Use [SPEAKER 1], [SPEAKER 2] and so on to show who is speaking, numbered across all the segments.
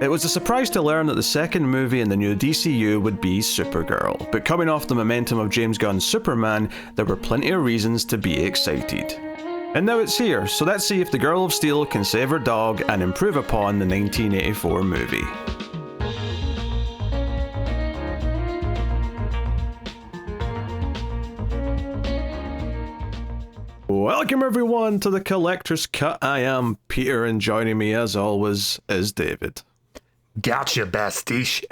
[SPEAKER 1] It was a surprise to learn that the second movie in the new DCU would be Supergirl, but coming off the momentum of James Gunn's Superman, there were plenty of reasons to be excited. And now it's here, so let's see if the Girl of Steel can save her dog and improve upon the 1984 movie. Welcome everyone to the Collector's Cut. I am Peter, and joining me as always is David.
[SPEAKER 2] Gotcha, bestie.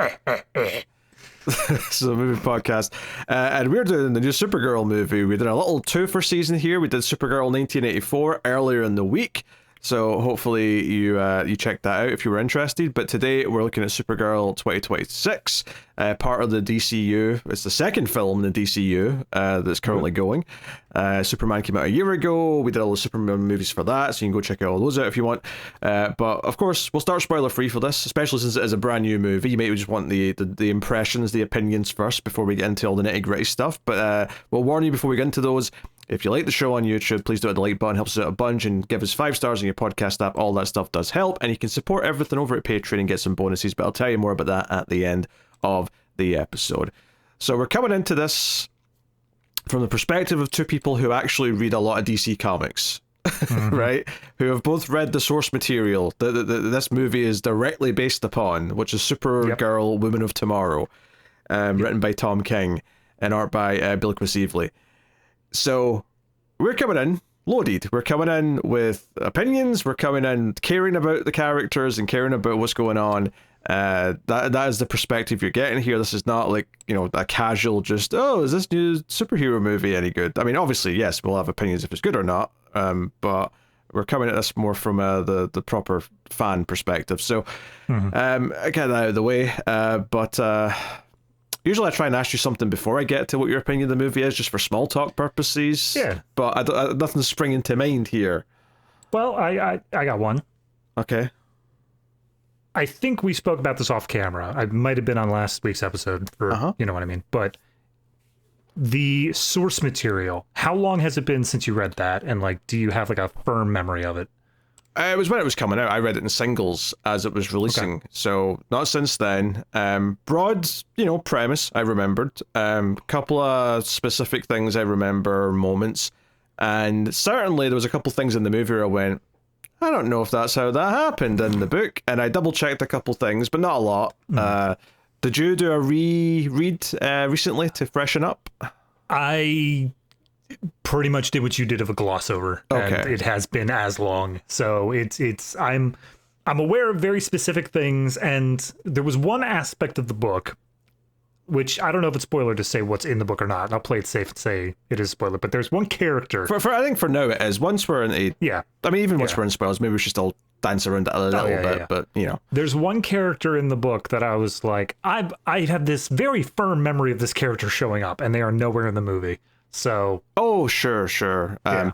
[SPEAKER 1] This is a movie podcast, and we're doing the new Supergirl movie. We did a little two-for season here. We did Supergirl 1984 earlier in the week, so hopefully you checked that out if you were interested. But today we're looking at Supergirl 2026, part of the DCU. It's the second film in the DCU that's currently going. Superman came out a year ago. We did all the Superman movies for that, so you can go check all those out if you want. But of course, we'll start spoiler free for this, especially since it is a brand new movie. You may just want the impressions, the opinions first before we get into all the nitty gritty stuff. But we'll warn you before we get into those. If you like the show on YouTube, please do hit the like button. Helps us out a bunch, and give us 5 stars on your podcast app. All that stuff does help, and you can support everything over at Patreon and get some bonuses. But I'll tell you more about that at the end of the episode. So we're coming into this from the perspective of two people who actually read a lot of DC comics, right? Who have both read the source material that this movie is directly based upon, which is Supergirl, Woman of Tomorrow, written by Tom King and art by Bill Evely. So we're coming in loaded. We're coming in with opinions. We're coming in caring about the characters and caring about what's going on. That is the perspective you're getting here. This is not like, a casual just, is this new superhero movie any good? I mean, obviously, yes, we'll have opinions if it's good or not, but we're coming at this more from the proper fan perspective. So I get that out of the way, but usually I try and ask you something before I get to what your opinion of the movie is, just for small talk purposes. Yeah. But nothing's springing to mind here.
[SPEAKER 2] Well, I got one.
[SPEAKER 1] Okay.
[SPEAKER 2] I think we spoke about this off camera. I might have been on last week's episode for, you know what I mean? But the source material, how long has it been since you read that? And do you have a firm memory of it?
[SPEAKER 1] It was when it was coming out. I read it in singles as it was releasing. Okay. So not since then. Broad, premise I remembered. Couple of specific things I remember, moments. And certainly there was a couple things in the movie where I went, I don't know if that's how that happened in the book. And I double checked a couple things, but not a lot. Did you do a reread recently to freshen up?
[SPEAKER 2] I pretty much did what you did of a gloss over.
[SPEAKER 1] Okay.
[SPEAKER 2] And it has been as long. So I'm aware of very specific things, and there was one aspect of the book, which I don't know if it's spoiler to say what's in the book or not. I'll play it safe and say it is spoiler, but there's one character.
[SPEAKER 1] I think for now it is. Once we're in even once we're in spoilers, maybe we should still dance around it a little bit, but
[SPEAKER 2] There's one character in the book that I was like, I have this very firm memory of this character showing up, and they are nowhere in the movie. So
[SPEAKER 1] sure. Well,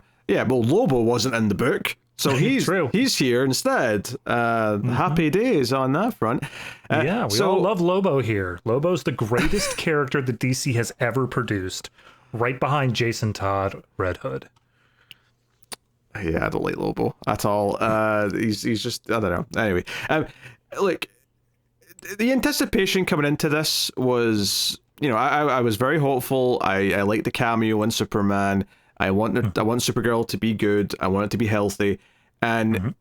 [SPEAKER 1] Lobo wasn't in the book, so he's here instead. Happy days on that front.
[SPEAKER 2] We all love Lobo here. Lobo's the greatest character that DC has ever produced, right behind Jason Todd, Red Hood.
[SPEAKER 1] Yeah, I don't like Lobo at all. He's just, I don't know. Anyway, look, the anticipation coming into this was, I was very hopeful. I liked the cameo in Superman. I want Supergirl to be good. I want it to be healthy. And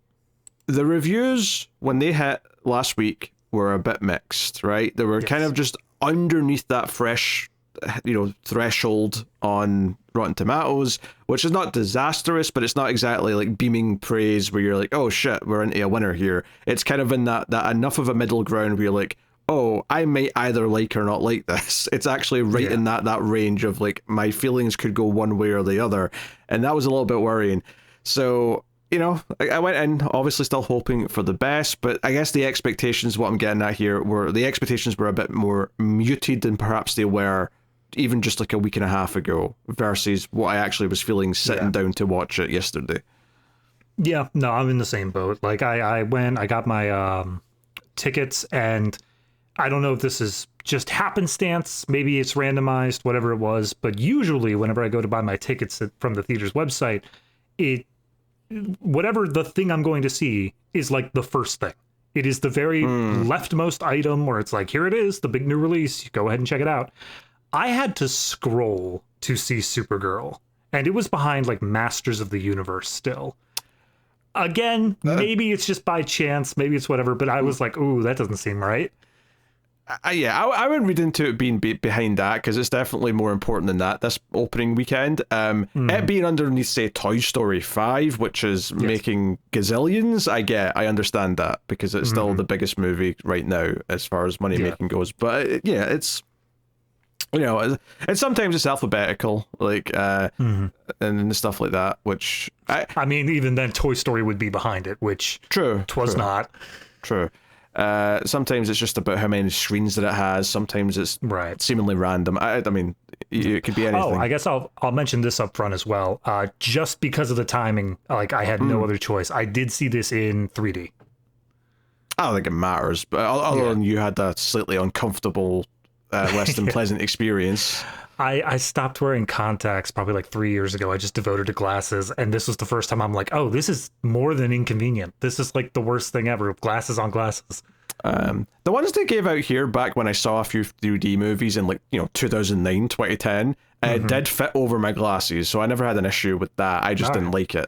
[SPEAKER 1] the reviews, when they hit last week, were a bit mixed, right? They were kind of just underneath that fresh, threshold on Rotten Tomatoes, which is not disastrous, but it's not exactly like beaming praise where you're like, oh shit, we're into a winner here. It's kind of in that enough of a middle ground where you're like, oh, I might either like or not like this. It's actually right in that range of my feelings could go one way or the other. And that was a little bit worrying. So, I went in obviously still hoping for the best, but I guess the expectations, what I'm getting at here, were a bit more muted than perhaps they were even just a week and a half ago versus what I actually was feeling sitting down to watch it yesterday.
[SPEAKER 2] Yeah, no, I'm in the same boat. I went, I got my tickets, and I don't know if this is just happenstance, maybe it's randomized, whatever it was, but usually whenever I go to buy my tickets from the theater's website, it whatever the thing I'm going to see is like the first thing. It is the very leftmost item where it's like, here it is, the big new release. Go ahead and check it out. I had to scroll to see Supergirl, and it was behind like Masters of the Universe still. Again, maybe it's just by chance, maybe it's whatever, but I was like, ooh, that doesn't seem right.
[SPEAKER 1] I wouldn't read into it being behind that, because it's definitely more important than that this opening weekend. It being underneath, say, Toy Story 5, which is making gazillions, I understand that, because it's still the biggest movie right now as far as money making goes. But it's, and sometimes it's alphabetical, like, and stuff like that, which
[SPEAKER 2] I mean, even then, Toy Story would be behind it, which twas not.
[SPEAKER 1] True. Sometimes it's just about how many screens that it has. Sometimes it's seemingly random. I mean, it could be anything.
[SPEAKER 2] Oh, I guess I'll mention this up front as well. Just because of the timing, like I had no other choice. I did see this in 3D.
[SPEAKER 1] I don't think it matters, but other than you had that slightly uncomfortable, less than pleasant experience.
[SPEAKER 2] I stopped wearing contacts probably like 3 years ago. I just devoted to glasses, and this was the first time I'm like, oh, this is more than inconvenient. This is like the worst thing ever. Glasses on glasses.
[SPEAKER 1] The ones they gave out here back when I saw a few 3D movies in 2009, 2010, it did fit over my glasses, so I never had an issue with that. I just didn't like it.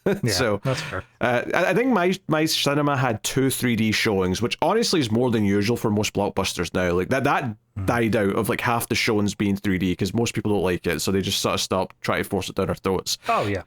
[SPEAKER 2] Yeah,
[SPEAKER 1] so
[SPEAKER 2] that's fair.
[SPEAKER 1] I think my cinema had 2 3D showings, which honestly is more than usual for most blockbusters now. Like that died out of like half the showings being 3D because most people don't like it, so they just sort of stopped trying to force it down our throats.
[SPEAKER 2] Oh yeah.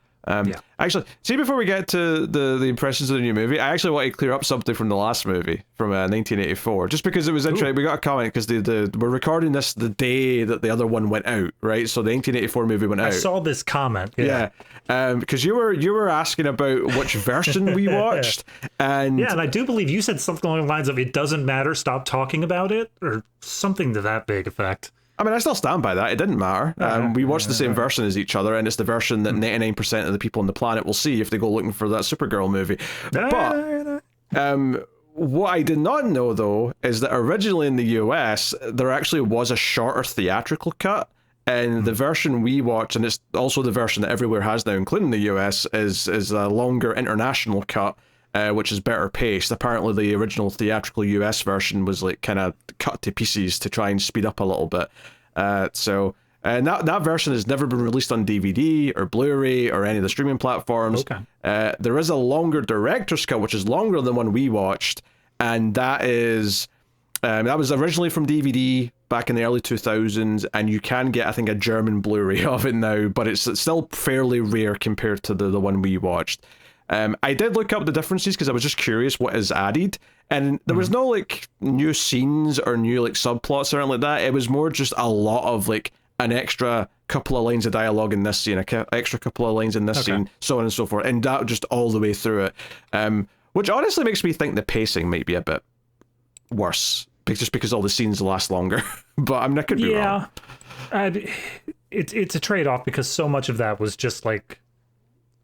[SPEAKER 1] Actually, see, before we get to the impressions of the new movie, I actually want to clear up something from the last movie from 1984, just because it was interesting. We got a comment because we're recording this the day that the other one went out, right? So the 1984 movie went out. I
[SPEAKER 2] saw this comment. Yeah.
[SPEAKER 1] Because you were asking about which version we watched, and
[SPEAKER 2] I do believe you said something along the lines of "it doesn't matter, stop talking about it," or something to that big effect.
[SPEAKER 1] I mean, I still stand by that. It didn't matter. We watched the same version as each other, and it's the version that 99% of the people on the planet will see if they go looking for that Supergirl movie. But what I did not know, though, is that originally in the US, there actually was a shorter theatrical cut, and the version we watched, and it's also the version that everywhere has now, including the US, is a longer international cut. Which is better paced. Apparently the original theatrical US version was like kind of cut to pieces to try and speed up a little bit. And that version has never been released on DVD or Blu-ray or any of the streaming platforms.
[SPEAKER 2] Okay.
[SPEAKER 1] There is a longer director's cut, which is longer than one we watched, and that was originally from DVD back in the early 2000s, and you can get, I think, a German Blu-ray of it now, but it's still fairly rare compared to the one we watched. I did look up the differences because I was just curious what is added, and there was no like new scenes or new like subplots or anything like that. It was more just a lot of like an extra couple of lines of dialogue in this scene, extra couple of lines in this scene, so on and so forth, and that just all the way through it, which honestly makes me think the pacing might be a bit worse just because all the scenes last longer. But I could be wrong.
[SPEAKER 2] It's a trade-off because so much of that was just like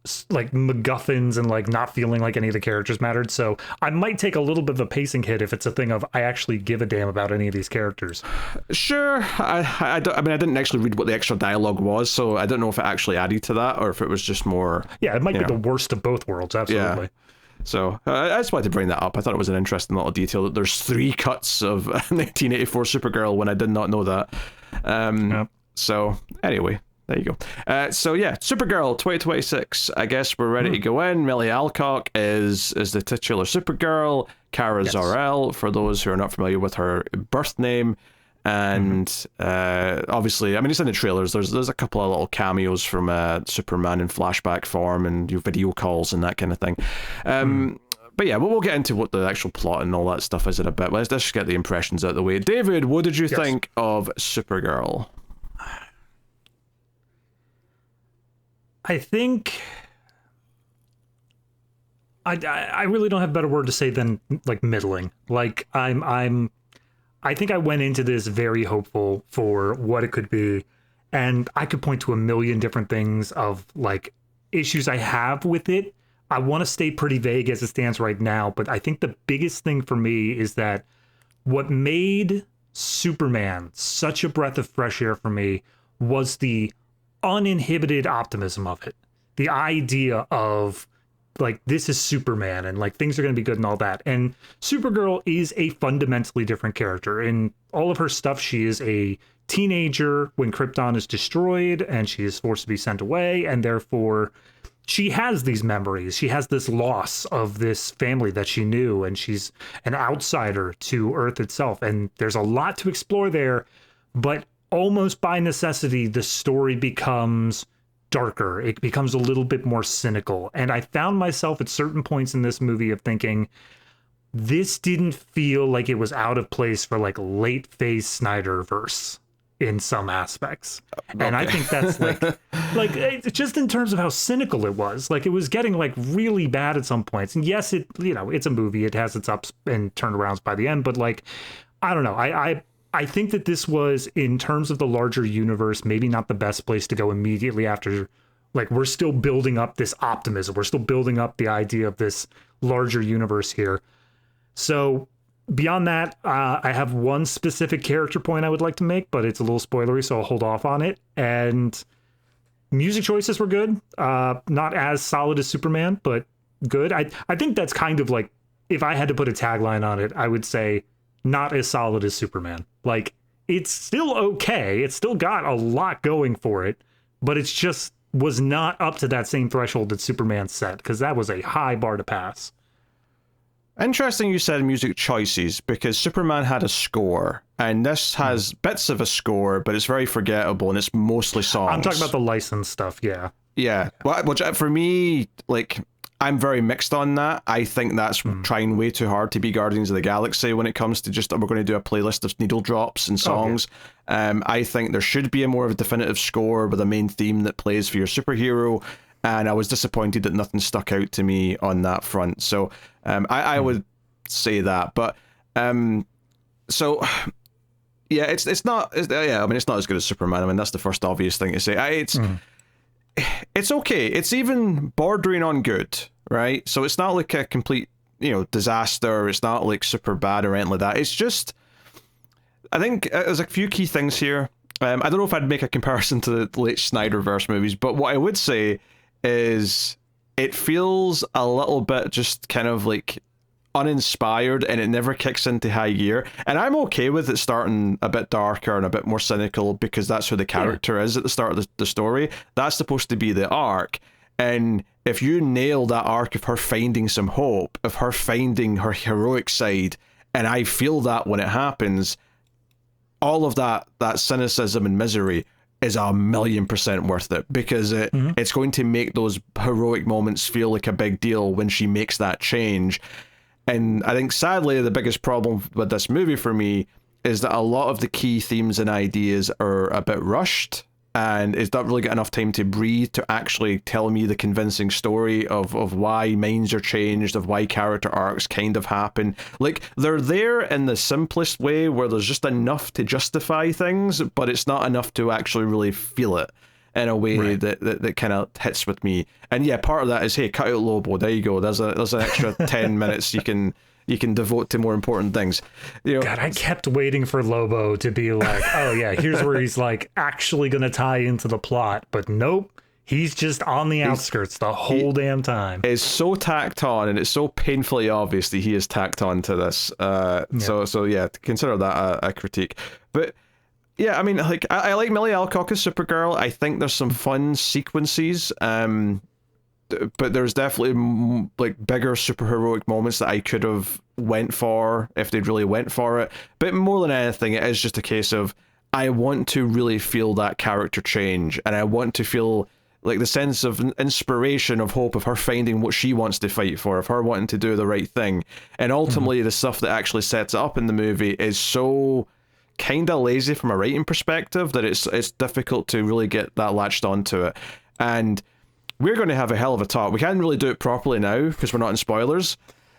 [SPEAKER 2] MacGuffins and like not feeling like any of the characters mattered. So I might take a little bit of a pacing hit if it's a thing of I actually give a damn about any of these characters.
[SPEAKER 1] Sure. I didn't actually read what the extra dialogue was, so I don't know if it actually added to that or if it was just more.
[SPEAKER 2] Yeah, it might be the worst of both worlds. Absolutely.
[SPEAKER 1] Yeah. So I just wanted to bring that up. I thought it was an interesting little detail that there's 3 cuts of 1984 Supergirl when I did not know that. So anyway. There you go. Supergirl 2026. I guess we're ready to go in. Milly Alcock is the titular Supergirl. Kara Zor-El, for those who are not familiar with her birth name. And obviously, I mean, it's in the trailers. There's a couple of little cameos from Superman in flashback form and video calls and that kind of thing. But yeah, we'll get into what the actual plot and all that stuff is in a bit. Let's just get the impressions out of the way. David, what did you think of Supergirl?
[SPEAKER 2] I think I really don't have a better word to say than like middling. Like I think I went into this very hopeful for what it could be, and I could point to a million different things of like issues I have with it. I want to stay pretty vague as it stands right now, but I think the biggest thing for me is that what made Superman such a breath of fresh air for me was the uninhibited optimism of it. The idea of like this is Superman and like things are going to be good and all that. And Supergirl is a fundamentally different character. In all of her stuff, she is a teenager when Krypton is destroyed and she is forced to be sent away, and therefore she has these memories. She has this loss of this family that she knew, and she's an outsider to Earth itself. And there's a lot to explore there, but almost by necessity, the story becomes darker. It becomes a little bit more cynical. And I found myself at certain points in this movie of thinking, this didn't feel like it was out of place for like late phase Snyderverse in some aspects. Okay. And I think that's like just in terms of how cynical it was, like it was getting like really bad at some points. And yes, it, you know, it's a movie, it has its ups and turnarounds by the end, but like, I don't know. I think that this was, in terms of the larger universe, maybe not the best place to go immediately after. Like, we're still building up this optimism. We're still building up the idea of this larger universe here. So beyond that, I have one specific character point I would like to make, but it's a little spoilery, so I'll hold off on it. And music choices were good. Not as solid as Superman, but good. I think that's kind of like, if I had to put a tagline on it, I would say not as solid as Superman. Like, it's still okay. It's still got a lot going for it, but it's just was not up to that same threshold that Superman set, because that was a high bar to pass.
[SPEAKER 1] Interesting you said music choices, because Superman had a score, and this has bits of a score, but it's very forgettable, and it's mostly songs.
[SPEAKER 2] I'm talking about the licensed stuff, yeah.
[SPEAKER 1] Yeah, well, which for me, like, I'm very mixed on that. I think that's trying way too hard to be Guardians of the Galaxy when it comes to just, we're going to do a playlist of needle drops and songs. I think there should be a more of a definitive score with a main theme that plays for your superhero, and I was disappointed that nothing stuck out to me on that front. So I would say that, but so yeah, it's not. I mean, it's not as good as Superman. I mean, that's the first obvious thing to say. It's okay. It's even bordering on good, right? So it's not like a complete, disaster. It's not like super bad or anything like that. It's just, I think there's a few key things here. I don't know if I'd make a comparison to the late Snyderverse movies, but what I would say is it feels a little bit just kind of like uninspired, and it never kicks into high gear. And I'm okay with it starting a bit darker and a bit more cynical, because that's who the character is at the start of the story. That's supposed to be the arc. And if you nail that arc of her finding some hope, of her finding her heroic side, and I feel that when it happens, all of that cynicism and misery is 1,000,000% worth it, because it's going to make those heroic moments feel like a big deal when she makes that change. And I think, sadly, the biggest problem with this movie for me is that a lot of the key themes and ideas are a bit rushed, and it's not really got enough time to breathe to actually tell me the convincing story of why minds are changed, of why character arcs kind of happen. Like, they're there in the simplest way where there's just enough to justify things, but it's not enough to actually really feel it in a way that kind of hits with me. And yeah, part of that is, hey, cut out Lobo. There you go. There's an extra 10 minutes you can devote to more important things.
[SPEAKER 2] God, I kept waiting for Lobo to be like, oh yeah, here's where he's like actually going to tie into the plot, but nope. He's just on the outskirts the whole damn time. It's
[SPEAKER 1] so tacked on, and it's so painfully obvious that he is tacked on to this. So yeah, consider that a critique. But yeah, I mean, like, I like Milly Alcock as Supergirl. I think there's some fun sequences, but there's definitely like bigger superheroic moments that I could have went for if they'd really went for it. But more than anything, it is just a case of, I want to really feel that character change, and I want to feel like the sense of inspiration, of hope, of her finding what she wants to fight for, of her wanting to do the right thing. And ultimately, the stuff that actually sets it up in the movie is so kind of lazy from a writing perspective that it's difficult to really get that latched onto it. And we're going to have a hell of a talk. We can't really do it properly now because we're not in spoilers,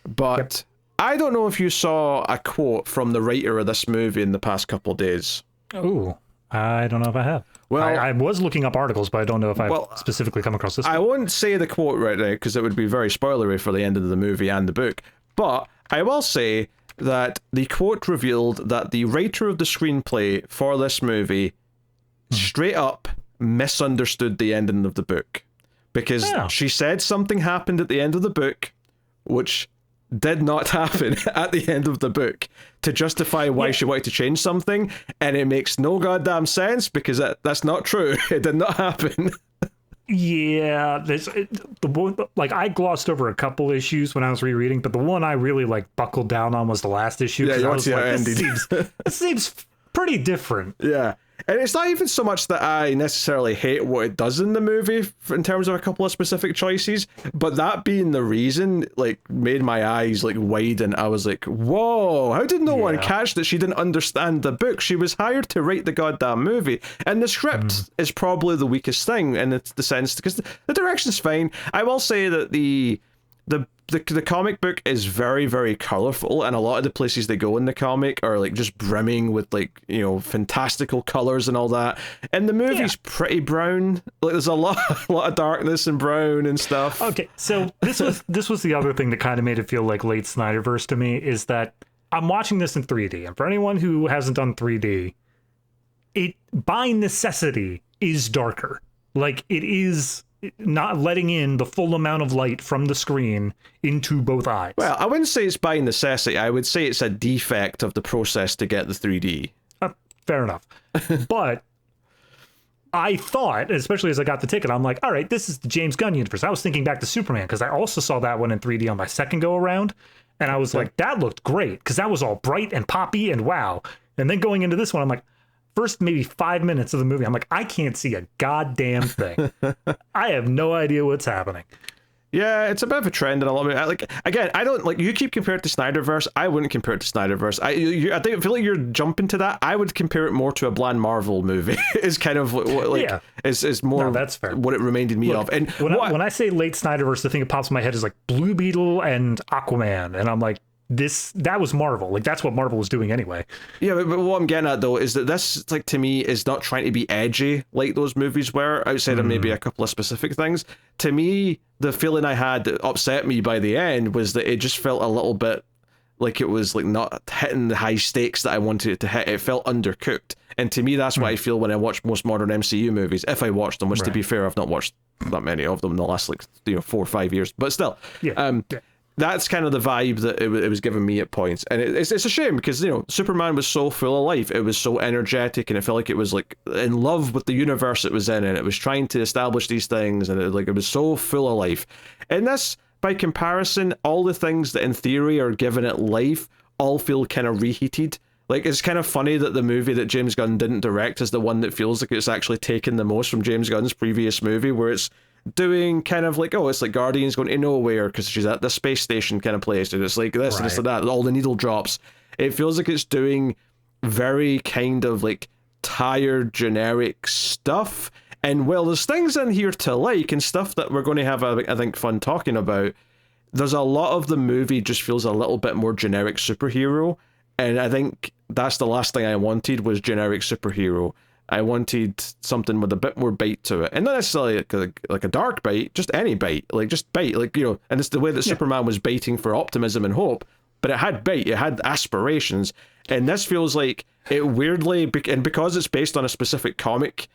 [SPEAKER 1] but I don't know if you saw a quote from the writer of this movie in the past couple of days.
[SPEAKER 2] Oh, I don't know if I have. Well, I was looking up articles, but I don't know if I've specifically come across this one.
[SPEAKER 1] I won't say the quote right now because it would be very spoilery for the end of the movie and the book, but I will say that the quote revealed that the writer of the screenplay for this movie straight up misunderstood the ending of the book. because she said something happened at the end of the book, which did not happen at the end of the book, to justify why she wanted to change something, and it makes no goddamn sense because that's not true. It did not happen.
[SPEAKER 2] Yeah, I glossed over a couple issues when I was rereading, but the one I really buckled down on was the last issue.
[SPEAKER 1] Yeah, you want to see how it ended.
[SPEAKER 2] This seems pretty different.
[SPEAKER 1] Yeah. And it's not even so much that I necessarily hate what it does in the movie in terms of a couple of specific choices, but that being the reason, made my eyes widen. I was like, whoa, how did no one catch that she didn't understand the book? She was hired to write the goddamn movie. And the script is probably the weakest thing in the sense, because the direction's fine. I will say that the comic book is very, very colorful, and a lot of the places they go in the comic are just brimming with fantastical colors and all that. And the movie's pretty brown. There's a lot of darkness and brown and stuff.
[SPEAKER 2] Okay, so this was the other thing that kind of made it feel like late Snyderverse to me, is that I'm watching this in 3D, and for anyone who hasn't done 3D, it by necessity is darker. It is not letting in the full amount of light from the screen into both eyes.
[SPEAKER 1] Well, I wouldn't say it's by necessity. I would say it's a defect of the process to get the 3D.
[SPEAKER 2] Fair enough. But I thought, especially as I got the ticket, I'm like, all right, this is the James Gunn universe. I was thinking back to Superman, because I also saw that one in 3D on my second go around. And I was like, that looked great, because that was all bright and poppy and wow. And then going into this one, I'm like, first maybe 5 minutes of the movie, I'm like, I can't see a goddamn thing. I have no idea what's happening.
[SPEAKER 1] Yeah, it's a bit of a trend in a lot of again, I don't you keep comparing it to Snyderverse. I wouldn't compare it to Snyderverse. I feel like you're jumping to that. I would compare it more to a bland Marvel movie. Is kind of is more
[SPEAKER 2] that's fair.
[SPEAKER 1] What it reminded me of. And
[SPEAKER 2] when I say late Snyderverse, the thing that pops in my head is Blue Beetle and Aquaman, and I'm like, that was Marvel. That's what Marvel was doing anyway.
[SPEAKER 1] Yeah, but what I'm getting at though is that this to me is not trying to be edgy like those movies were, outside of maybe a couple of specific things. To me, the feeling I had that upset me by the end was that it just felt a little bit like it was not hitting the high stakes that I wanted it to hit. It felt undercooked. And to me, that's what I feel when I watch most modern MCU movies, if I watch them, which to be fair, I've not watched that many of them in the last 4 or 5 years, but still. That's kind of the vibe that it was giving me at points. And it's a shame because, Superman was so full of life. It was so energetic, and it felt like it was in love with the universe it was in, and it was trying to establish these things, and it was so full of life. And this, by comparison, all the things that in theory are giving it life all feel kind of reheated. It's kind of funny that the movie that James Gunn didn't direct is the one that feels like it's actually taken the most from James Gunn's previous movie, where it's doing kind of it's like Guardians going to nowhere because she's at the space station kind of place, and it's like this and it's like that, all the needle drops. It feels like it's doing very kind of tired generic stuff, and there's things in here to like and stuff that we're going to have I think fun talking about. There's a lot of the movie just feels a little bit more generic superhero, and I think that's the last thing I wanted was generic superhero. I wanted something with a bit more bite to it, and not necessarily like a dark bite, just any bite, just bite, and it's the way that Superman was baiting for optimism and hope, but it had bite, it had aspirations, and this feels like it weirdly, and because it's based on a specific comic,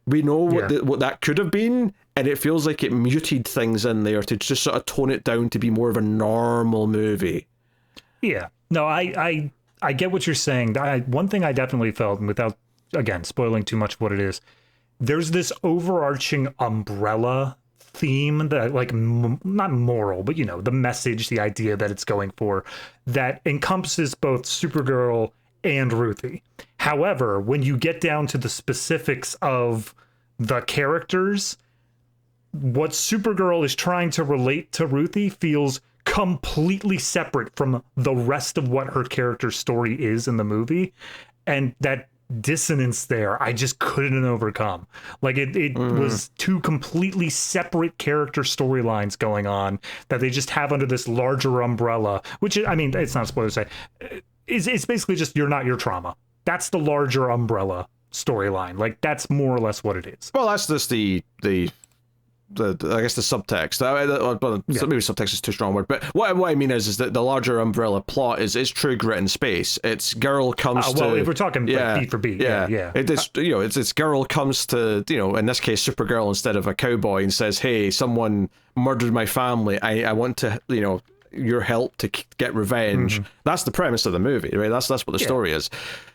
[SPEAKER 1] we know what that could have been, and it feels like it muted things in there to just sort of tone it down to be more of a normal movie.
[SPEAKER 2] Yeah, no, I get what you're saying. One thing I definitely felt, and without again spoiling too much of what it is, there's this overarching umbrella theme that not moral, but the message, the idea that it's going for, that encompasses both Supergirl and Ruthie. However, when you get down to the specifics of the characters, what Supergirl is trying to relate to Ruthie feels completely separate from the rest of what her character's story is in the movie, and that dissonance there I just couldn't overcome. It was two completely separate character storylines going on that they just have under this larger umbrella, which it's not a spoiler to say, it's basically just you're not your trauma. That's the larger umbrella storyline. That's more or less what it is.
[SPEAKER 1] Well, that's just the I guess the subtext. Maybe subtext is too strong a word, but what I mean is that the larger umbrella plot is true grit in space. It's girl comes to.
[SPEAKER 2] Well, if we're talking like beat for beat, yeah.
[SPEAKER 1] It's girl comes to, in this case Supergirl instead of a cowboy, and says, "Hey, someone murdered my family. I want to, your help to get revenge." That's the premise of the movie, right? That's what the story is.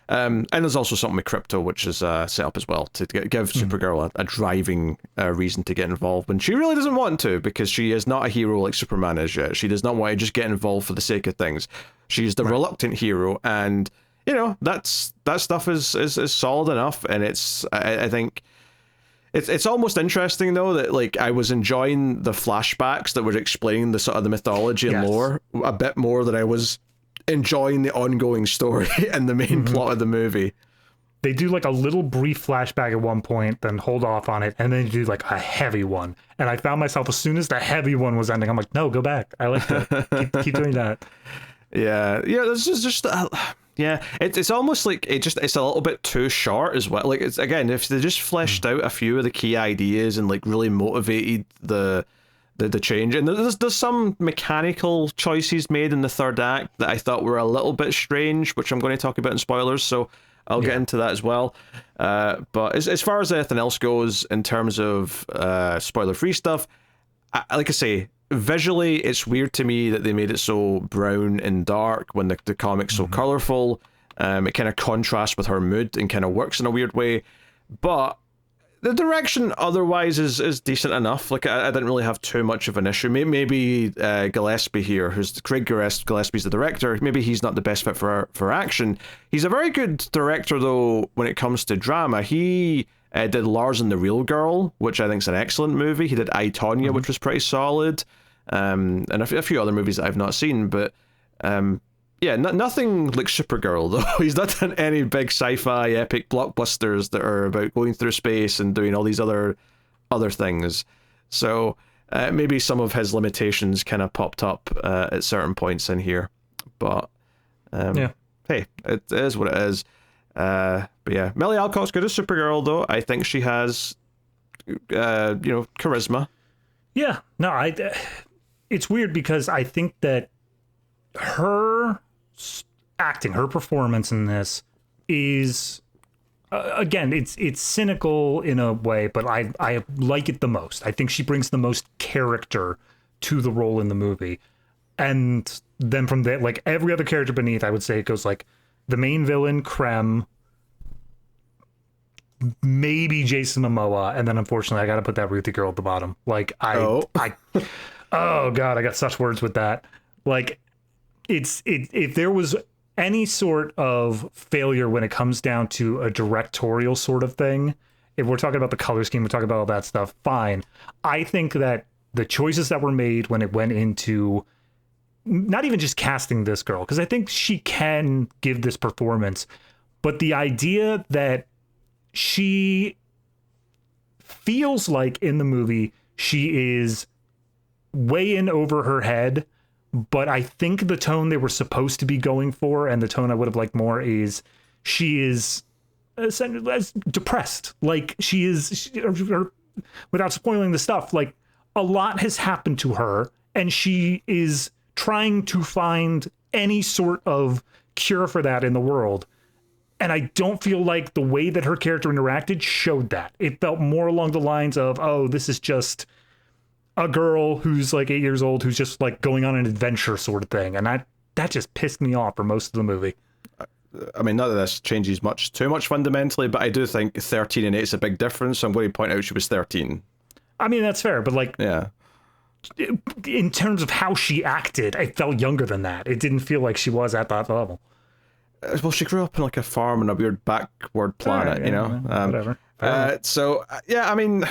[SPEAKER 1] And there's also something with crypto, which is set up as well to give Supergirl a driving reason to get involved when she really doesn't want to, because she is not a hero like Superman is yet. She does not want to just get involved for the sake of things. She's the reluctant hero, and that stuff is solid enough. And I think it's almost interesting though that like I was enjoying the flashbacks that were explaining the sort of the mythology and lore a bit more than I was enjoying the ongoing story and the main plot of the movie.
[SPEAKER 2] They do like a little brief flashback at one point, then hold off on it, and then do like a heavy one. And I found myself, as soon as the heavy one was ending, I'm like, no, go back. I like that. keep doing that.
[SPEAKER 1] Yeah. This is just it's almost like it's a little bit too short as well. Like, it's, again, if they just fleshed out a few of the key ideas and like really motivated the change, and there's some mechanical choices made in the third act that I thought were a little bit strange, which I'm going to talk about in spoilers, so I'll get into that as well. But as far as anything else goes in terms of spoiler-free stuff, like I say, visually it's weird to me that they made it so brown and dark when the comic's so colorful. It kind of contrasts with her mood and kind of works in a weird way, but the direction otherwise is decent enough. Like, I didn't really have too much of an issue. Maybe Gillespie here, who's Craig Gillespie's the director, maybe he's not the best fit for action. He's a very good director, though, when it comes to drama. He did Lars and the Real Girl, which I think is an excellent movie. He did I, Tonya, which was pretty solid. And a few other movies that I've not seen, but nothing like Supergirl, though. He's not done any big sci-fi epic blockbusters that are about going through space and doing all these other things. So maybe some of his limitations kind of popped up at certain points in here. But hey, it is what it is. But yeah, Milly Alcock's good as Supergirl, though. I think she has, charisma.
[SPEAKER 2] Yeah, no, it's weird because I think that her acting, her performance in this is again, it's cynical in a way, but I like it the most. I think she brings the most character to the role in the movie. And then from there, like every other character beneath, I would say it goes like the main villain, Krem, maybe Jason Momoa, and then unfortunately I gotta put that Ruthie girl at the bottom. Like oh god, I got such words with that. Like if there was any sort of failure when it comes down to a directorial sort of thing, if we're talking about the color scheme, we're talking about all that stuff, fine. I think that the choices that were made when it went into not even just casting this girl, because I think she can give this performance, but the idea that she feels like in the movie she is way in over her head, but I think the tone they were supposed to be going for, and the tone I would have liked more, is she is depressed. Like without spoiling the stuff, like a lot has happened to her, and she is trying to find any sort of cure for that in the world. And I don't feel like the way that her character interacted showed that. It felt more along the lines of, oh, this is just a girl who's like 8 years old who's just like going on an adventure sort of thing. And that just pissed me off for most of the movie.
[SPEAKER 1] I mean, none of this changes too much fundamentally, but I do think 13 and 8 is a big difference. So I'm going to point out she was 13. I
[SPEAKER 2] mean, that's fair, but like,
[SPEAKER 1] yeah,
[SPEAKER 2] in terms of how she acted, I felt younger than that. It didn't feel like she was at that level.
[SPEAKER 1] Well, she grew up in like a farm on a weird backward planet,
[SPEAKER 2] whatever.
[SPEAKER 1] I mean,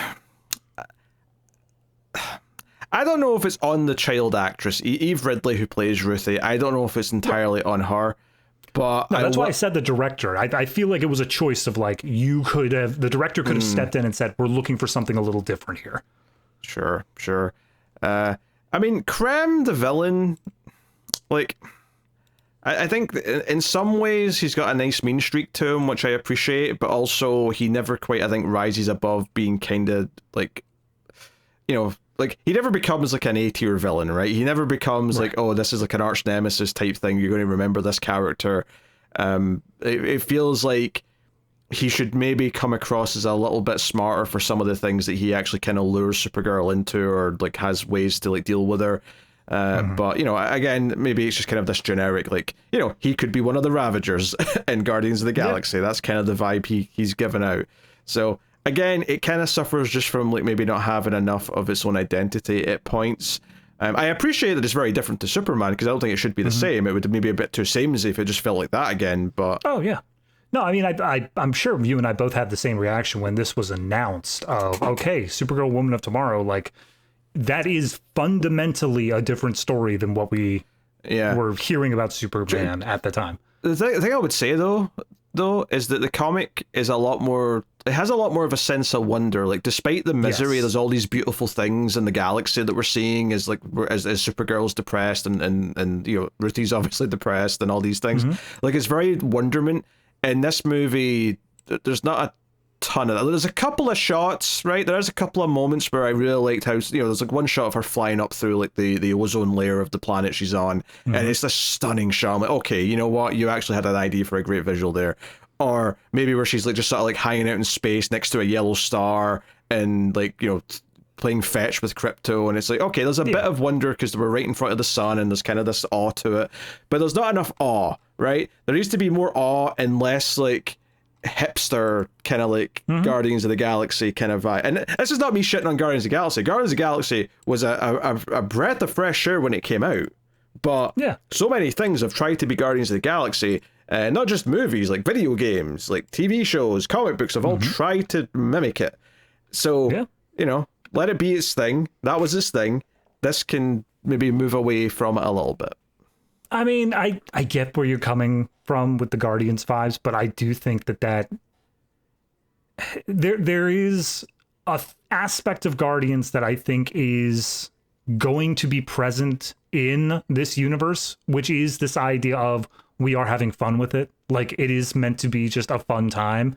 [SPEAKER 1] I don't know if it's on the child actress, Eve Ridley, who plays Ruthie. I don't know if it's entirely on her, but
[SPEAKER 2] no, that's why I said the director. I feel like it was a choice of like, the director could have stepped in and said, we're looking for something a little different here.
[SPEAKER 1] Sure. I mean, Krem, the villain, like, I think in some ways he's got a nice mean streak to him, which I appreciate, but also he never quite, I think, rises above being kind of like like he never becomes like an A-tier villain, right? He never becomes like, oh, this is like an arch nemesis type thing. You're going to remember this character. It feels like he should maybe come across as a little bit smarter for some of the things that he actually kind of lures Supergirl into, or like has ways to like deal with her. But again, maybe it's just kind of this generic, like, he could be one of the Ravagers in Guardians of the Galaxy. That's kind of the vibe he's given out. So again, it kind of suffers just from like maybe not having enough of its own identity at points. I appreciate that it's very different to Superman, because I don't think it should be the same. It would maybe a bit too samey if it just felt like that again. But
[SPEAKER 2] oh yeah, no, I mean, I'm sure you and I both had the same reaction when this was announced. Of okay, Supergirl, Woman of Tomorrow, like that is fundamentally a different story than what we were hearing about Superman at the time.
[SPEAKER 1] The thing I would say though, is that the comic is a lot more. It has a lot more of a sense of wonder. Like, despite the misery, there's all these beautiful things in the galaxy that we're seeing. As Supergirl's depressed, and Ruthie's obviously depressed, and all these things. Like, it's very wonderment. In this movie, there's not a ton of that. There's a couple of shots, right? There's a couple of moments where I really liked how, there's like one shot of her flying up through like the ozone layer of the planet she's on, and it's this stunning shot. I'm like, okay, you know what? You actually had an idea for a great visual there. Or maybe where she's like just sort of like hanging out in space next to a yellow star and like, playing fetch with Crypto, and it's like, okay, there's a bit of wonder because we're right in front of the sun and there's kind of this awe to it, but there's not enough awe, right? There needs to be more awe and less like hipster kind of like Guardians of the Galaxy kind of vibe. And this is not me shitting on Guardians of the Galaxy. Guardians of the Galaxy was a breath of fresh air when it came out, but so many things have tried to be Guardians of the Galaxy. Not just movies, like video games, like TV shows, comic books have all tried to mimic it. So, let it be its thing. That was its thing. This can maybe move away from it a little bit.
[SPEAKER 2] I mean, I get where you're coming from with the Guardians vibes, but I do think that there is a aspect of Guardians that I think is going to be present in this universe, which is this idea of we are having fun with it. Like, it is meant to be just a fun time.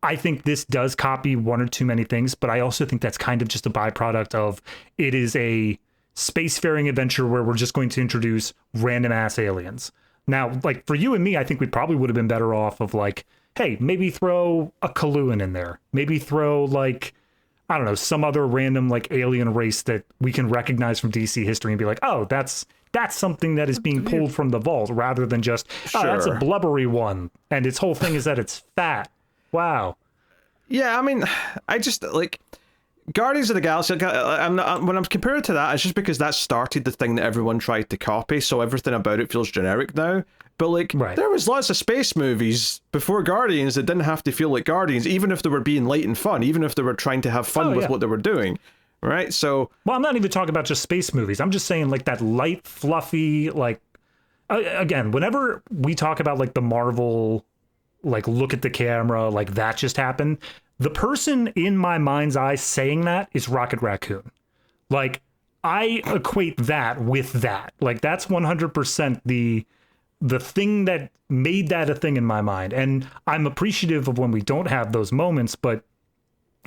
[SPEAKER 2] I think this does copy one or too many things, but I also think that's kind of just a byproduct of it is a spacefaring adventure where we're just going to introduce random ass aliens. Now, like for you and me, I think we probably would have been better off of like, hey, maybe throw a Kaluan in there. Maybe throw like, I don't know, some other random like alien race that we can recognize from DC history and be like, oh, that's something that is being pulled from the vault, rather than just, oh, that's a blubbery one, and its whole thing is that it's fat. Wow.
[SPEAKER 1] Yeah, I mean, I just like Guardians of the Galaxy. When I'm comparing it to that, it's just because that started the thing that everyone tried to copy, so everything about it feels generic now. But like, there was lots of space movies before Guardians that didn't have to feel like Guardians, even if they were being light and fun, even if they were trying to have fun with what they were doing. Right, so...
[SPEAKER 2] Well, I'm not even talking about just space movies. I'm just saying, like, that light, fluffy, like... again, whenever we talk about, like, the Marvel, like, look at the camera, like, that just happened, the person in my mind's eye saying that is Rocket Raccoon. Like, I equate that with that. Like, that's 100% the thing that made that a thing in my mind. And I'm appreciative of when we don't have those moments, but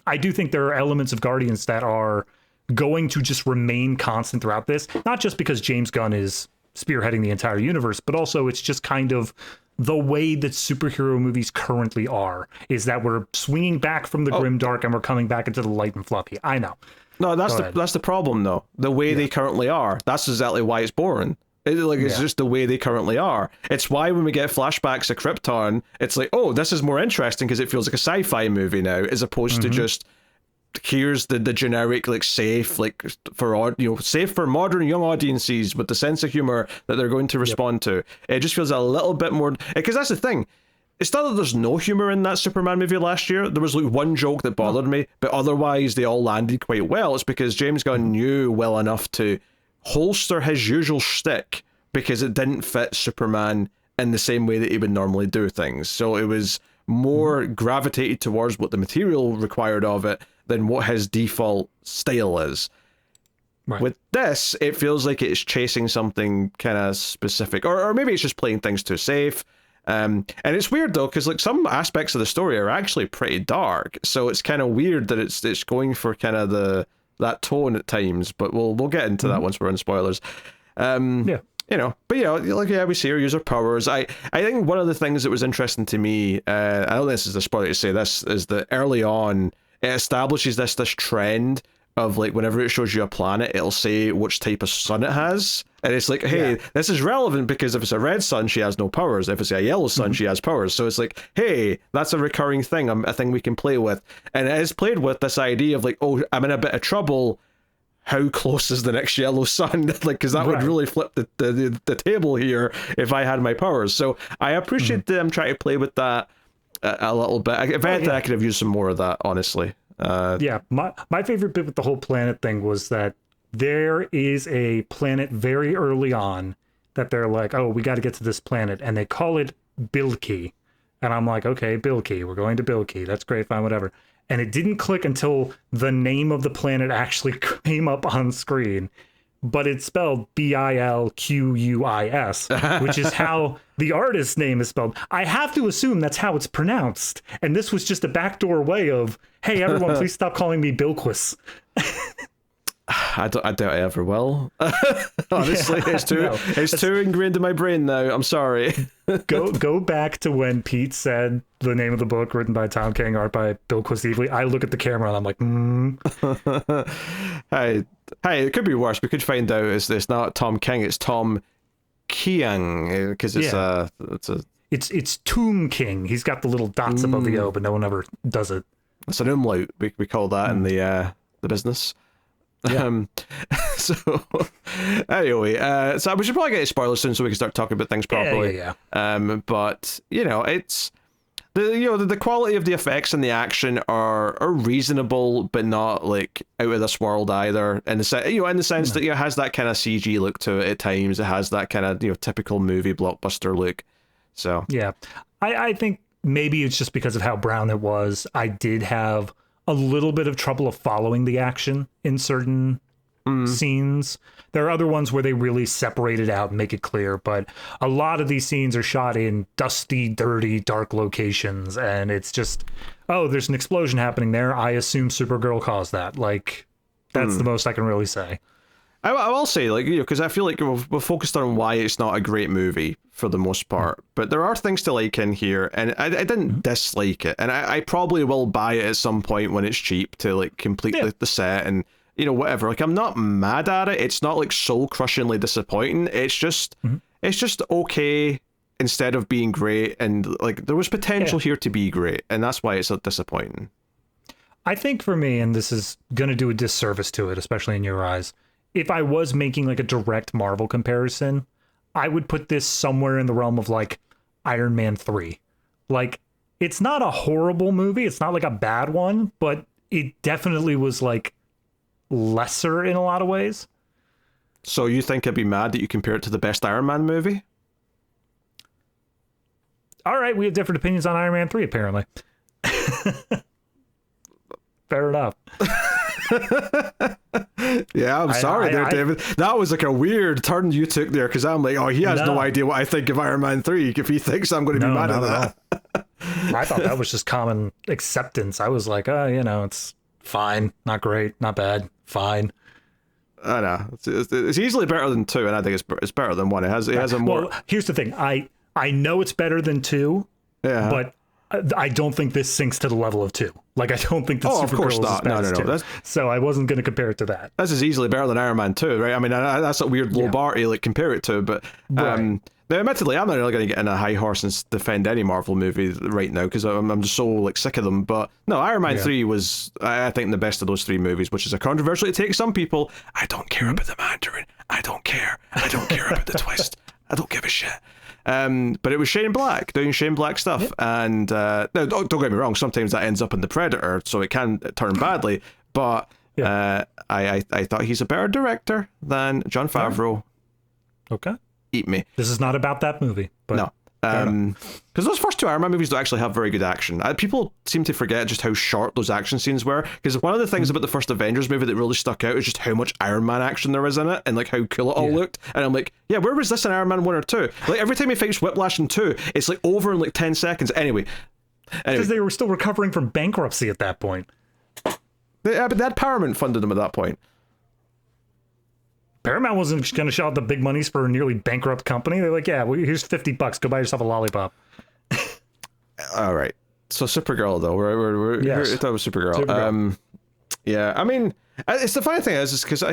[SPEAKER 2] I do think there are elements of Guardians that are going to just remain constant throughout this, not just because James Gunn is spearheading the entire universe, but also it's just kind of the way that superhero movies currently are, is that we're swinging back from the grim dark and we're coming back into the light and fluffy. I know.
[SPEAKER 1] No, that's the problem though. The way they currently are. That's exactly why it's boring. It's just the way they currently are. It's why when we get flashbacks of Krypton, it's like, oh, this is more interesting because it feels like a sci-fi movie now, as opposed to just here's the generic like safe like for safe for modern young audiences with the sense of humor that they're going to respond to. It just feels a little bit more, because that's the thing. It's not that there's no humor in that Superman movie last year. There was like one joke that bothered me, but otherwise they all landed quite well. It's because James Gunn knew well enough to holster his usual shtick because it didn't fit Superman in the same way that he would normally do things. So it was more gravitated towards what the material required of it than what his default style is. Right. With this, it feels like it's chasing something kind of specific, or maybe it's just playing things too safe. And it's weird though, because like some aspects of the story are actually pretty dark. So it's kind of weird that it's going for kind of the that tone at times, but we'll get into that once we're in spoilers.
[SPEAKER 2] Yeah.
[SPEAKER 1] You know, but we see her use her powers. I think one of the things that was interesting to me, I don't think this is a spoiler to say this, is that early on it establishes this trend of like whenever it shows you a planet, it'll say which type of sun it has, and it's like, hey, this is relevant because if it's a red sun, she has no powers. If it's a yellow sun, she has powers. So it's like, hey, that's a recurring thing, a thing we can play with, and it is played with this idea of like, oh, I'm in a bit of trouble. How close is the next yellow sun? Like, because that would really flip the table here if I had my powers. So I appreciate them trying to play with that a little bit. If I had I could have used some more of that, honestly.
[SPEAKER 2] My favorite bit with the whole planet thing was that there is a planet very early on that they're like, oh, we got to get to this planet, and they call it Bilki. And I'm like, okay, Bilki, we're going to Bilki. That's great, fine, whatever. And it didn't click until the name of the planet actually came up on screen. But it's spelled Bilquis, which is how the artist's name is spelled. I have to assume that's how it's pronounced. And this was just a backdoor way of, hey, everyone, please stop calling me Bilquis.
[SPEAKER 1] I doubt I ever will. Honestly, it's too ingrained in my brain now. I'm sorry.
[SPEAKER 2] Go back to when Pete said the name of the book written by Tom King, art by Bilquis Evely. I look at the camera and I'm like,
[SPEAKER 1] Hey, it could be worse. We could find out it's not Tom King, it's Tom Kiang, because
[SPEAKER 2] it's Tomb King. He's got the little dots above the O, but no one ever does it.
[SPEAKER 1] It's an umlaut. We call that in the business.
[SPEAKER 2] Yeah.
[SPEAKER 1] So anyway, so we should probably get to spoilers soon so we can start talking about things properly.
[SPEAKER 2] Yeah.
[SPEAKER 1] But it's the quality of the effects and the action are reasonable, but not like out of this world either. In the sense that it has that kind of CG look to it at times. It has that kind of typical movie blockbuster look. So
[SPEAKER 2] yeah, I think maybe it's just because of how brown it was. I did have a little bit of trouble of following the action in certain scenes. There are other ones where they really separate it out and make it clear, but a lot of these scenes are shot in dusty, dirty, dark locations, and it's just, oh, there's an explosion happening there. I assume Supergirl caused that. Like, that's the most I can really say.
[SPEAKER 1] I will say, like, because I feel like we're focused on why it's not a great movie for the most part, but there are things to like in here, and I didn't dislike it, and I probably will buy it at some point when it's cheap to like complete the set and whatever. Like, I'm not mad at it. It's not like soul crushingly disappointing. It's just okay instead of being great, and like there was potential here to be great, and that's why it's disappointing.
[SPEAKER 2] I think for me, and this is gonna do a disservice to it, especially in your eyes, if I was making like a direct Marvel comparison, I would put this somewhere in the realm of like Iron Man 3. Like, it's not a horrible movie. It's not like a bad one, but it definitely was like lesser in a lot of ways.
[SPEAKER 1] So you think I'd be mad that you compare it to the best Iron Man movie?
[SPEAKER 2] All right, we have different opinions on Iron Man 3, apparently. Fair enough.
[SPEAKER 1] Yeah, I'm sorry there, David. That was like a weird turn you took there, because I'm like, oh, he has no idea what I think of Iron Man 3 if he thinks I'm going to be mad at that.
[SPEAKER 2] I thought that was just common acceptance. I was like, it's fine, not great, not bad, fine.
[SPEAKER 1] I know. It's easily better than 2, and I think it's better than 1. It has a more...
[SPEAKER 2] Well, here's the thing. I know it's better than 2, but I don't think this sinks to the level of 2. Like, I don't think that Supergirl is as bad as 2. So I wasn't going to compare it to that.
[SPEAKER 1] This is easily better than Iron Man 2, right? I mean, that's a weird low bar to like compare it to, but now, admittedly, I'm not really going to get in a high horse and defend any Marvel movie right now, because I'm just so like sick of them. But no, Iron Man 3 was, I think, the best of those 3 movies, which is a controversial take some people. I don't care about the Mandarin. I don't care about the twist. I don't give a shit. But it was Shane Black doing Shane Black stuff, and no, don't get me wrong, sometimes that ends up in The Predator, so it can turn badly, but I thought he's a better director than Jon Favreau.
[SPEAKER 2] Okay.
[SPEAKER 1] Eat me.
[SPEAKER 2] This is not about that movie. But
[SPEAKER 1] no. Because those first 2 Iron Man movies don't actually have very good action. People seem to forget just how short those action scenes were, because one of the things about the first Avengers movie that really stuck out is just how much Iron Man action there is in it, and like how cool it all looked. And I'm like, yeah, where was this in Iron Man 1 or 2? Like, every time he fights Whiplash in 2, it's like over in like 10 seconds. Anyway.
[SPEAKER 2] Because they were still recovering from bankruptcy at that point.
[SPEAKER 1] But they had Paramount funded them at that point.
[SPEAKER 2] Paramount wasn't going to shell out the big monies for a nearly bankrupt company. They're like, yeah, well, here's $50. Go buy yourself a lollipop.
[SPEAKER 1] All right. So Supergirl, though. We're
[SPEAKER 2] yes.
[SPEAKER 1] I thought it was Supergirl. Yeah, I mean, it's the funny thing is because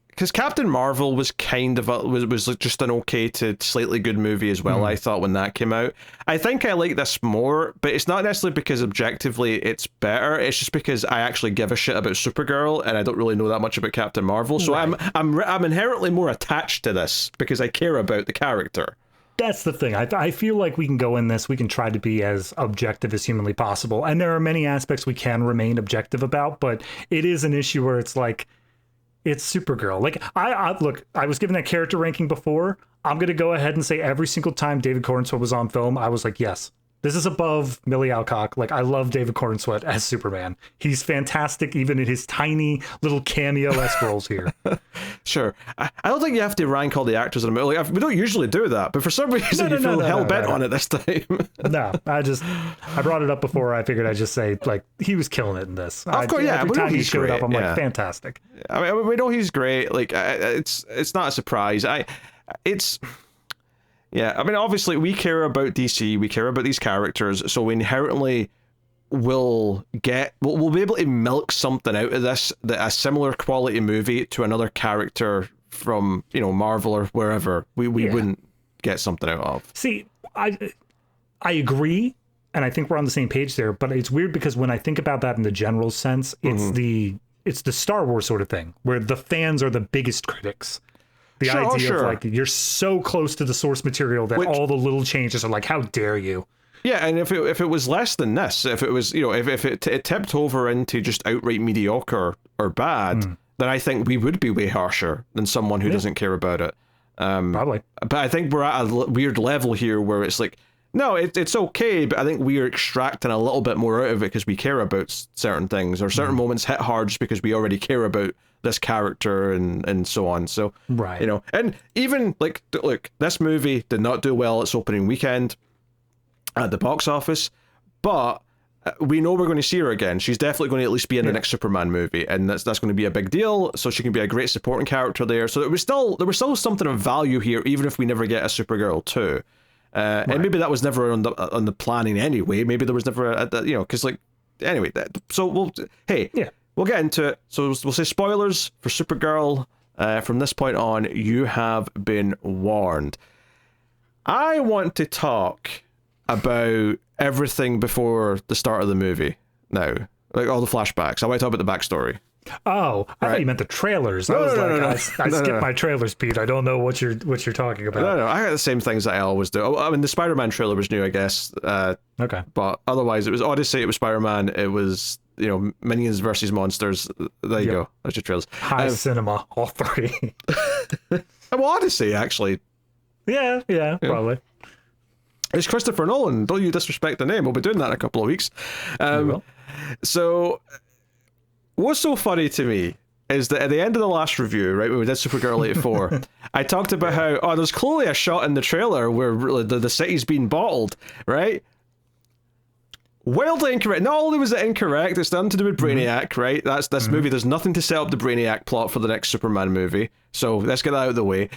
[SPEAKER 1] because Captain Marvel was kind of was just an okay to slightly good movie as well. I thought when that came out, I think I like this more, but it's not necessarily because objectively it's better. It's just because I actually give a shit about Supergirl and I don't really know that much about Captain Marvel. So right. I'm inherently more attached to this because I care about the character.
[SPEAKER 2] That's the thing. I feel like we can go in this, we can try to be as objective as humanly possible. And there are many aspects we can remain objective about, but it is an issue where it's like, it's Supergirl. Like, look, I was given that character ranking before. I'm going to go ahead and say every single time David Cornsweet was on film, I was like, yes, this is above Milly Alcock. Like, I love David Cornsweet as Superman. He's fantastic, even in his tiny little cameo-esque roles here.
[SPEAKER 1] Sure. I don't think you have to rank all the actors in a movie. We don't usually do that, but for some reason you feel hell-bent on it this time.
[SPEAKER 2] No, I brought it up before. I figured I'd just say, like, he was killing it in this.
[SPEAKER 1] Of course, yeah.
[SPEAKER 2] Every time he showed up, I'm like, fantastic.
[SPEAKER 1] I mean, we know he's great. Like, it's not a surprise. Yeah, I mean, obviously, we care about DC, we care about these characters, so we inherently will we'll be able to milk something out of this, a similar quality movie to another character from, Marvel or wherever, we wouldn't get something out of.
[SPEAKER 2] See, I agree, and I think we're on the same page there, but it's weird because when I think about that in the general sense, it's the Star Wars sort of thing, where the fans are the biggest critics. The idea of like you're so close to the source material that all the little changes are like, how dare you?
[SPEAKER 1] Yeah, and if it was less than this, if it was if it tipped over into just outright mediocre or bad, then I think we would be way harsher than someone who doesn't care about it.
[SPEAKER 2] Probably.
[SPEAKER 1] But I think we're at a weird level here where it's like, no, it's okay, but I think we're extracting a little bit more out of it because we care about certain things, or certain moments hit hard just because we already care about this character and so on. So,
[SPEAKER 2] right.
[SPEAKER 1] And even like, look, this movie did not do well its opening weekend at the box office, but we know we're going to see her again. She's definitely going to at least be in the next Superman movie, and that's going to be a big deal. So she can be a great supporting character there. So there was still something of value here, even if we never get a Supergirl 2. Right. And maybe that was never on the planning anyway. Maybe there was never because anyway. So we'll get into it. So we'll say spoilers for Supergirl. From this point on, you have been warned. I want to talk about everything before the start of the movie now, like all the flashbacks. I want to talk about the backstory.
[SPEAKER 2] Oh, I thought you meant the trailers. I skipped my trailer speed. I don't know what you're talking about.
[SPEAKER 1] No, I got the same things that I always do. I mean, the Spider-Man trailer was new, I guess.
[SPEAKER 2] Okay.
[SPEAKER 1] But otherwise, it was Odyssey, it was Spider-Man, it was, Minions versus Monsters. There you go. That's your trailers.
[SPEAKER 2] High cinema, all three.
[SPEAKER 1] Well, Odyssey, actually.
[SPEAKER 2] Yeah, probably.
[SPEAKER 1] It's Christopher Nolan. Don't you disrespect the name. We'll be doing that in a couple of weeks. So... what's so funny to me is that at the end of the last review, right, when we did Supergirl 84, I talked about how, there's clearly a shot in the trailer where the city's been bottled, right? Wildly incorrect. Not only was it incorrect, it's nothing to do with Brainiac, right? That's this movie. There's nothing to set up the Brainiac plot for the next Superman movie. So let's get that out of the way.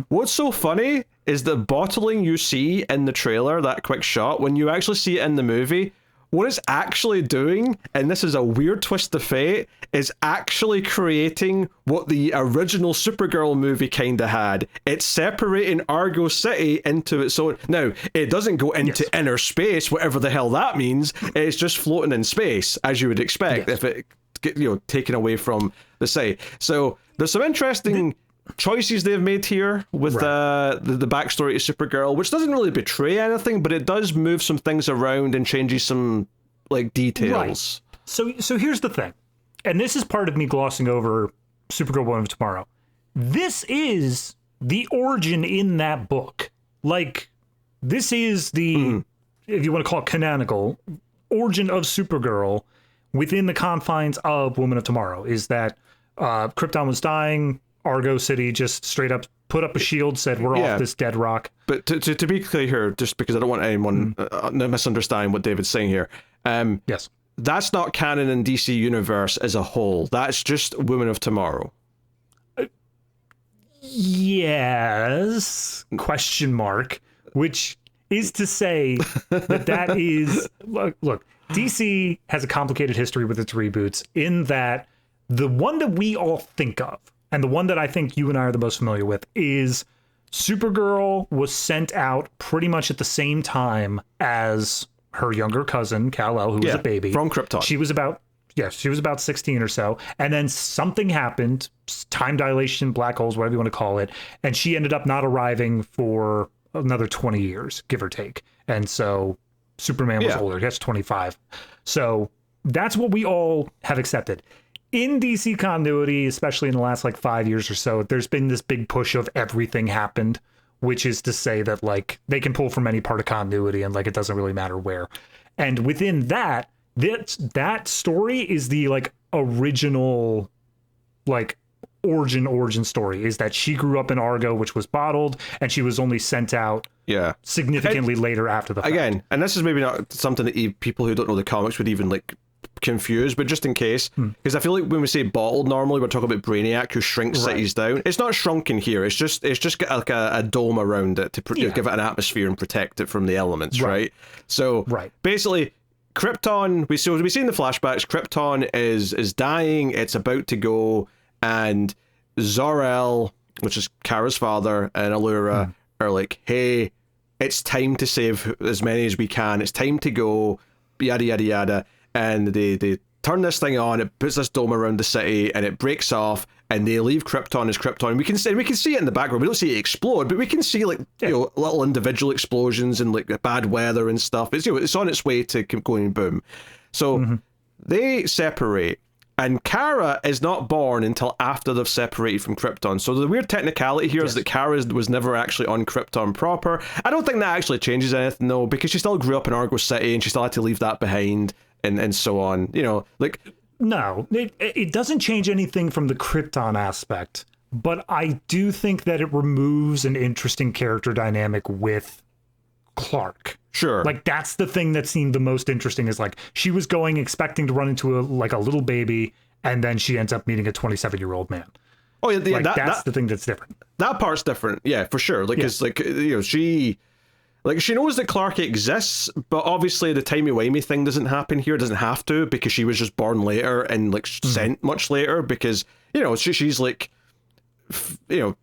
[SPEAKER 1] What's so funny is the bottling you see in the trailer, that quick shot, when you actually see it in the movie, what it's actually doing, and this is a weird twist of fate, is actually creating what the original Supergirl movie kind of had. It's separating Argo City into its own... Now, it doesn't go into inner space, whatever the hell that means. It's just floating in space, as you would expect, if it get taken away from the city. So there's some interesting... choices they've made here with the backstory to Supergirl, which doesn't really betray anything, but it does move some things around and changes some details.
[SPEAKER 2] Right. So here's the thing, and this is part of me glossing over Supergirl One of Tomorrow. This is the origin in that book. Like, this is the, if you want to call it canonical, origin of Supergirl within the confines of Woman of Tomorrow. Is that Krypton was dying. Argo City just straight up put up a shield, said we're off this dead rock.
[SPEAKER 1] But to be clear here, just because I don't want anyone misunderstanding what David's saying here.
[SPEAKER 2] Yes.
[SPEAKER 1] that's not canon in DC Universe as a whole. That's just Women of Tomorrow.
[SPEAKER 2] Yes, question mark, which is to say that is, look, DC has a complicated history with its reboots in that the one that we all think of, and the one that I think you and I are the most familiar with, is Supergirl was sent out pretty much at the same time as her younger cousin, Kal-El, who was a baby.
[SPEAKER 1] From Krypton.
[SPEAKER 2] She was about 16 or so. And then something happened, time dilation, black holes, whatever you want to call it. And she ended up not arriving for another 20 years, give or take. And so Superman was older. That's 25. So that's what we all have accepted. In DC continuity, especially in the last 5 years or so, there's been this big push of everything happened, which is to say that they can pull from any part of continuity and it doesn't really matter where. And within that story is the original origin story, is that she grew up in Argo, which was bottled, and she was only sent out significantly later after the fact.
[SPEAKER 1] Again, and this is maybe not something that people who don't know the comics would even confuse, but just in case, because I feel like when we say bottled, normally we're talking about Brainiac who shrinks cities down. It's not shrunken here. It's just got a dome around it to give it an atmosphere and protect it from the elements, right? So basically, Krypton, we see in the flashbacks, Krypton is dying, it's about to go, and Zor-El, which is Kara's father, and Allura are like, hey, it's time to save as many as we can, it's time to go, yada yada yada, and they turn this thing on, it puts this dome around the city, and it breaks off, and they leave Krypton as Krypton. We can see it in the background. We don't see it explode, but we can see little individual explosions and bad weather and stuff. It's it's on its way to going boom. So they separate, and Kara is not born until after they've separated from Krypton. So the weird technicality here is that Kara was never actually on Krypton proper. I don't think that actually changes anything though, because she still grew up in Argo City and she still had to leave that behind and so on.
[SPEAKER 2] No, it doesn't change anything from the Krypton aspect, but I do think that it removes an interesting character dynamic with Clark.
[SPEAKER 1] Sure.
[SPEAKER 2] That's the thing that seemed the most interesting, is she was going expecting to run into a little baby, and then she ends up meeting a 27-year-old man.
[SPEAKER 1] Oh yeah,
[SPEAKER 2] that's the thing that's different.
[SPEAKER 1] That part's different, yeah, for sure. She knows that Clark exists, but obviously the timey-wimey thing doesn't happen here. It doesn't have to, because she was just born later and sent much later, because she's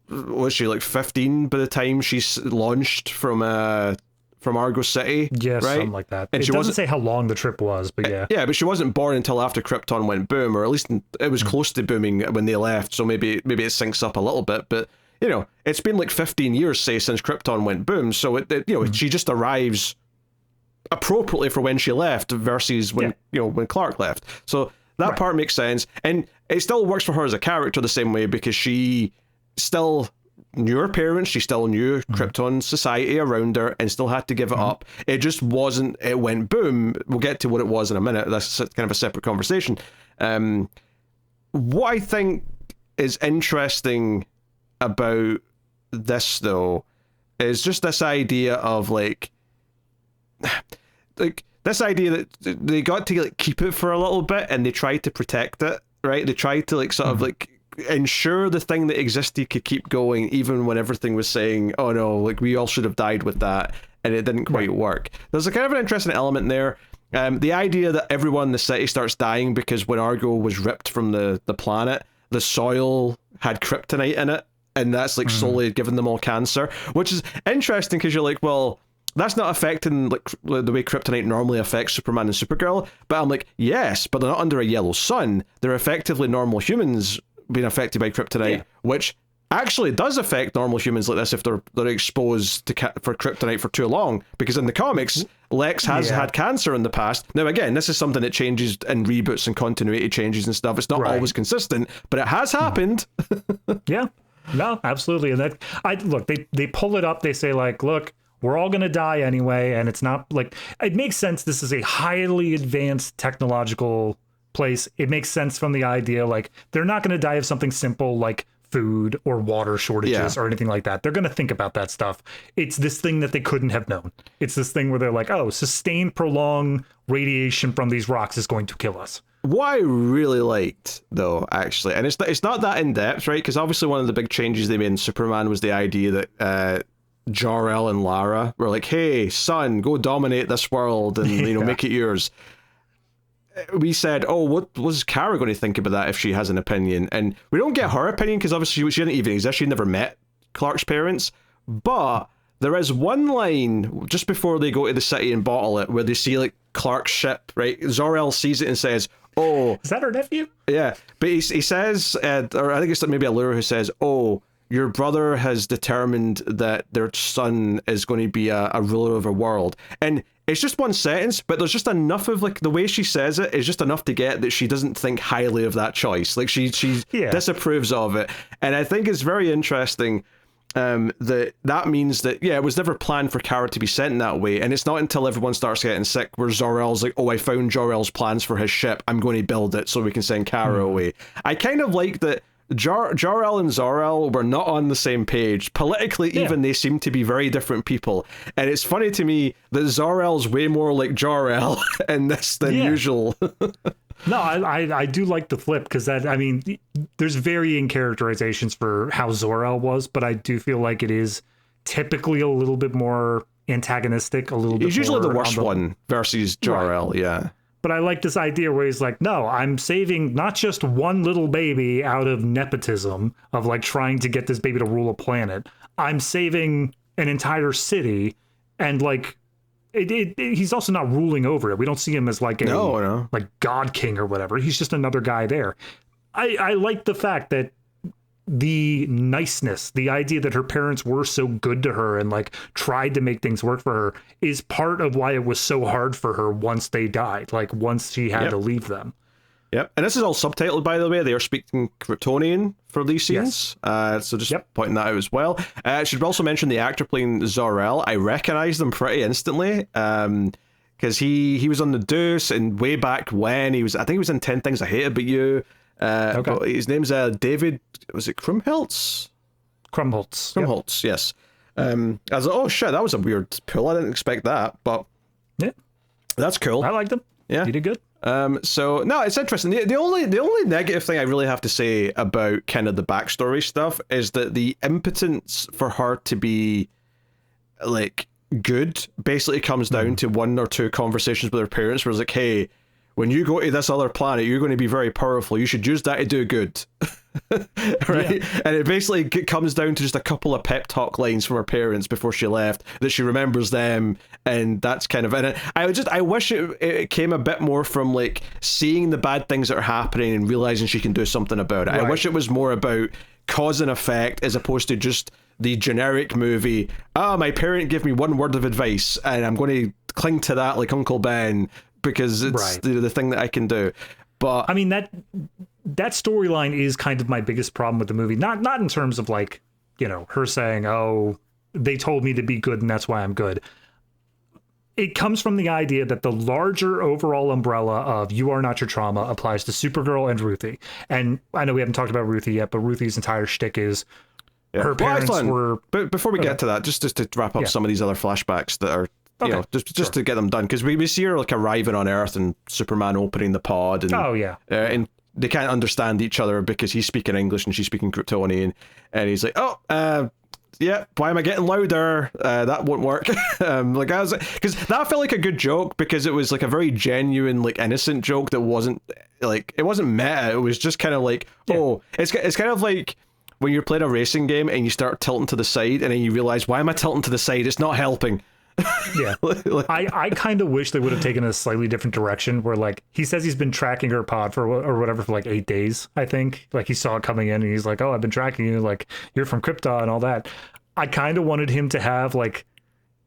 [SPEAKER 1] was she 15 by the time she's launched from Argo City?
[SPEAKER 2] Yeah,
[SPEAKER 1] right?
[SPEAKER 2] Something like that.
[SPEAKER 1] And
[SPEAKER 2] it doesn't say how long the trip was, but yeah.
[SPEAKER 1] Yeah, but she wasn't born until after Krypton went boom, or at least it was close to booming when they left, so maybe it syncs up a little bit, but it's been 15 years, say, since Krypton went boom, so she just arrives appropriately for when she left versus when when Clark left. So that part makes sense, and it still works for her as a character the same way, because she still knew her parents, she still knew Krypton society around her, and still had to give it up. It just wasn't. It went boom. We'll get to what it was in a minute. That's kind of a separate conversation. What I think is interesting about this though is just this idea of this idea that they got to keep it for a little bit, and they tried to protect it, right? They tried to sort of ensure the thing that existed could keep going, even when everything was saying, oh no, we all should have died with that, and it didn't quite work. There's a kind of an interesting element there. The idea that everyone in the city starts dying because when Argo was ripped from the planet, the soil had kryptonite in it, and that's slowly giving them all cancer, which is interesting, because you're well, that's not affecting the way kryptonite normally affects Superman and Supergirl. But I'm yes, but they're not under a yellow sun. They're effectively normal humans being affected by kryptonite, which actually does affect normal humans like this if they're exposed for kryptonite for too long. Because in the comics, Lex has had cancer in the past. Now again, this is something that changes in reboots and continuity changes and stuff. It's not always consistent, but it has happened.
[SPEAKER 2] Yeah. No, absolutely. And they pull it up. They say look, we're all going to die anyway. And it's not it makes sense. This is a highly advanced technological place. It makes sense from the idea, they're not going to die of something simple like food or water shortages or anything like that. They're going to think about that stuff. It's this thing that they couldn't have known. It's this thing where they're like, oh, sustained, prolonged radiation from these rocks is going to kill us.
[SPEAKER 1] What I really liked, though, actually, and it's not that in-depth, right? Because obviously one of the big changes they made in Superman was the idea that Jor-El and Lara were like, hey, son, go dominate this world and, you know, make it yours. We said, oh, what was Kara going to think about that if she has an opinion? And we don't get her opinion because obviously she didn't even exist. She never met Clark's parents. But there is one line just before they go to the city and bottle it where they see like Clark's ship, right? Zor-El sees it and says, oh,
[SPEAKER 2] is that her nephew?
[SPEAKER 1] Yeah, but he says, or I think it's maybe Allura who says, oh, your brother has determined that their son is going to be a ruler of a world. And it's just one sentence, but there's just enough of, like, the way she says it is just enough to get that she doesn't think highly of that choice. Like, she disapproves of it. And I think it's very interesting that means that, yeah, it was never planned for Kara to be sent in that way. And it's not until everyone starts getting sick where Zor-El's like, oh, I found Jor-El's plans for his ship. I'm going to build it so we can send Kara away. I kind of like that Jor-El and Zor-El were not on the same page. Politically, even, they seem to be very different people. And it's funny to me that Zor-El's way more like Jor-El in this than usual.
[SPEAKER 2] No, I do like the flip because that, I mean, there's varying characterizations for how Zor-El was, but I do feel like it is typically a little bit more antagonistic, a little bit.
[SPEAKER 1] He's usually the worst one versus Jor-El, yeah.
[SPEAKER 2] But I like this idea where he's like, no, I'm saving not just one little baby out of nepotism of like trying to get this baby to rule a planet. I'm saving an entire city, and like he's also not ruling over it. We don't see him as like a like God King or whatever. He's just another guy there. I like the fact that the niceness, the idea that her parents were so good to her and like tried to make things work for her is part of why it was so hard for her once they died, like once she had to leave them.
[SPEAKER 1] Yep. And this is all subtitled, by the way. They are speaking Kryptonian for these scenes. So just pointing that out as well. I should also mention the actor playing Zor-El. I recognized him pretty instantly. Because he was on The Deuce and way back when I think he was in 10 Things I Hate About You. But his name's David, was it Krumholtz? Krumholtz, yes. I was like, oh shit, that was a weird pull. I didn't expect that, but that's cool.
[SPEAKER 2] I liked him.
[SPEAKER 1] Yeah,
[SPEAKER 2] he did good.
[SPEAKER 1] So no, it's interesting. The only negative thing I really have to say about kind of the backstory stuff is that the impotence for her to be like good basically comes down to one or two conversations with her parents where it's like, hey, when you go to this other planet, you're going to be very powerful. You should use that to do good. Right? Yeah. And it basically comes down to just a couple of pep talk lines from her parents before she left that she remembers them. And that's kind of, and I wish it came a bit more from like seeing the bad things that are happening and realizing she can do something about it. Right. I wish it was more about cause and effect as opposed to just the generic movie. My parent gave me one word of advice and I'm going to cling to that like Uncle Ben, because it's the thing that I can do. But
[SPEAKER 2] I mean, that storyline is kind of my biggest problem with the movie. Not in terms of like, you know, her saying, oh, they told me to be good and that's why I'm good. It comes from the idea that the larger overall umbrella of You Are Not Your Trauma applies to Supergirl and Ruthie. And I know we haven't talked about Ruthie yet, but Ruthie's entire shtick is her parents were...
[SPEAKER 1] But before we get to that, just to wrap up some of these other flashbacks that are, you know, just to get them done, because we see her like arriving on Earth and Superman opening the pod, and and they can't understand each other because he's speaking English and she's speaking Kryptonian, and he's like, yeah, why am I getting louder? That won't work. Like I was, because that felt like a good joke because it was like a very genuine, like innocent joke that wasn't like, it wasn't meta. It was just kind of like, it's kind of like when you're playing a racing game and you start tilting to the side and then you realize, why am I tilting to the side? It's not helping.
[SPEAKER 2] Yeah. I kind of wish they would have taken a slightly different direction where like he says he's been tracking her pod or whatever for like 8 days, I think. Like he saw it coming in and he's like, oh, I've been tracking you, like you're from Krypton and all that. I kind of wanted him to have like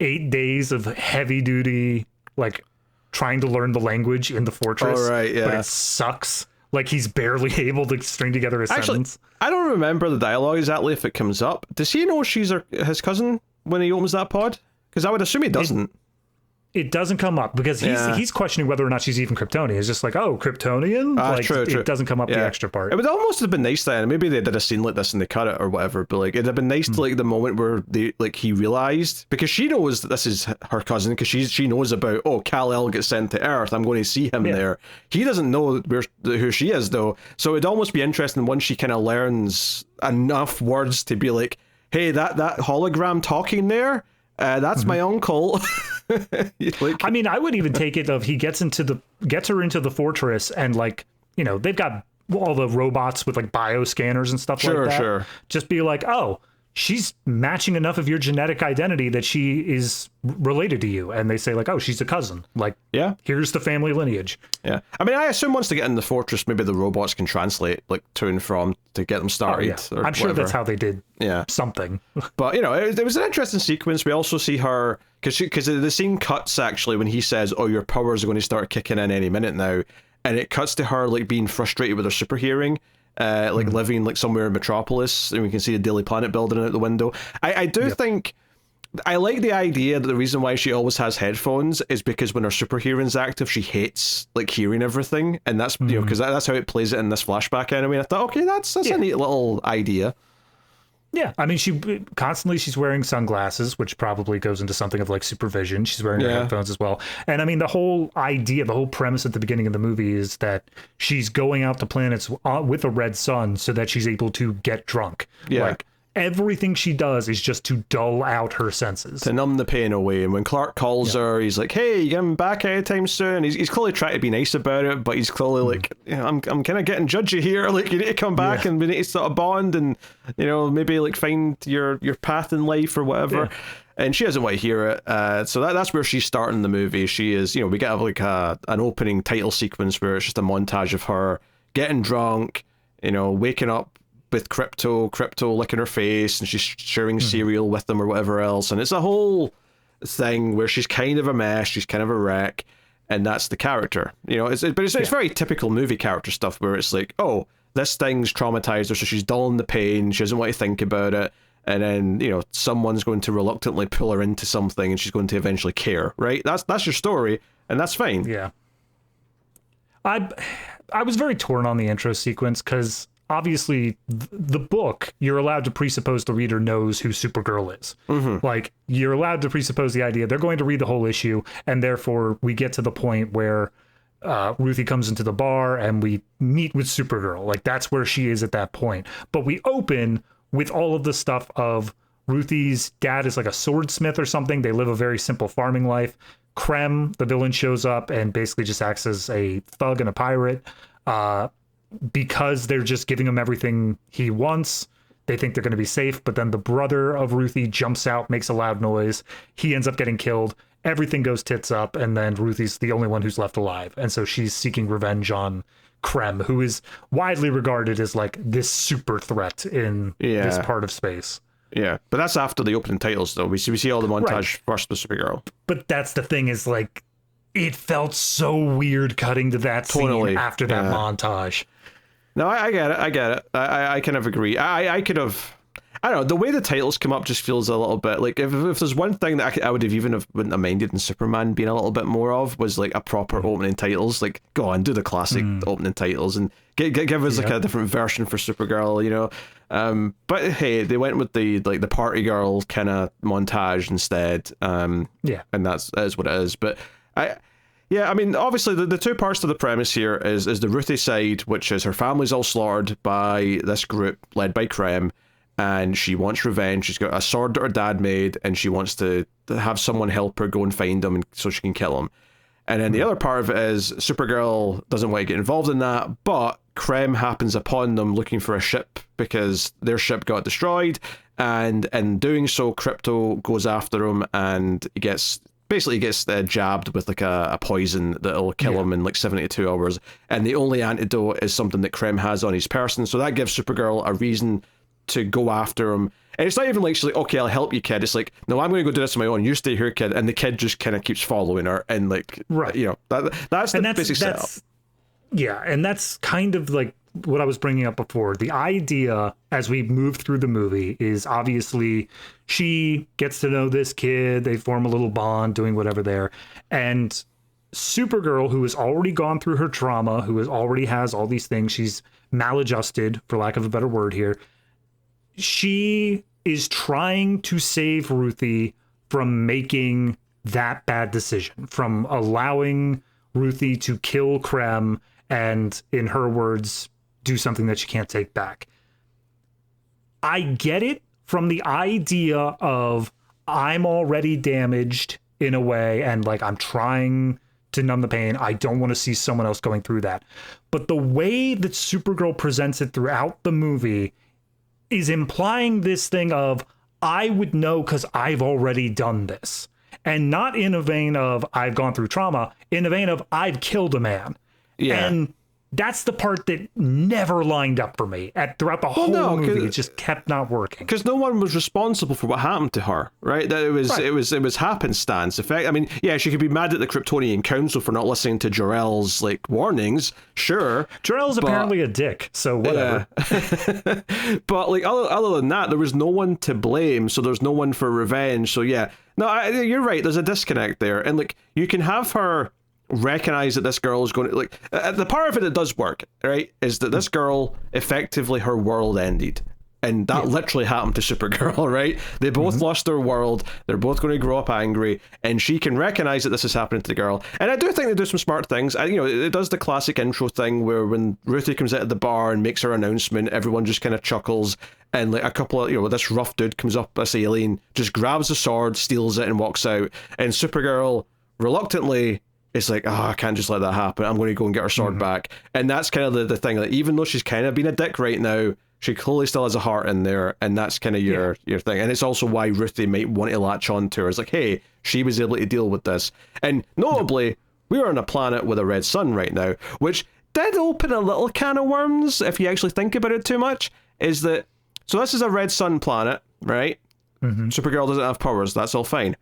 [SPEAKER 2] 8 days of heavy duty like trying to learn the language in the fortress.
[SPEAKER 1] Oh, right, yeah.
[SPEAKER 2] But it sucks. Like he's barely able to string together a sentence.
[SPEAKER 1] I don't remember the dialogue exactly if it comes up. Does he know she's his cousin when he opens that pod? Because I would assume he doesn't.
[SPEAKER 2] It doesn't come up because he's questioning whether or not she's even Kryptonian. It's just like, oh, Kryptonian? Like,
[SPEAKER 1] true.
[SPEAKER 2] It doesn't come up the extra part.
[SPEAKER 1] It would almost have been nice then. Maybe they did a scene like this and they cut it or whatever. But like, it'd have been nice to like the moment where he realized, because she knows that this is her cousin, because she knows about, oh, Kal-El gets sent to Earth. I'm going to see him there. He doesn't know who she is though. So it'd almost be interesting once she kind of learns enough words to be like, hey, that hologram talking there, that's my uncle. Like,
[SPEAKER 2] I mean, I would even take it of he gets her into the fortress and like, you know, they've got all the robots with like bioscanners and stuff like that. Sure. Just be like, oh, she's matching enough of your genetic identity that she is related to you. And they say like, oh, she's a cousin. Like, here's the family lineage. Yeah. I mean, I assume once they get in the fortress, maybe the robots can translate like to and from to get them started. Oh, yeah. I'm sure that's how they did something.
[SPEAKER 1] But, you know, it was an interesting sequence. We also see her, because the scene cuts actually when he says, oh, your powers are going to start kicking in any minute now. And it cuts to her like being frustrated with her super hearing. Like living like somewhere in Metropolis, and we can see the Daily Planet building out the window. I do think I like the idea that the reason why she always has headphones is because when her super hearing's active, she hates like hearing everything, and that's you know, because that's how it plays it in this flashback anyway. And I thought, okay, that's a neat little idea. Yeah,
[SPEAKER 2] I mean, she's wearing sunglasses, which probably goes into something of like supervision. She's wearing her headphones as well. And I mean, the whole premise at the beginning of the movie is that she's going out to planets with a red sun so that she's able to get drunk. Yeah. Like, everything she does is just to dull out her senses.
[SPEAKER 1] To numb the pain away. And when Clark calls her, he's like, hey, you getting back anytime soon? He's clearly trying to be nice about it, but he's clearly like, you know, I'm kind of getting judgy here. Like, you need to come back and we need to sort of bond and, you know, maybe like find your path in life or whatever. Yeah. And she doesn't want to hear it. So that's where she's starting the movie. She is, you know, we get like an opening title sequence where it's just a montage of her getting drunk, you know, waking up with crypto licking her face, and she's sharing cereal with them or whatever else, and it's a whole thing where she's kind of a mess, she's kind of a wreck, and that's the character, you know. It's very typical movie character stuff where it's like, oh, this thing's traumatized her, so she's dulling the pain, she doesn't want to think about it, and then, you know, someone's going to reluctantly pull her into something, and she's going to eventually care, right? That's your story, and that's fine.
[SPEAKER 2] Yeah. I was very torn on the intro sequence because obviously the book, you're allowed to presuppose the reader knows who Supergirl is. Like, you're allowed to presuppose the idea they're going to read the whole issue, and therefore we get to the point where Ruthie comes into the bar and we meet with Supergirl. Like, that's where she is at that point. But we open with all of the stuff of Ruthie's dad is like a swordsmith or something. They live a very simple farming life. Krem, the villain, shows up and basically just acts as a thug and a pirate. Because they're just giving him everything he wants, they think they're going to be safe, but then the brother of Ruthie jumps out, makes a loud noise, he ends up getting killed, everything goes tits up, and then Ruthie's the only one who's left alive, and so she's seeking revenge on Krem, who is widely regarded as like this super threat in this part of space.
[SPEAKER 1] Yeah, but that's after the opening titles, though. We see all the montage first with Supergirl.
[SPEAKER 2] But that's the thing, is like, it felt so weird cutting to that scene after that montage.
[SPEAKER 1] No, I get it. I kind of agree. I could have, I don't know, the way the titles come up just feels a little bit like, if there's one thing that I would have wouldn't have minded in Superman being a little bit more of, was like a proper opening titles. Like, go on, do the classic opening titles and give us like a different version for Supergirl, you know. But hey, they went with the party girl kind of montage instead. And that is what it is. But yeah, I mean, obviously the two parts to the premise here is the Ruthie side, which is her family's all slaughtered by this group led by Krem, and she wants revenge. She's got a sword that her dad made, and she wants to have someone help her go and find him so she can kill him. And then the other part of it is Supergirl doesn't want to get involved in that, but Krem happens upon them looking for a ship because their ship got destroyed, and in doing so, Krypto goes after him and he gets jabbed with like a poison that'll kill him in like 72 hours, and the only antidote is something that Krem has on his person, so that gives Supergirl a reason to go after him. And it's not even like she's like, okay, I'll help you, kid. It's like, no, I'm going to go do this on my own, you stay here, kid. And the kid just kind of keeps following her, and like, you know, that's the basic setup.
[SPEAKER 2] Yeah, and that's kind of like what I was bringing up before. The idea as we move through the movie is obviously she gets to know this kid. They form a little bond doing whatever there. And Supergirl, who has already gone through her trauma, who already has all these things, she's maladjusted, for lack of a better word here. She is trying to save Ruthie from making that bad decision, from allowing Ruthie to kill Krem and, in her words, do something that she can't take back. I get it from the idea of I'm already damaged in a way, and like I'm trying to numb the pain. I don't want to see someone else going through that. But the way that Supergirl presents it throughout the movie is implying this thing of I would know because I've already done this. And not in a vein of I've gone through trauma, in a vein of I've killed a man. Yeah. And that's the part that never lined up for me throughout the whole movie. It just kept not working
[SPEAKER 1] because no one was responsible for what happened to her, right? That it was happenstance. Effect. I mean, yeah, she could be mad at the Kryptonian Council for not listening to Jor-El's like warnings. Sure,
[SPEAKER 2] Jor-El's apparently a dick, so whatever.
[SPEAKER 1] Yeah. But like other than that, there was no one to blame, so there's no one for revenge. So yeah, no, you're right. There's a disconnect there, and like you can have her recognize that this girl is going to like the part of it that does work, right, is that this girl effectively her world ended, and that literally happened to Supergirl, right? They both lost their world, they're both going to grow up angry, and she can recognize that this is happening to the girl. And I do think they do some smart things. It does the classic intro thing where when Ruthie comes out of the bar and makes her announcement, everyone just kind of chuckles, and like a couple of this rough dude comes up, this alien, just grabs the sword, steals it, and walks out, and Supergirl reluctantly, it's like, I can't just let that happen. I'm going to go and get her sword back. And that's kind of the thing. That even though she's kind of been a dick right now, she clearly still has a heart in there. And that's kind of your thing. And it's also why Ruthie might want to latch on to her. It's like, hey, she was able to deal with this. And notably, we are on a planet with a red sun right now, which did open a little can of worms, if you actually think about it too much, is that, so this is a red sun planet, right? Supergirl doesn't have powers. That's all fine.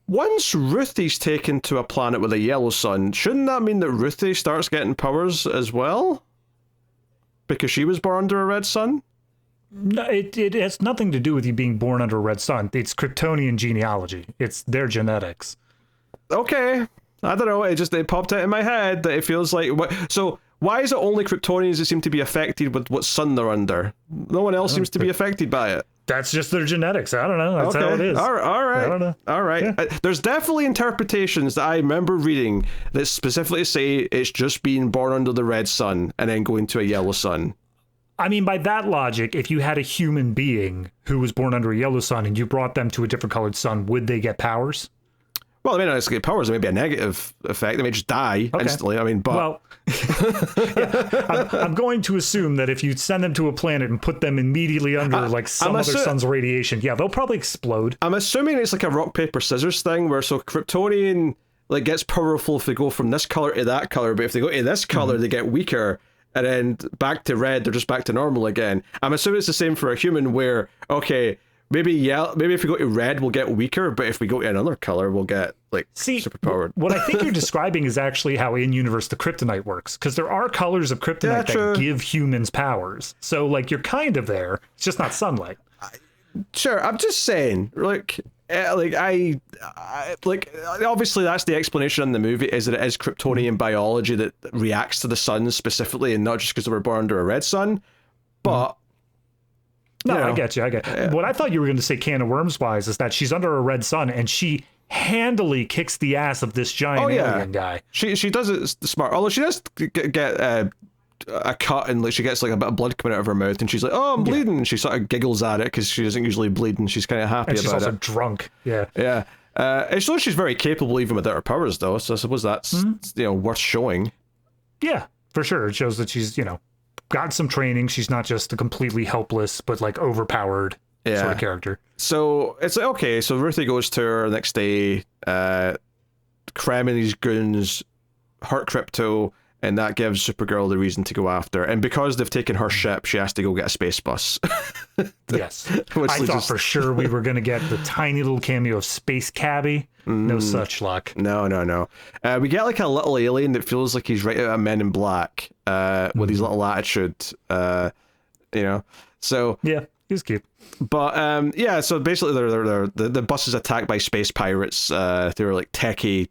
[SPEAKER 1] Once Ruthie's taken to a planet with a yellow sun, shouldn't that mean that Ruthie starts getting powers as well? Because she was born under a red sun?
[SPEAKER 2] No, it has nothing to do with you being born under a red sun. It's Kryptonian genealogy. It's their genetics.
[SPEAKER 1] Okay. I don't know. It popped out in my head that it feels like... So why is it only Kryptonians that seem to be affected with what sun they're under? No one else seems to be affected by it.
[SPEAKER 2] That's just their genetics. I don't know. That's how it is.
[SPEAKER 1] All right.
[SPEAKER 2] I don't know.
[SPEAKER 1] All right. Yeah. There's definitely interpretations that I remember reading that specifically say it's just being born under the red sun and then going to a yellow sun.
[SPEAKER 2] I mean, by that logic, if you had a human being who was born under a yellow sun and you brought them to a different colored sun, would they get powers?
[SPEAKER 1] Well, they may not get powers. It may be a negative effect. They may just die instantly. I mean, but...
[SPEAKER 2] Well, I'm going to assume that if you send them to a planet and put them immediately under some other sun's radiation, they'll probably explode.
[SPEAKER 1] I'm assuming it's like a rock, paper, scissors thing where so Kryptonian gets powerful if they go from this color to that color, but if they go to this color, they get weaker. And then back to red, they're just back to normal again. I'm assuming it's the same for a human where, okay... Maybe if we go to red, we'll get weaker, but if we go to another color, we'll get, superpowered.
[SPEAKER 2] What I think you're describing is actually how in-universe the kryptonite works, because there are colors of kryptonite that give humans powers. So, you're kind of there. It's just not sunlight.
[SPEAKER 1] Sure, I'm just saying, obviously that's the explanation in the movie, is that it is Kryptonian biology that reacts to the sun specifically, and not just because they were born under a red sun, but...
[SPEAKER 2] No, I get you. Yeah. What I thought you were going to say can of worms wise is that she's under a red sun and she handily kicks the ass of this giant alien guy.
[SPEAKER 1] She does it smart. Although she does get a cut and she gets a bit of blood coming out of her mouth and she's like, oh, I'm bleeding. And she sort of giggles at it because she doesn't usually bleed and she's kind of happy about it.
[SPEAKER 2] And she's also drunk. Yeah.
[SPEAKER 1] Yeah. It shows she's very capable even without her powers though. So I suppose that's, worth showing.
[SPEAKER 2] Yeah, for sure. It shows that she's, got some training. She's not just a completely helpless but overpowered sort of character.
[SPEAKER 1] So it's like, okay, so Ruthie goes to her next day, Krem and his goons hurt Krypto, and that gives Supergirl the reason to go after. And because they've taken her ship, she has to go get a space bus.
[SPEAKER 2] Yes. I thought for sure we were going to get the tiny little cameo of Space Cabbie. No such luck.
[SPEAKER 1] No. We get like a little alien that feels like he's right out of Men in Black, with his little attitude, So
[SPEAKER 2] yeah, he's cute.
[SPEAKER 1] But yeah, so basically, the bus is attacked by space pirates. They're like techie,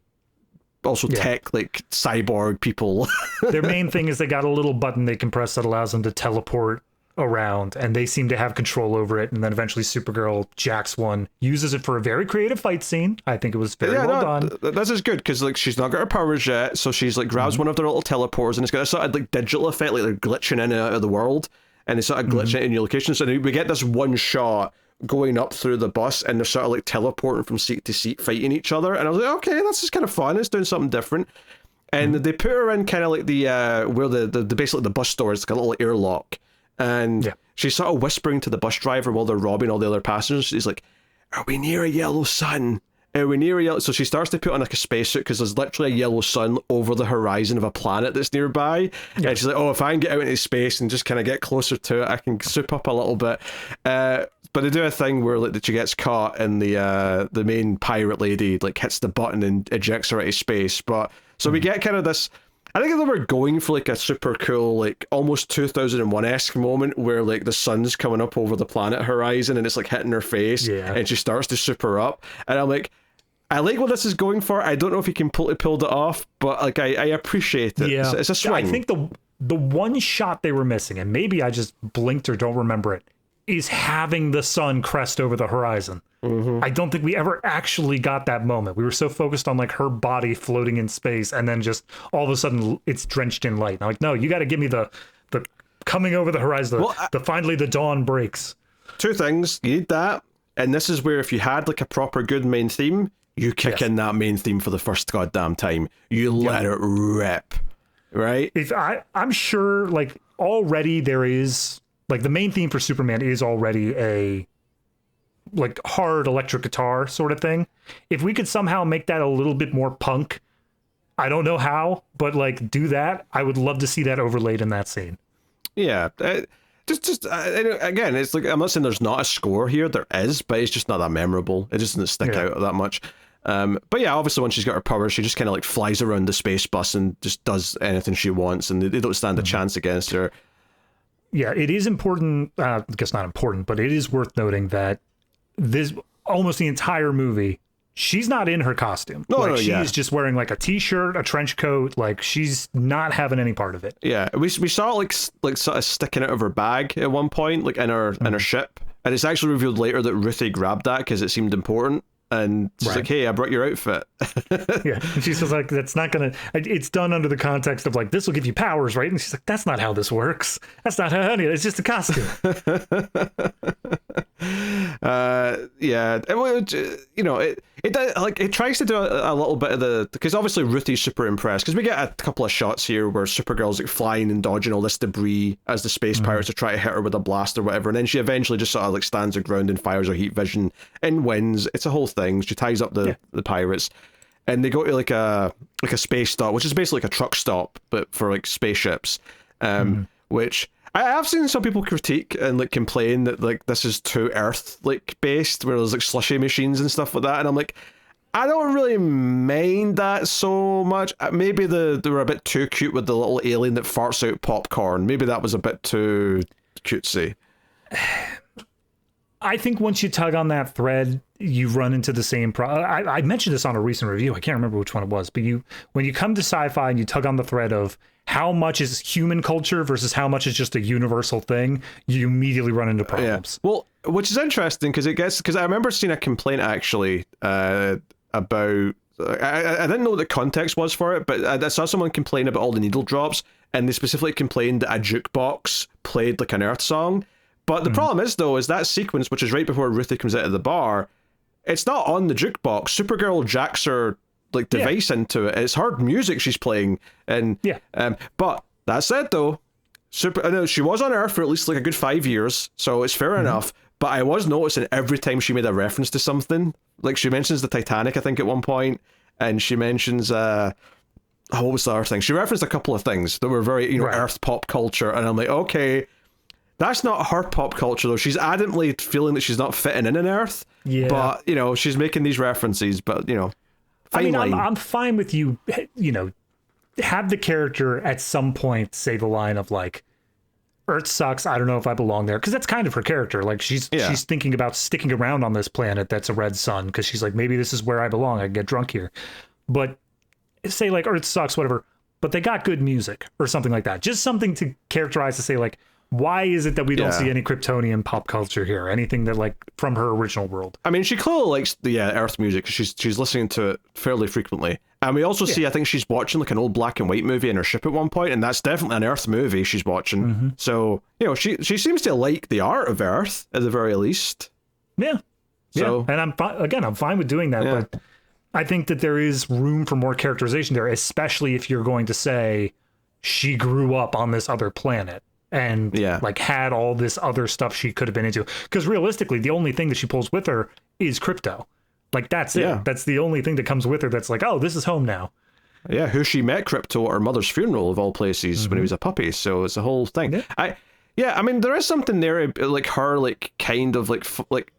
[SPEAKER 1] also tech like cyborg people.
[SPEAKER 2] Their main thing is they got a little button they can press that allows them to teleport around, and they seem to have control over it. And then eventually Supergirl jacks one, uses it for a very creative fight scene. I think it was very well done.
[SPEAKER 1] This is good because like she's not got her powers yet, so she's like grabs one of their little teleporters, and it's got a sort of like digital effect, like they're glitching in and out of the world, and it's sort of glitching in your location. So we get this one shot going up through the bus, and they're sort of like teleporting from seat to seat, fighting each other. And I was like, okay, that's just kind of fun. It's doing something different. And they put her in kind of like the where the basically the bus door is like a little airlock. And she's sort of whispering to the bus driver while they're robbing all the other passengers. She's like, "Are we near a yellow sun? Are we near a yellow?" So she starts to put on like a spacesuit because there's literally a yellow sun over the horizon of a planet that's nearby. And she's like, "Oh, if I can get out into space and just kind of get closer to it, I can soup up a little bit." But they do a thing where like that she gets caught, and the main pirate lady like hits the button and ejects her out of space. But so we get kind of this. I think they were going for like a super cool, like almost 2001-esque moment where like the sun's coming up over the planet horizon and it's like hitting her face, and she starts to super up. And I'm like, I like what this is going for. I don't know if he completely pulled it off, but like I appreciate it.
[SPEAKER 2] Yeah.
[SPEAKER 1] It's a swing.
[SPEAKER 2] I think the one shot they were missing, and maybe I just blinked or don't remember it, is having the sun crest over the horizon. I don't think we ever actually got that moment. We were so focused on like her body floating in space, and then just all of a sudden it's drenched in light. And I'm like, no, you got to give me the coming over the horizon. Finally the dawn breaks.
[SPEAKER 1] Two things. You need that, and this is where if you had like a proper good main theme, you kick in that main theme for the first goddamn time. You let it rip, right?
[SPEAKER 2] I'm sure like already there is like the main theme for Superman is already a like hard electric guitar sort of thing. If we could somehow make that a little bit more punk, I don't know how, but like do that. I would love to see that overlaid in that scene. Yeah.
[SPEAKER 1] Again, it's like, I'm not saying there's not a score here. There is, but it's just not that memorable. It just doesn't stick out that much. But yeah, obviously when she's got her powers, she just kind of like flies around the space bus and just does anything she wants, and they don't stand a chance against her.
[SPEAKER 2] Yeah, it is important. I guess not important, but it is worth noting that this almost the entire movie, she's not in her costume. She's just wearing like a t-shirt, a trench coat. Like she's not having any part of it.
[SPEAKER 1] Yeah, we saw it like sort of sticking out of her bag at one point, like in her ship, and it's actually revealed later that Ruthie grabbed that because it seemed important. And she's like, "Hey, I brought your outfit."
[SPEAKER 2] Yeah, and she's just like, "That's not gonna." It's done under the context of like, "This will give you powers, right?" And she's like, "That's not how this works. That's not how any. It's just a costume."
[SPEAKER 1] Yeah, it tries to do a little bit of the, because obviously Ruthie's super impressed because we get a couple of shots here where Supergirl's like flying and dodging all this debris as the space pirates are trying to hit her with a blast or whatever, and then she eventually just sort of like stands her ground and fires her heat vision and wins. It's a whole thing. She ties up the pirates, and they go to like a space stop, which is basically like a truck stop but for like spaceships, which I have seen some people critique and like complain that like this is too Earth like based, where there's like slushy machines and stuff like that, and I'm like, I don't really mind that so much. Maybe they were a bit too cute with the little alien that farts out popcorn. Maybe that was a bit too cutesy.
[SPEAKER 2] I think once you tug on that thread, you run into the same problem. I mentioned this on a recent review. I can't remember which one it was, but when you come to sci-fi and you tug on the thread of how much is human culture versus how much is just a universal thing, you immediately run into problems.
[SPEAKER 1] Yeah. Well, which is interesting because I remember seeing a complaint actually about. I didn't know what the context was for it, but I saw someone complain about all the needle drops, and they specifically complained that a jukebox played like an Earth song. But the problem is, though, is that sequence, which is right before Ruthie comes out of the bar, it's not on the jukebox. Supergirl jacks her like device into it. It's her music she's playing, and but that said, though, I know she was on Earth for at least like a good 5 years, so it's fair enough. But I was noticing every time she made a reference to something, like she mentions the Titanic, I think, at one point, and she mentions oh, what was the other thing? She referenced a couple of things that were very, you know, Earth pop culture, and I'm like, okay, that's not her pop culture though. She's adamantly feeling that she's not fitting in Earth. Yeah. But you know, she's making these references. But you know, fine line.
[SPEAKER 2] I'm fine with you. You know, have the character at some point say the line of like, Earth sucks, I don't know if I belong there, because that's kind of her character. Like she's thinking about sticking around on this planet that's a red sun, because she's like, maybe this is where I belong, I can get drunk here. But say like Earth sucks, whatever, but they got good music or something like that. Just something to characterize, to say like, why is it that we don't see any Kryptonian pop culture here? Anything that like from her original world? I
[SPEAKER 1] mean, she clearly likes the Earth music. She's listening to it fairly frequently. And we also see, I think she's watching like an old black and white movie in her ship at one point, and that's definitely an Earth movie she's watching. Mm-hmm. So, you know, she seems to like the art of Earth at the very least.
[SPEAKER 2] Yeah. So, yeah. And I'm fine with doing that, but I think that there is room for more characterization there, especially if you're going to say she grew up on this other planet and like had all this other stuff she could have been into. Because realistically, the only thing that she pulls with her is crypto. Like, that's it. Yeah. That's the only thing that comes with her that's like, oh, this is home now.
[SPEAKER 1] Yeah, who she met Crypto at her mother's funeral, of all places, when he was a puppy. So it's a whole thing. Yeah. I mean, there is something there, like her, like kind of like,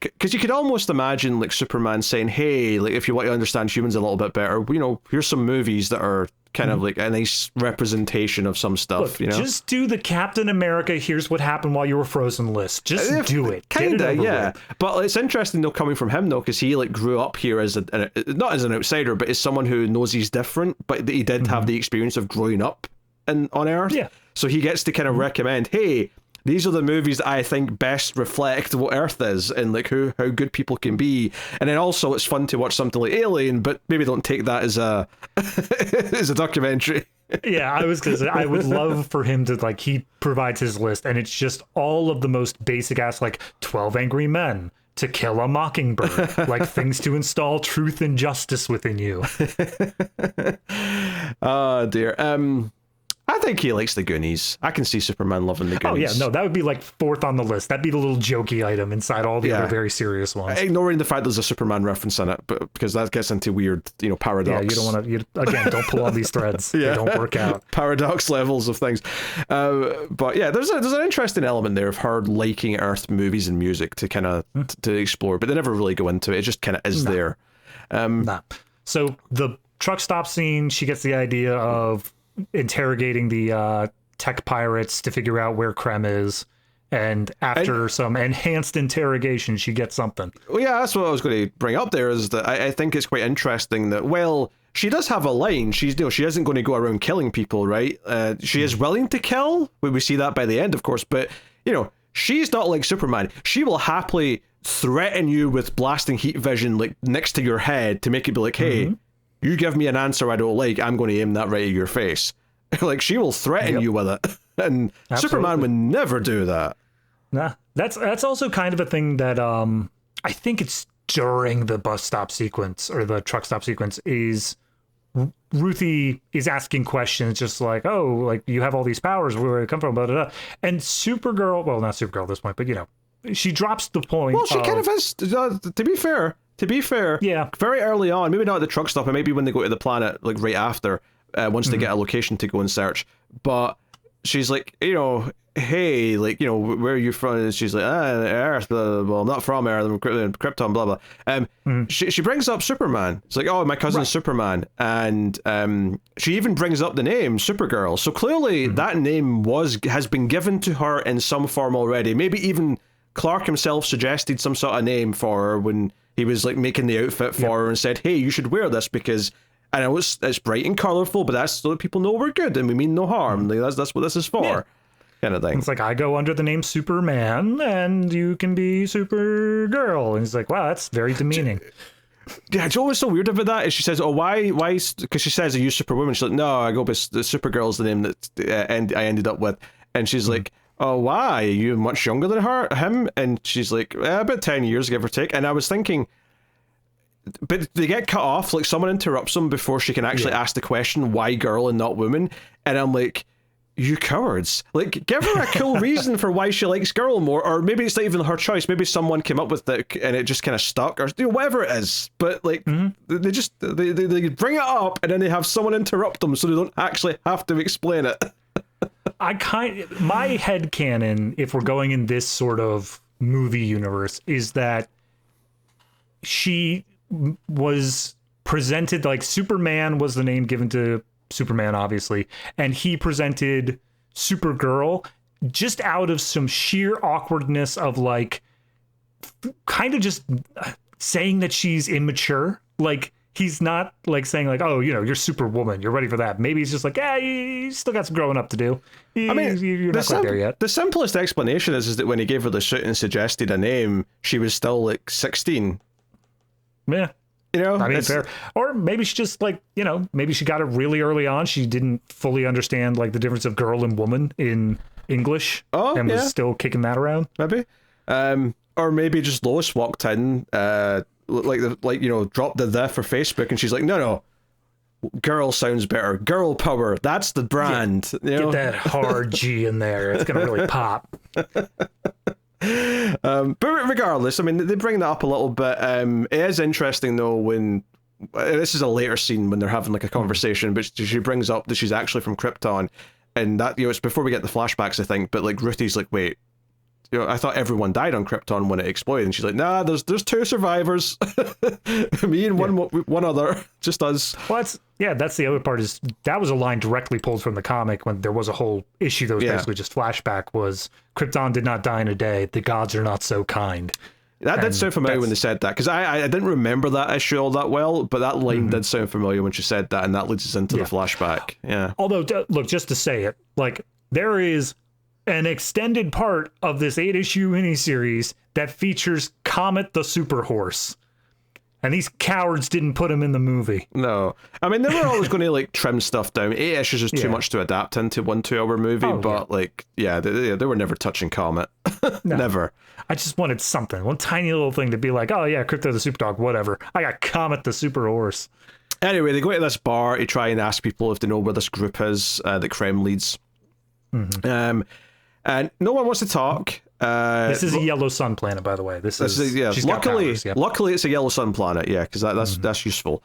[SPEAKER 1] because you could almost imagine like Superman saying, hey, like if you want to understand humans a little bit better, you know, here's some movies that are kind of like a nice representation of some stuff.
[SPEAKER 2] Look,
[SPEAKER 1] you know,
[SPEAKER 2] just do the Captain America, here's what happened while you were frozen list. Just do it.
[SPEAKER 1] Kinda, yeah. But it's interesting though, coming from him though, because he like grew up here as not as an outsider, but as someone who knows he's different, but he did have the experience of growing up on Earth. Yeah. So he gets to kind of recommend, hey, these are the movies that I think best reflect what Earth is and like how good people can be. And then also it's fun to watch something like Alien, but maybe don't take that as a as a documentary.
[SPEAKER 2] Yeah, I was gonna say, I would love for him to, like, he provides his list and it's just all of the most basic ass, like 12 Angry Men, To Kill a Mockingbird, like things to install truth and justice within you.
[SPEAKER 1] Oh dear. I think he likes the Goonies. I can see Superman loving the Goonies.
[SPEAKER 2] Oh, yeah, no, that would be like fourth on the list. That'd be the little jokey item inside all the other very serious ones.
[SPEAKER 1] Ignoring the fact there's a Superman reference in it, but because that gets into weird, you know, paradox.
[SPEAKER 2] Yeah, you don't want to, again, don't pull on these threads. They don't work out.
[SPEAKER 1] Paradox levels of things. But yeah, there's an interesting element there of her liking Earth movies and music to kind of to explore, but they never really go into it. It just kind of is there.
[SPEAKER 2] So the truck stop scene, she gets the idea of interrogating the tech pirates to figure out where Krem is, and after some enhanced interrogation she gets something. Well,
[SPEAKER 1] yeah, that's what I was going to bring up there, is that I think it's quite interesting that, well, she does have a line. She's, you know, she isn't going to go around killing people, right? She is willing to kill. We see that by the end, of course, but you know, she's not like Superman. She will happily threaten you with blasting heat vision like next to your head to make it be like, hey, you give me an answer I don't like, I'm going to aim that right at your face. Like, she will threaten you with it. And Superman would never do that.
[SPEAKER 2] Nah, that's also kind of a thing that I think it's during the bus stop sequence or the truck stop sequence is Ruthie is asking questions just like, oh, like you have all these powers, where do they come from, blah, blah, blah. And Supergirl, well, not Supergirl at this point, but you know, she drops the point.
[SPEAKER 1] Well, she kind of is, to be fair, very early on, maybe not at the truck stop, but maybe when they go to the planet, like right after, once they get a location to go and search. But she's like, you know, hey, like, you know, where are you from? And she's like, Earth, blah, blah, blah. Well, not from Earth, I'm Krypton, blah, blah. She brings up Superman. It's like, oh, my cousin's Superman. And she even brings up the name, Supergirl. So clearly that name has been given to her in some form already. Maybe even Clark himself suggested some sort of name for her when he was like making the outfit for her and said, hey, you should wear this because I know it's bright and colorful, but that's so that people know we're good and we mean no harm. Like, that's what this is for, kind of thing.
[SPEAKER 2] It's like, I go under the name Superman and you can be Supergirl. And he's like, wow, that's very demeaning.
[SPEAKER 1] Yeah, it's always so weird about that. Is she says, oh, why? Because she says, are you Superwoman? She's like, no, I go by Supergirl's the name that I ended up with. And she's like, oh, why? Are you much younger than him? And she's like, about 10 years, give or take. And I was thinking, but they get cut off, like someone interrupts them before she can actually ask the question, why girl and not woman? And I'm like, you cowards. Like, give her a cool reason for why she likes Girl more, or maybe it's not even her choice. Maybe someone came up with it and it just kind of stuck, or whatever it is. But like, they just they bring it up and then they have someone interrupt them so they don't actually have to explain it.
[SPEAKER 2] My headcanon, if we're going in this sort of movie universe, is that she was presented like Superman was the name given to Superman, obviously, and he presented Supergirl just out of some sheer awkwardness of like kind of just saying that she's immature. Like, he's not like saying like, oh, you know, you're Superwoman, you're ready for that. Maybe he's just like, yeah, you still got some growing up to do. I mean, you're not quite there yet.
[SPEAKER 1] The simplest explanation is that when he gave her the suit and suggested a name, she was still like 16.
[SPEAKER 2] Yeah.
[SPEAKER 1] You know,
[SPEAKER 2] I mean, fair. Or maybe she just like, you know, maybe she got it really early on. She didn't fully understand like the difference of girl and woman in English, and was still kicking that around.
[SPEAKER 1] Maybe, or maybe just Lois walked in, like you know, dropped the for Facebook, and she's like, no, girl sounds better. Girl power. That's the brand.
[SPEAKER 2] Yeah, get that hard G in there. It's gonna really pop.
[SPEAKER 1] But regardless, I mean, they bring that up a little bit. It is interesting though when this is a later scene when they're having like a conversation, but she brings up that she's actually from Krypton, and that, you know, it's before we get the flashbacks, I think. But like Ruthie's like, wait, you know, I thought everyone died on Krypton when it exploded, and she's like, nah, there's 2 survivors, me and one other, just us.
[SPEAKER 2] Well, that's the other part, is that was a line directly pulled from the comic when there was a whole issue that was basically just flashback, was Krypton did not die in a day, the gods are not so kind.
[SPEAKER 1] That did sound familiar when they said that, because I didn't remember that issue all that well, but that line did sound familiar when she said that, and that leads us into the flashback. Yeah.
[SPEAKER 2] Although, look, just to say it, like, there is an extended part of this 8-issue miniseries that features Comet the Super Horse. And these cowards didn't put him in the movie. No.
[SPEAKER 1] I mean, they were always going to like trim stuff down. 8 issues is too much to adapt into 1 2-hour movie, but like, they were never touching Comet. No. Never.
[SPEAKER 2] I just wanted something, one tiny little thing to be like, oh yeah, Crypto the Super Dog, whatever. I got Comet the Super Horse.
[SPEAKER 1] Anyway, they go to this bar to try and ask people if they know where this group is that Krem leads. And no one wants to talk.
[SPEAKER 2] This is a yellow sun planet, by the way. This is
[SPEAKER 1] luckily it's a yellow sun planet, because that's useful.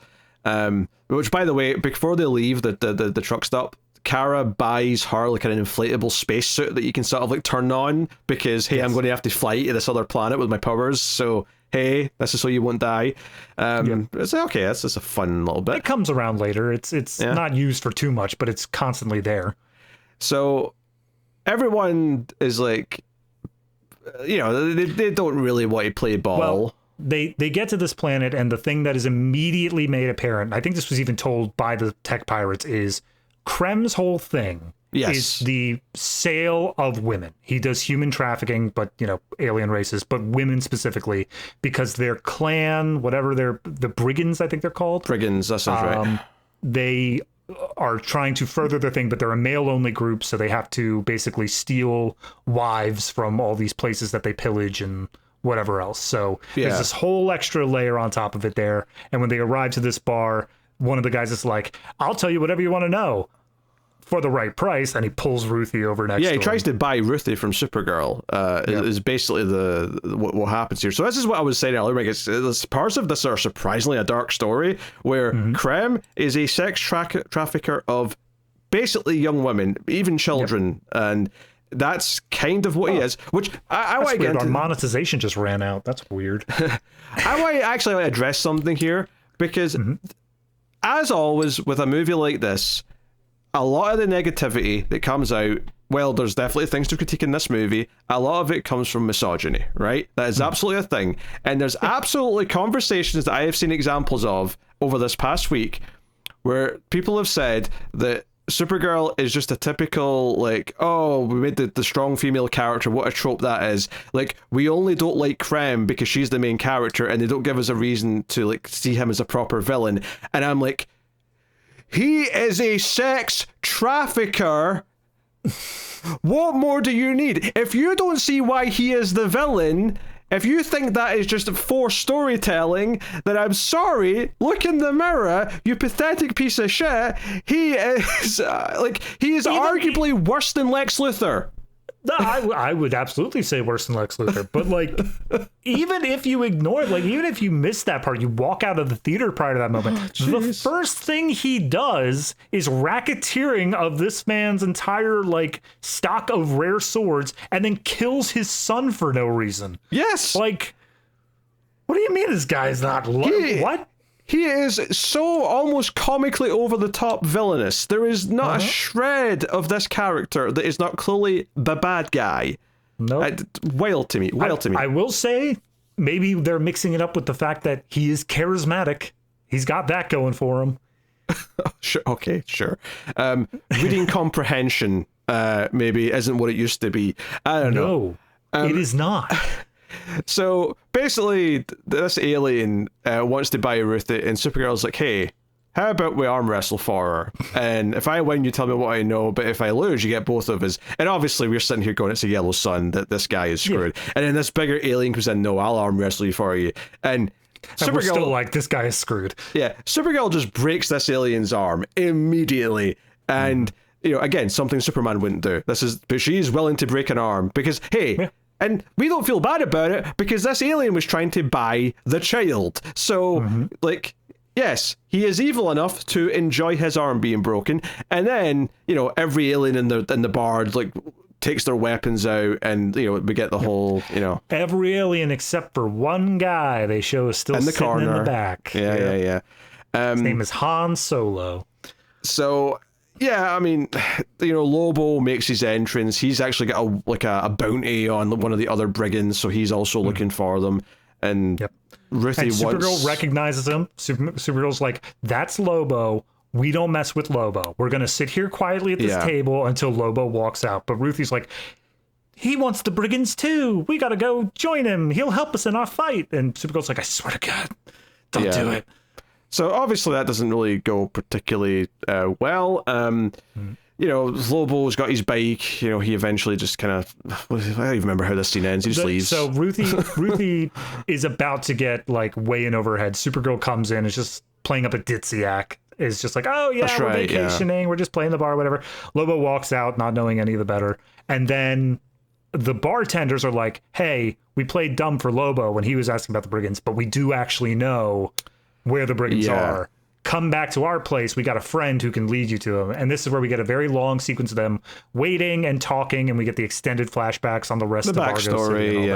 [SPEAKER 1] Which, by the way, before they leave the truck stop, Kara buys her like an inflatable spacesuit that you can sort of like turn on, because I'm going to have to fly to this other planet with my powers, so hey, this is so you won't die. It's okay, that's just a fun little bit.
[SPEAKER 2] It comes around later. It's not used for too much, but it's constantly there.
[SPEAKER 1] So everyone is like, you know, they don't really want to play ball.
[SPEAKER 2] Well, they get to this planet, and the thing that is immediately made apparent, I think this was even told by the tech pirates, is Krem's whole thing is the sale of women. He does human trafficking, but, you know, alien races, but women specifically, because their clan, whatever the brigands, I think they're called.
[SPEAKER 1] Brigands, that sounds right.
[SPEAKER 2] They are trying to further their thing, but they're a male-only group, so they have to basically steal wives from all these places that they pillage and whatever else. So there's this whole extra layer on top of it there. And when they arrive to this bar, one of the guys is like, I'll tell you whatever you want to know for the right price, and he pulls Ruthie over next to him.
[SPEAKER 1] Yeah, he tries to buy Ruthie from Supergirl, is basically what happens here. So this is what I was saying earlier, it's parts of this are surprisingly a dark story, where Krem is a sex trafficker of basically young women, even children, and that's kind of what he is, which I want to get into.
[SPEAKER 2] Our monetization just ran out. That's weird.
[SPEAKER 1] I want to actually address something here, because as always with a movie like this, a lot of the negativity that comes out, well, there's definitely things to critique in this movie. A lot of it comes from misogyny, right? That is absolutely a thing. And there's absolutely conversations that I have seen examples of over this past week where people have said that Supergirl is just a typical, like, oh, we made the strong female character, what a trope that is. Like, we only don't like Krem because she's the main character, and they don't give us a reason to, like, see him as a proper villain. And I'm like, he is a sex trafficker. What more do you need? If you don't see why he is the villain, if you think that is just forced storytelling, then I'm sorry. Look in the mirror, you pathetic piece of shit. He is arguably worse than Lex Luthor.
[SPEAKER 2] No, I would absolutely say worse than Lex Luthor. But like, even if you ignore, like, even if you miss that part, you walk out of the theater prior to that moment. The first thing he does is racketeering of this man's entire like stock of rare swords, and then kills his son for no reason.
[SPEAKER 1] Yes.
[SPEAKER 2] Like, what do you mean this guy's not? What?
[SPEAKER 1] He is so almost comically over the top villainous. There is not a shred of this character that is not clearly the bad guy.
[SPEAKER 2] No. Nope.
[SPEAKER 1] Wild to me.
[SPEAKER 2] I will say, maybe they're mixing it up with the fact that he is charismatic. He's got that going for him.
[SPEAKER 1] Sure. Okay, sure. Reading comprehension maybe isn't what it used to be. I don't know.
[SPEAKER 2] No, it is not.
[SPEAKER 1] So basically, this alien wants to buy Ruthie, and Supergirl's like, hey, how about we arm wrestle for her? And if I win, you tell me what I know, but if I lose, you get both of us. And obviously, we're sitting here going, it's a yellow sun, that this guy is screwed. Yeah. And then this bigger alien comes in, no, I'll arm wrestle you for you. And Supergirl,
[SPEAKER 2] we're still like, this guy is screwed.
[SPEAKER 1] Yeah, Supergirl just breaks this alien's arm immediately. And, you know, again, something Superman wouldn't do. But she's willing to break an arm because, hey... Yeah. And we don't feel bad about it because this alien was trying to buy the child. So, like, yes, he is evil enough to enjoy his arm being broken. And then, you know, every alien in the bar, like, takes their weapons out and, you know, we get the whole, you know.
[SPEAKER 2] Every alien except for one guy they show is still sitting in the back.
[SPEAKER 1] Yeah.
[SPEAKER 2] His name is Han Solo.
[SPEAKER 1] So... yeah, I mean, you know, Lobo makes his entrance. He's actually got a bounty on one of the other brigands, so he's also looking for them. And Ruthie
[SPEAKER 2] Supergirl recognizes him. Supergirl's like, that's Lobo. We don't mess with Lobo. We're going to sit here quietly at this table until Lobo walks out. But Ruthie's like, he wants the brigands too. We got to go join him. He'll help us in our fight. And Supergirl's like, I swear to God, don't do it.
[SPEAKER 1] So obviously that doesn't really go particularly well. You know, Lobo's got his bike. You know, he eventually just kind of... I don't even remember how this scene ends. He just leaves.
[SPEAKER 2] So Ruthie is about to get like way in over her head. Supergirl comes in, is just playing up a ditzy act. Is just like, oh yeah, we're vacationing. We're just playing the bar, whatever. Lobo walks out, not knowing any of the better. And then the bartenders are like, hey, we played dumb for Lobo when he was asking about the brigands, but we do actually know where the brigands are. Come back to our place. We got a friend who can lead you to them. And this is where we get a very long sequence of them waiting and talking, and we get the extended flashbacks on the rest of Argo City.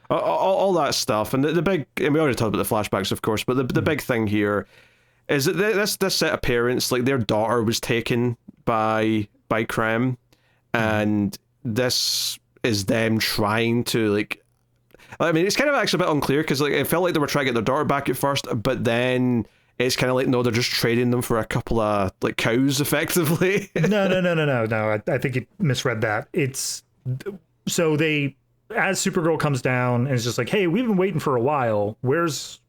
[SPEAKER 1] All that stuff. And the big, and we already talked about the flashbacks, of course, but the big thing here is that this set of parents, like their daughter was taken by Krem, and this is them trying to like... I mean, it's kind of actually a bit unclear because like it felt like they were trying to get their daughter back at first, but then it's kind of like, no, they're just trading them for a couple of like cows, effectively.
[SPEAKER 2] No. I think you misread that. It's so they, as Supergirl comes down and is just like, hey, we've been waiting for a while. Where's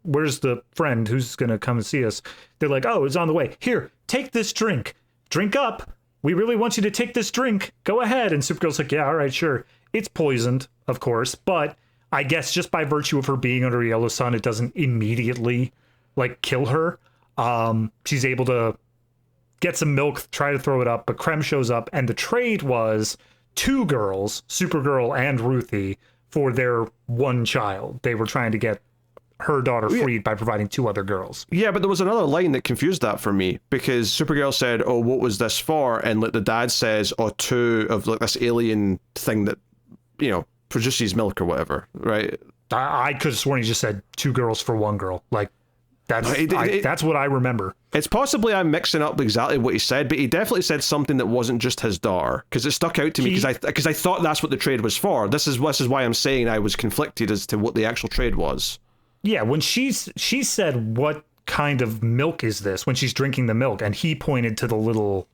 [SPEAKER 2] the friend who's gonna come and see us? They're like, oh, it's on the way. Here, take this drink. Drink up. We really want you to take this drink. Go ahead. And Supergirl's like, yeah, all right, sure. It's poisoned, of course, but I guess just by virtue of her being under a yellow sun, it doesn't immediately like kill her. She's able to get some milk, try to throw it up, but Krem shows up, and the trade was 2 girls, Supergirl and Ruthie, for their one child. They were trying to get her daughter freed by providing 2 other girls.
[SPEAKER 1] Yeah, but there was another line that confused that for me, because Supergirl said, oh, what was this for? And like the dad says, oh, 2 of like this alien thing that, you know, produces milk or whatever, right?
[SPEAKER 2] I could have sworn he just said 2 girls for 1 girl. Like, that's what I remember.
[SPEAKER 1] It's possibly I'm mixing up exactly what he said, but he definitely said something that wasn't just his daughter, because it stuck out to me, because I thought that's what the trade was for. This is why I'm saying I was conflicted as to what the actual trade was.
[SPEAKER 2] Yeah, when she said, what kind of milk is this, when she's drinking the milk, and he pointed to the little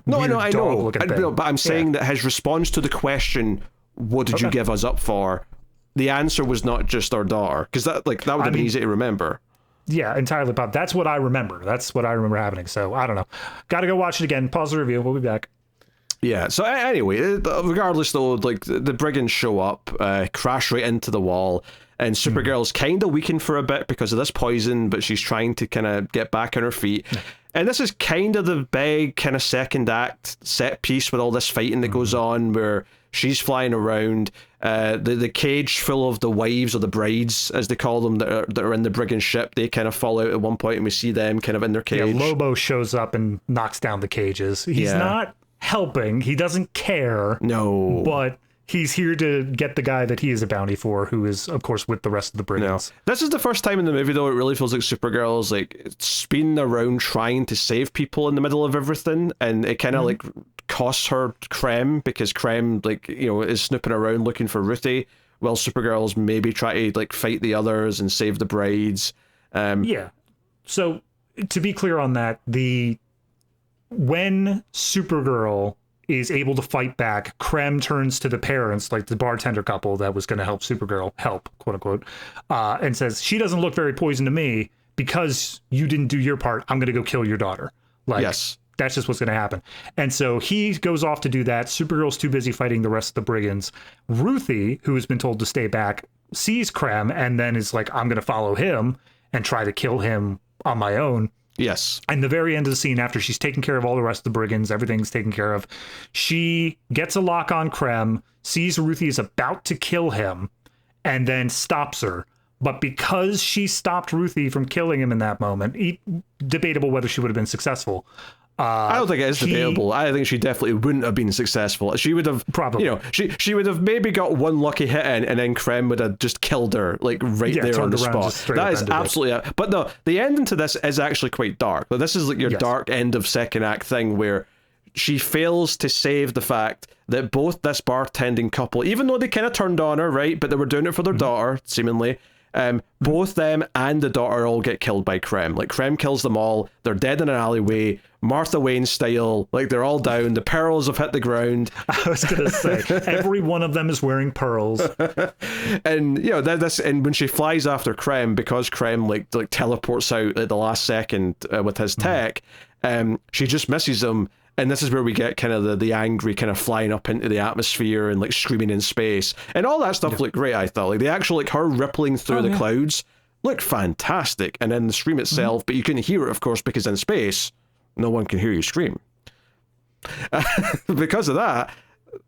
[SPEAKER 2] I know,
[SPEAKER 1] but I'm saying that his response to the question, what did you give us up for, the answer was not just our daughter, because that would have been easy to remember.
[SPEAKER 2] Yeah, entirely, Bob. That's what I remember. That's what I remember happening. So I don't know. Got to go watch it again. Pause the review. We'll be back.
[SPEAKER 1] Yeah, so anyway, regardless though, like the brigands show up, crash right into the wall, and Supergirl's kind of weakened for a bit because of this poison, but she's trying to kind of get back on her feet. And this is kind of the big kind of second act set piece with all this fighting that goes on, where she's flying around, the cage full of the wives or the brides, as they call them, that are in the brigand ship, they kind of fall out at one point, and we see them kind of in their cage.
[SPEAKER 2] Yeah, Lobo shows up and knocks down the cages. He's not helping. He doesn't care.
[SPEAKER 1] No.
[SPEAKER 2] But he's here to get the guy that he is a bounty for, who is, of course, with the rest of the brigands.
[SPEAKER 1] No. This is the first time in the movie, though, it really feels like Supergirl is like spinning around trying to save people in the middle of everything, and it kind of like costs her Krem, because Krem, like, you know, is snooping around looking for Ruthie, while Supergirl's maybe try to like fight the others and save the brides.
[SPEAKER 2] Yeah. So to be clear on that, when Supergirl is able to fight back, Krem turns to the parents, like the bartender couple that was going to help Supergirl, quote unquote, and says, she doesn't look very poisoned to me. Because you didn't do your part, I'm going to go kill your daughter. Like, yes. That's just what's going to happen. And so he goes off to do that. Supergirl's too busy fighting the rest of the brigands. Ruthie, who has been told to stay back, sees Krem and then is like, I'm going to follow him and try to kill him on my own.
[SPEAKER 1] Yes.
[SPEAKER 2] And the very end of the scene, after she's taken care of all the rest of the brigands, everything's taken care of, she gets a lock on Krem, sees Ruthie is about to kill him, and then stops her. But because she stopped Ruthie from killing him in that moment, debatable whether she would have been successful.
[SPEAKER 1] I don't think it is debatable. I think she definitely wouldn't have been successful. She would have probably, you know, she would have maybe got one lucky hit in, and then Krem would have just killed her, like there on the spot. That is absolutely. But no, the ending to this is actually quite dark. But this is like your dark end of second act thing, where she fails to save the fact that both this bartending couple, even though they kind of turned on her, right, but they were doing it for their daughter, seemingly. Both them and the daughter all get killed by Krem. Like, Krem kills them all. They're dead in an alleyway, Martha Wayne style. Like, they're all down. The pearls have hit the ground.
[SPEAKER 2] I was gonna say, every one of them is wearing pearls.
[SPEAKER 1] And you know this. And when she flies after Krem, because Krem like teleports out at the last second with his tech, she just misses him. And this is where we get kind of the angry kind of flying up into the atmosphere and like screaming in space. And all that stuff looked great, I thought. Like the actual, like her rippling through the clouds looked fantastic. And then the scream itself, but you couldn't hear it, of course, because in space, no one can hear you scream. Because of that,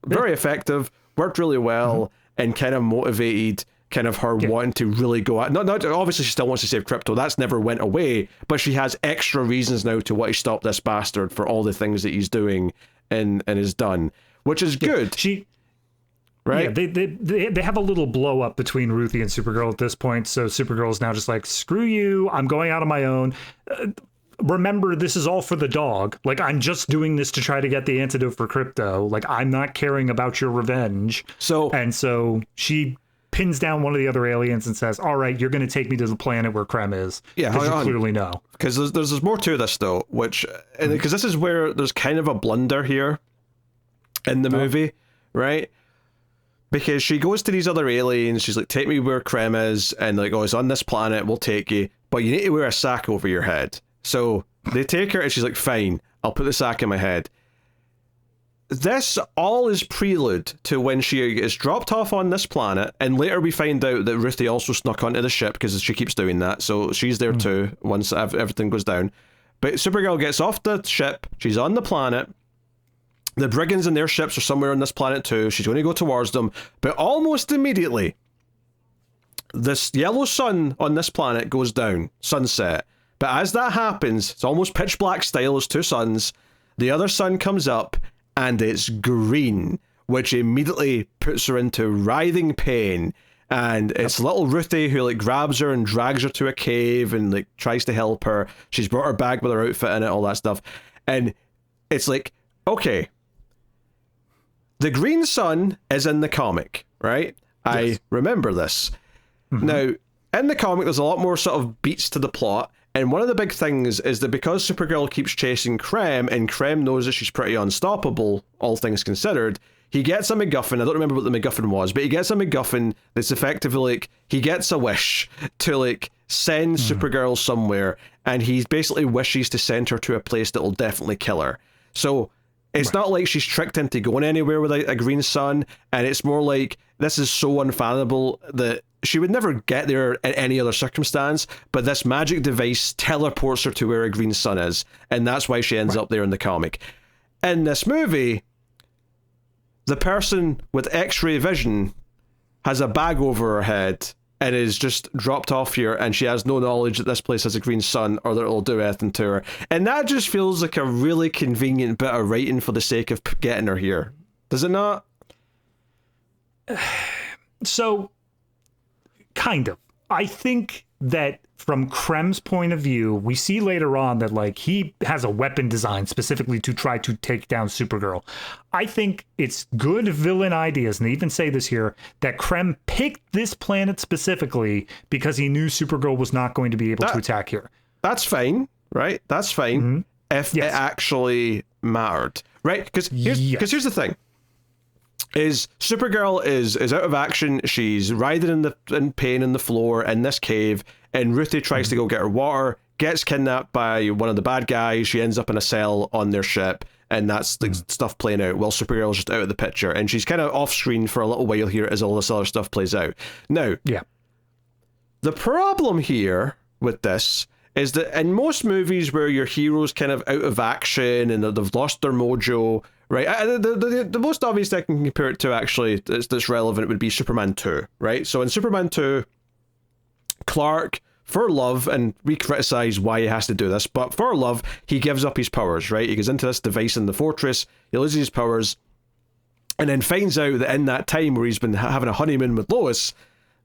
[SPEAKER 1] very effective, worked really well, and kind of motivated kind of her wanting to really go at, not obviously she still wants to save Crypto, that's never went away, but she has extra reasons now to want to stop this bastard for all the things that he's doing and is done, which is good. Right?
[SPEAKER 2] Yeah, they have a little blow up between Ruthie and Supergirl at this point, so Supergirl's now just like, screw you, I'm going out on my own. Remember, this is all for the dog. Like, I'm just doing this to try to get the antidote for Crypto. Like, I'm not caring about your revenge. So she pins down one of the other aliens and says, all right, you're going to take me to the planet where Krem is. Yeah, because you clearly know.
[SPEAKER 1] Because there's more to this, though, which, because this is where there's kind of a blunder here in the movie, right? Because she goes to these other aliens, she's like, take me where Krem is, and like, oh, it's on this planet, we'll take you, but you need to wear a sack over your head. So they take her, and she's like, fine, I'll put the sack in my head. This all is prelude to when she is dropped off on this planet, and later we find out that Ruthie also snuck onto the ship because she keeps doing that, so she's there too once everything goes down. But Supergirl gets off the ship, she's on the planet, the brigands and their ships are somewhere on this planet too, she's going to go towards them, but almost immediately, this yellow sun on this planet goes down, sunset. But as that happens, it's almost pitch black style, there's two suns, the other sun comes up, and it's green, which immediately puts her into writhing pain. And it's little Ruthie who like grabs her and drags her to a cave and like tries to help her. She's brought her bag with her outfit in it, all that stuff. And it's like, okay, the green sun is in the comic, right? Yes. I remember this. Now, in the comic, there's a lot more sort of beats to the plot. And one of the big things is that because Supergirl keeps chasing Krem, and Krem knows that she's pretty unstoppable, all things considered, he gets a MacGuffin. I don't remember what the MacGuffin was, but he gets a MacGuffin that's effectively like, he gets a wish to like send Supergirl somewhere, and he basically wishes to send her to a place that will definitely kill her. So It's not like she's tricked into going anywhere with a green sun, and it's more like this is so unfathomable that she would never get there in any other circumstance, but this magic device teleports her to where a green sun is, and that's why she ends up there in the comic. In this movie, the person with X-ray vision has a bag over her head and is just dropped off here, and she has no knowledge that this place has a green sun or that it'll do anything to her. And that just feels like a really convenient bit of writing for the sake of getting her here. Does it not?
[SPEAKER 2] So, kind of. I think that from Krem's point of view, we see later on that like he has a weapon designed specifically to try to take down Supergirl. I think it's good villain ideas, and they even say this here, that Krem picked this planet specifically because he knew Supergirl was not going to be able to attack here.
[SPEAKER 1] That's fine, right? That's fine if it actually mattered, right? Because here's the thing. Is Supergirl is out of action. She's writhing in pain in the floor in this cave, and Ruthie tries to go get her water, gets kidnapped by one of the bad guys. She ends up in a cell on their ship, and that's the stuff playing out while Supergirl's just out of the picture, and she's kind of off screen for a little while here as all this other stuff plays out. Now, the problem here with this is that in most movies where your hero's kind of out of action and they've lost their mojo, right? The most obvious I can compare it to actually that's relevant would be Superman 2, right? So in Superman 2, Clark, for love, and we criticize why he has to do this, but for love, he gives up his powers, right? He goes into this device in the fortress, he loses his powers, and then finds out that in that time where he's been having a honeymoon with Lois,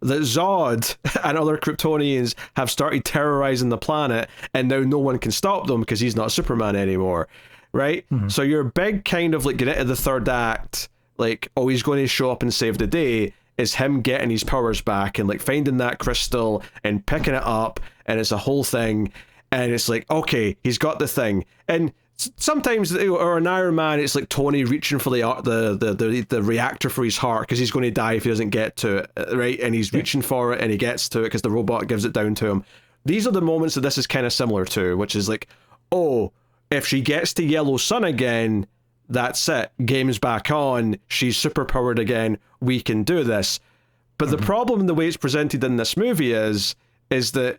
[SPEAKER 1] that Zod and other Kryptonians have started terrorizing the planet, and now no one can stop them because he's not Superman anymore, right? So your big kind of like get into the third act, like, oh, he's going to show up and save the day, is him getting his powers back and like finding that crystal and picking it up, and it's a whole thing, and it's like, okay, he's got the thing. And sometimes, or an Iron Man, it's like Tony reaching for the reactor for his heart because he's going to die if he doesn't get to it, right? And he's reaching for it and he gets to it because the robot gives it down to him. These are the moments that this is kind of similar to, which is like, oh, if she gets to Yellow Sun again, that's it. Game's back on. She's superpowered again. We can do this. But the problem in the way it's presented in this movie is that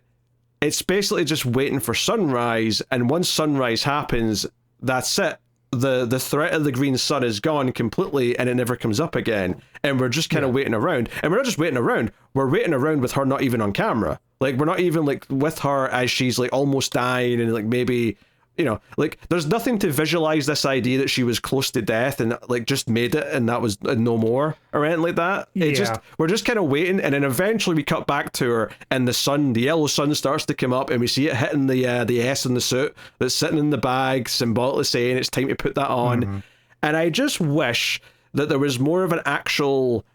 [SPEAKER 1] it's basically just waiting for sunrise, and once sunrise happens, that's it. The threat of the green sun is gone completely, and it never comes up again. And we're just kind of waiting around. And we're not just waiting around. We're waiting around with her not even on camera. Like, we're not even like with her as she's like almost dying, and like maybe, you know, like there's nothing to visualize this idea that she was close to death and like just made it and that was no more or anything like that. We're just kind of waiting, and then eventually we cut back to her, and the yellow sun starts to come up, and we see it hitting the S in the suit that's sitting in the bag, symbolically saying it's time to put that on. And I just wish that there was more of an actual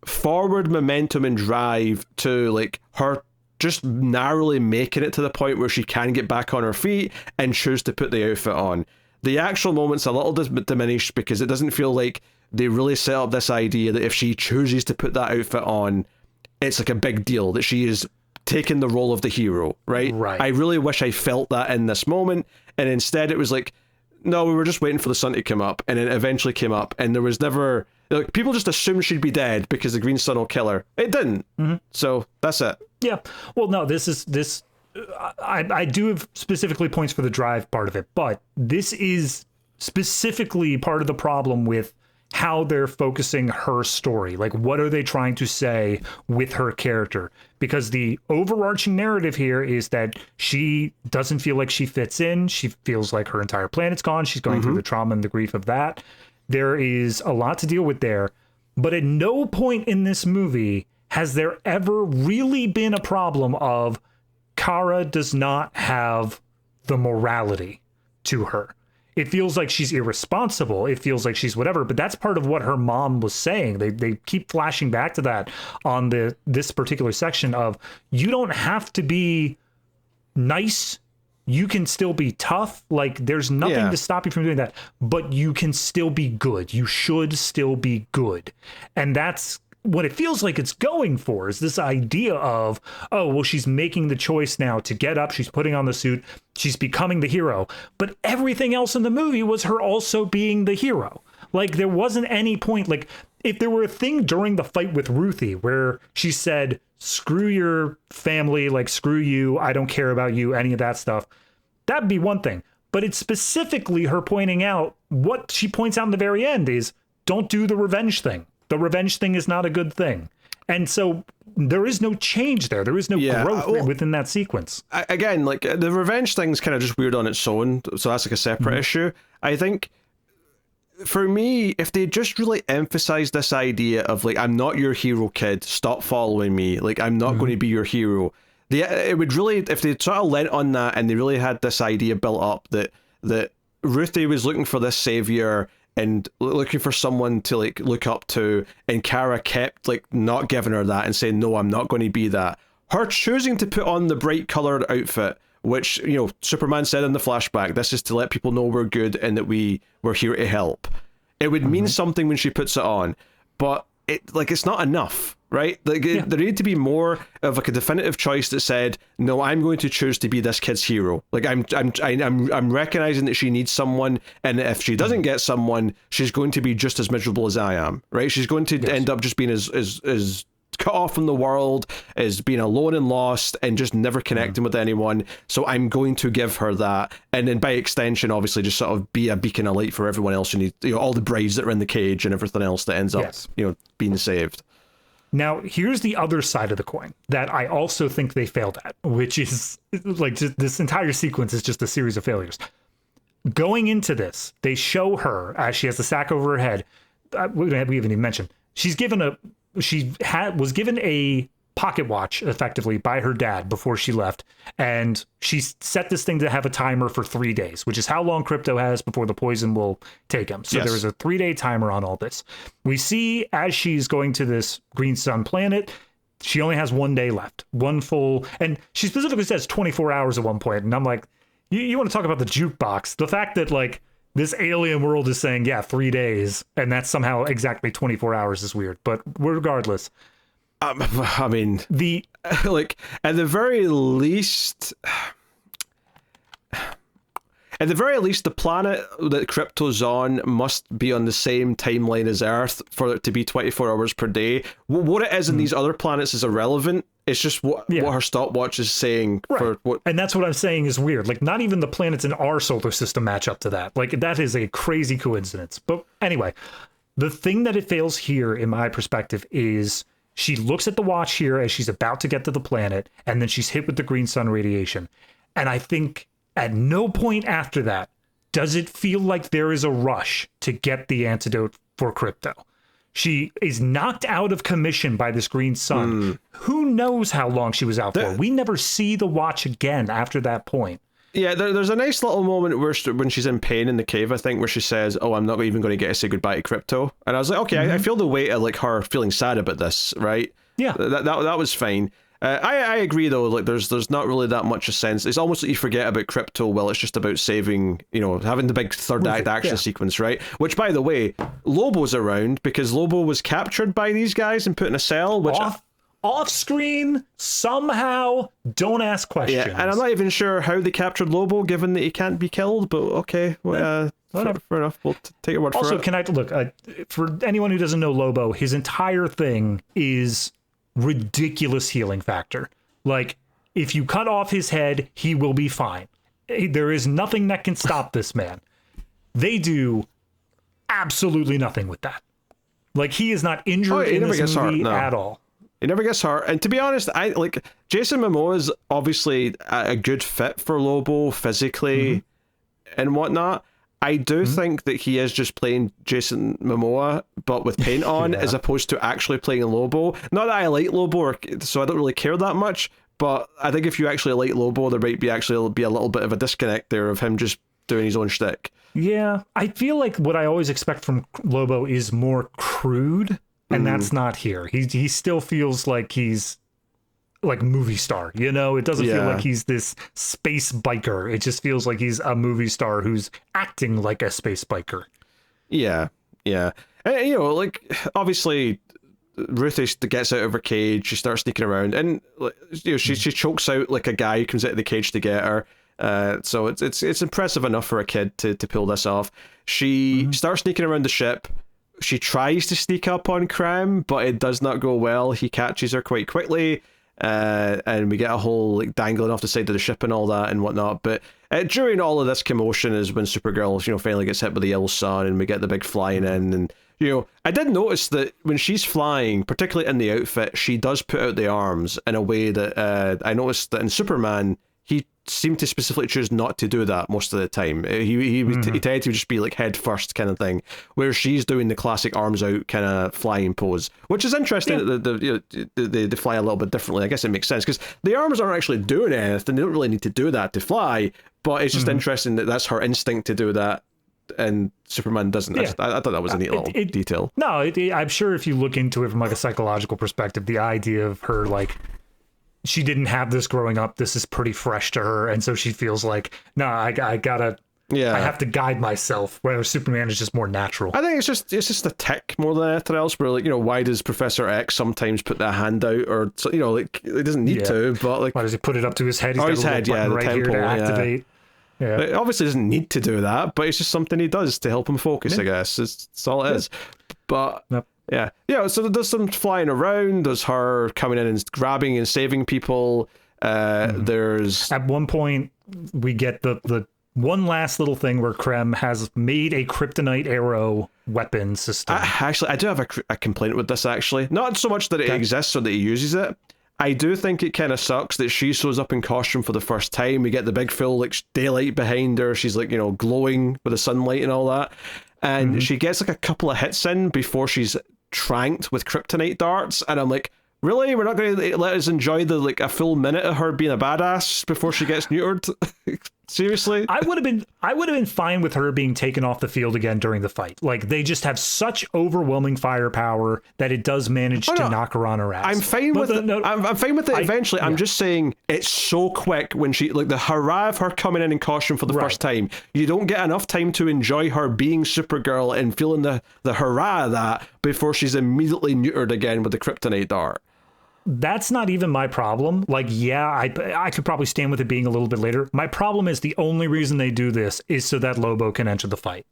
[SPEAKER 1] forward momentum and drive to like her just narrowly making it to the point where she can get back on her feet and choose to put the outfit on. The actual moment's a little diminished because it doesn't feel like they really set up this idea that if she chooses to put that outfit on, it's like a big deal, that she is taking the role of the hero, right? I really wish I felt that in this moment, and instead it was like, no, we were just waiting for the sun to come up, and it eventually came up, and there was never... Like, people just assumed she'd be dead because the green sun will kill her. It didn't. So that's it. Yeah.
[SPEAKER 2] Well, no, I do have specifically points for the drive part of it, but this is specifically part of the problem with how they're focusing her story. Like, what are they trying to say with her character? Because the overarching narrative here is that she doesn't feel like she fits in. She feels like her entire planet's gone. She's going through the trauma and the grief of that. There is a lot to deal with there, but at no point in this movie has there ever really been a problem of Kara does not have the morality to her. It feels like she's irresponsible. It feels like she's whatever, but that's part of what her mom was saying. They keep flashing back to that on this particular section of, you don't have to be nice. You can still be tough. Like, there's nothing to stop you from doing that, but you can still be good. You should still be good. And that's what it feels like it's going for, is this idea of, oh, well, she's making the choice now to get up. She's putting on the suit. she's becoming the hero. But everything else in the movie was her also being the hero. Like, there wasn't any point, like, if there were a thing during the fight with Ruthie where she said, screw your family, like, screw you, I don't care about you, any of that stuff, that'd be one thing. But it's specifically her pointing out, what she points out in the very end is, don't do the revenge thing. The revenge thing is not a good thing. And so there is no change there. There is no growth within that sequence.
[SPEAKER 1] Again, like, the revenge thing's kind of just weird on its own, so that's like a separate issue. I think, for me, if they just really emphasized this idea of, like, I'm not your hero, kid, stop following me, like, I'm not going to be your hero. It would really, if they sort of lent on that and they really had this idea built up that Ruthie was looking for this savior and looking for someone to, like, look up to, and Kara kept, like, not giving her that and saying, no, I'm not going to be that. Her choosing to put on the bright coloured outfit, which, you know, Superman said in the flashback, this is to let people know we're good and that we're here to help. It would mean something when she puts it on, but it's not enough, right? Like, there need to be more of, like, a definitive choice that said, no, I'm going to choose to be this kid's hero. Like, I'm recognizing that she needs someone, and if she doesn't get someone, she's going to be just as miserable as I am, right? She's going to end up just being as cut off from the world, as being alone and lost, and just never connecting with anyone. So I'm going to give her that, and then by extension, obviously, just sort of be a beacon of light for everyone else who needs, you know, all the brides that are in the cage and everything else that ends up, you know, being saved.
[SPEAKER 2] Now, here's the other side of the coin that I also think they failed at, which is, like, just, this entire sequence is just a series of failures. Going into this, they show her as she has the sack over her head. We haven't even mentioned was given a pocket watch, effectively, by her dad before she left, and she set this thing to have a timer for 3 days, which is how long Krypto has before the poison will take him. So there was a 3-day timer on all this. We see as she's going to this Green Sun planet, she only has 1 day left, one full, and she specifically says 24 hours at one point, and I'm like, you want to talk about the jukebox? The fact that, like, this alien world is saying, 3 days, and that's somehow exactly 24 hours is weird. But regardless,
[SPEAKER 1] I mean, like, at the very least, the planet that Krypto's on must be on the same timeline as Earth for it to be 24 hours per day. What it is in these other planets is irrelevant. It's just what her stopwatch is saying.
[SPEAKER 2] Right.
[SPEAKER 1] For what,
[SPEAKER 2] and that's what I'm saying is weird. Like, not even the planets in our solar system match up to that. Like, that is a crazy coincidence. But anyway, the thing that it fails here, in my perspective, is she looks at the watch here as she's about to get to the planet, and then she's hit with the green sun radiation. And I think at no point after that does it feel like there is a rush to get the antidote for Krypto. She is knocked out of commission by this green sun. Who knows how long she was out for? We never see the watch again after that point.
[SPEAKER 1] Yeah, there's a nice little moment where when she's in pain in the cave, I think, where she says, oh, I'm not even going to get to say goodbye to Krypto. And I was like, okay, I feel the weight of, like, her feeling sad about this, right?
[SPEAKER 2] Yeah.
[SPEAKER 1] That was fine. I agree, though, like, there's not really that much a sense. It's almost like you forget about Krypto while it's just about saving, you know, having the big third act action sequence, right? Which, by the way, Lobo's around because Lobo was captured by these guys and put in a cell, which...
[SPEAKER 2] Off screen, somehow, don't ask questions.
[SPEAKER 1] Yeah, and I'm not even sure how they captured Lobo, given that he can't be killed, but okay, well, fair enough, we'll take your word for it.
[SPEAKER 2] Also, can I, look, for anyone who doesn't know Lobo, his entire thing is ridiculous healing factor. Like, if you cut off his head, he will be fine. There is nothing that can stop this man. They do absolutely nothing with that. Like, he is not injured in this movie at all.
[SPEAKER 1] He never gets hurt. And to be honest, I like Jason Momoa is obviously a good fit for Lobo physically and whatnot. I do think that he is just playing Jason Momoa, but with paint on, as opposed to actually playing Lobo. Not that I like Lobo, so I don't really care that much, but I think if you actually like Lobo, there might be a little bit of a disconnect there of him just doing his own shtick. Yeah,
[SPEAKER 2] I feel like what I always expect from Lobo is more crude. And that's not here. He still feels like he's like movie star, you know? It doesn't feel like he's this space biker. It just feels like he's a movie star who's acting like a space biker.
[SPEAKER 1] Yeah. And, you know, like, obviously, Ruthie gets out of her cage. She starts sneaking around. And, you know, she chokes out, like, a guy who comes out of the cage to get her. So it's impressive enough for a kid to pull this off. She starts sneaking around the ship. She tries to sneak up on Cram, but it does not go well. He catches her quite quickly, and we get a whole like dangling off the side of the ship and all that and whatnot. But during all of this commotion is when Supergirl, finally gets hit with the ill sun, and we get the big flying in. And I did notice that when she's flying, particularly in the outfit, she does put out the arms in a way that I noticed that in Superman, he seemed to specifically choose not to do that most of the time. He tended to just be like head first kind of thing, where she's doing the classic arms out kind of flying pose, which is interesting. That they fly a little bit differently. I guess it makes sense because the arms aren't actually doing anything. They don't really need to do that to fly, but it's just interesting that that's her instinct to do that, and Superman doesn't. I thought that was a neat little detail.
[SPEAKER 2] No, I'm sure if you look into it from like a psychological perspective, the idea of her like, she didn't have this growing up. This is pretty fresh to her, and so she feels like, no, I gotta, I have to guide myself. Whereas Superman is just more natural.
[SPEAKER 1] I think it's just a tick more than anything else. Where like why does Professor X sometimes put that hand out, or like he doesn't need to, but like
[SPEAKER 2] why does he put it up to his head?
[SPEAKER 1] He's got
[SPEAKER 2] his
[SPEAKER 1] head, the
[SPEAKER 2] right
[SPEAKER 1] temple,
[SPEAKER 2] here to activate. Yeah.
[SPEAKER 1] It obviously doesn't need to do that, but it's just something he does to help him focus. I guess that's all it is. But. Yeah, so there's some flying around, there's her coming in and grabbing and saving people. There's... At
[SPEAKER 2] one point, we get the one last little thing where Krem has made a kryptonite arrow weapon system.
[SPEAKER 1] I do have a complaint with this, actually. Not so much that it exists or that he uses it. I do think it kind of sucks that she shows up in costume for the first time. We get the big full like daylight behind her. She's like, glowing with the sunlight and all that. And she gets like a couple of hits in before she's tranked with kryptonite darts, and I'm like, really? We're not going to let us enjoy a full minute of her being a badass before she gets neutered? Seriously?
[SPEAKER 2] I would have been fine with her being taken off the field again during the fight. Like, they just have such overwhelming firepower that it does manage to knock her on her ass.
[SPEAKER 1] I'm fine with it. I'm fine with it eventually. I'm just saying it's so quick when she the hurrah of her coming in costume for the first time. You don't get enough time to enjoy her being Supergirl and feeling the hurrah of that before she's immediately neutered again with the kryptonite dart.
[SPEAKER 2] That's not even my problem. Like, I could probably stand with it being a little bit later. My problem is the only reason they do this is so that Lobo can enter the fight.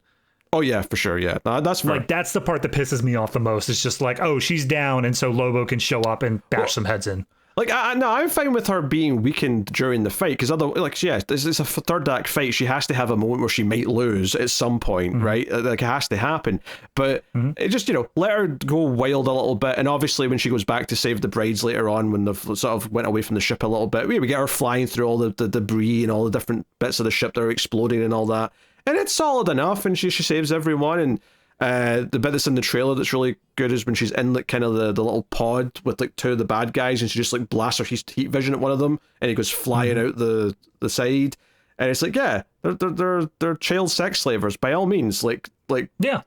[SPEAKER 1] Oh, yeah, for sure, yeah. That's fair.
[SPEAKER 2] Like, that's the part that pisses me off the most. It's just like, oh, she's down, and so Lobo can show up and bash some heads in.
[SPEAKER 1] Like, no, I'm fine with her being weakened during the fight, because it's a third act fight. She has to have a moment where she might lose at some point, right? Like, it has to happen. But it just, let her go wild a little bit. And obviously, when she goes back to save the brides later on, when they've sort of went away from the ship a little bit, we get her flying through all the debris and all the different bits of the ship that are exploding and all that. And it's solid enough, and she saves everyone. And the bit that's in the trailer that's really good is when she's in like kind of the little pod with like two of the bad guys, and she just like blasts her heat vision at one of them, and he goes flying out the side, and it's like, yeah, they're child sex slavers by all means. Like
[SPEAKER 2] yeah,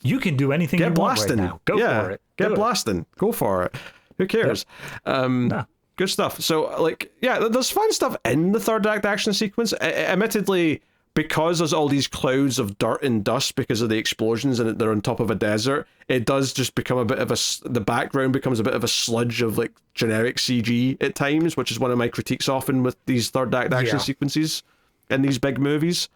[SPEAKER 2] you can do anything you
[SPEAKER 1] blasting.
[SPEAKER 2] Want right now. Go for it.
[SPEAKER 1] Get blasting. Go for it. Who cares? Yep. Good stuff. So like, yeah, there's fun stuff in the third act action sequence. Admittedly, because there's all these clouds of dirt and dust because of the explosions and they're on top of a desert, it does just become a bit of the background becomes a bit of a sludge of like generic CG at times, which is one of my critiques often with these third act action sequences in these big movies.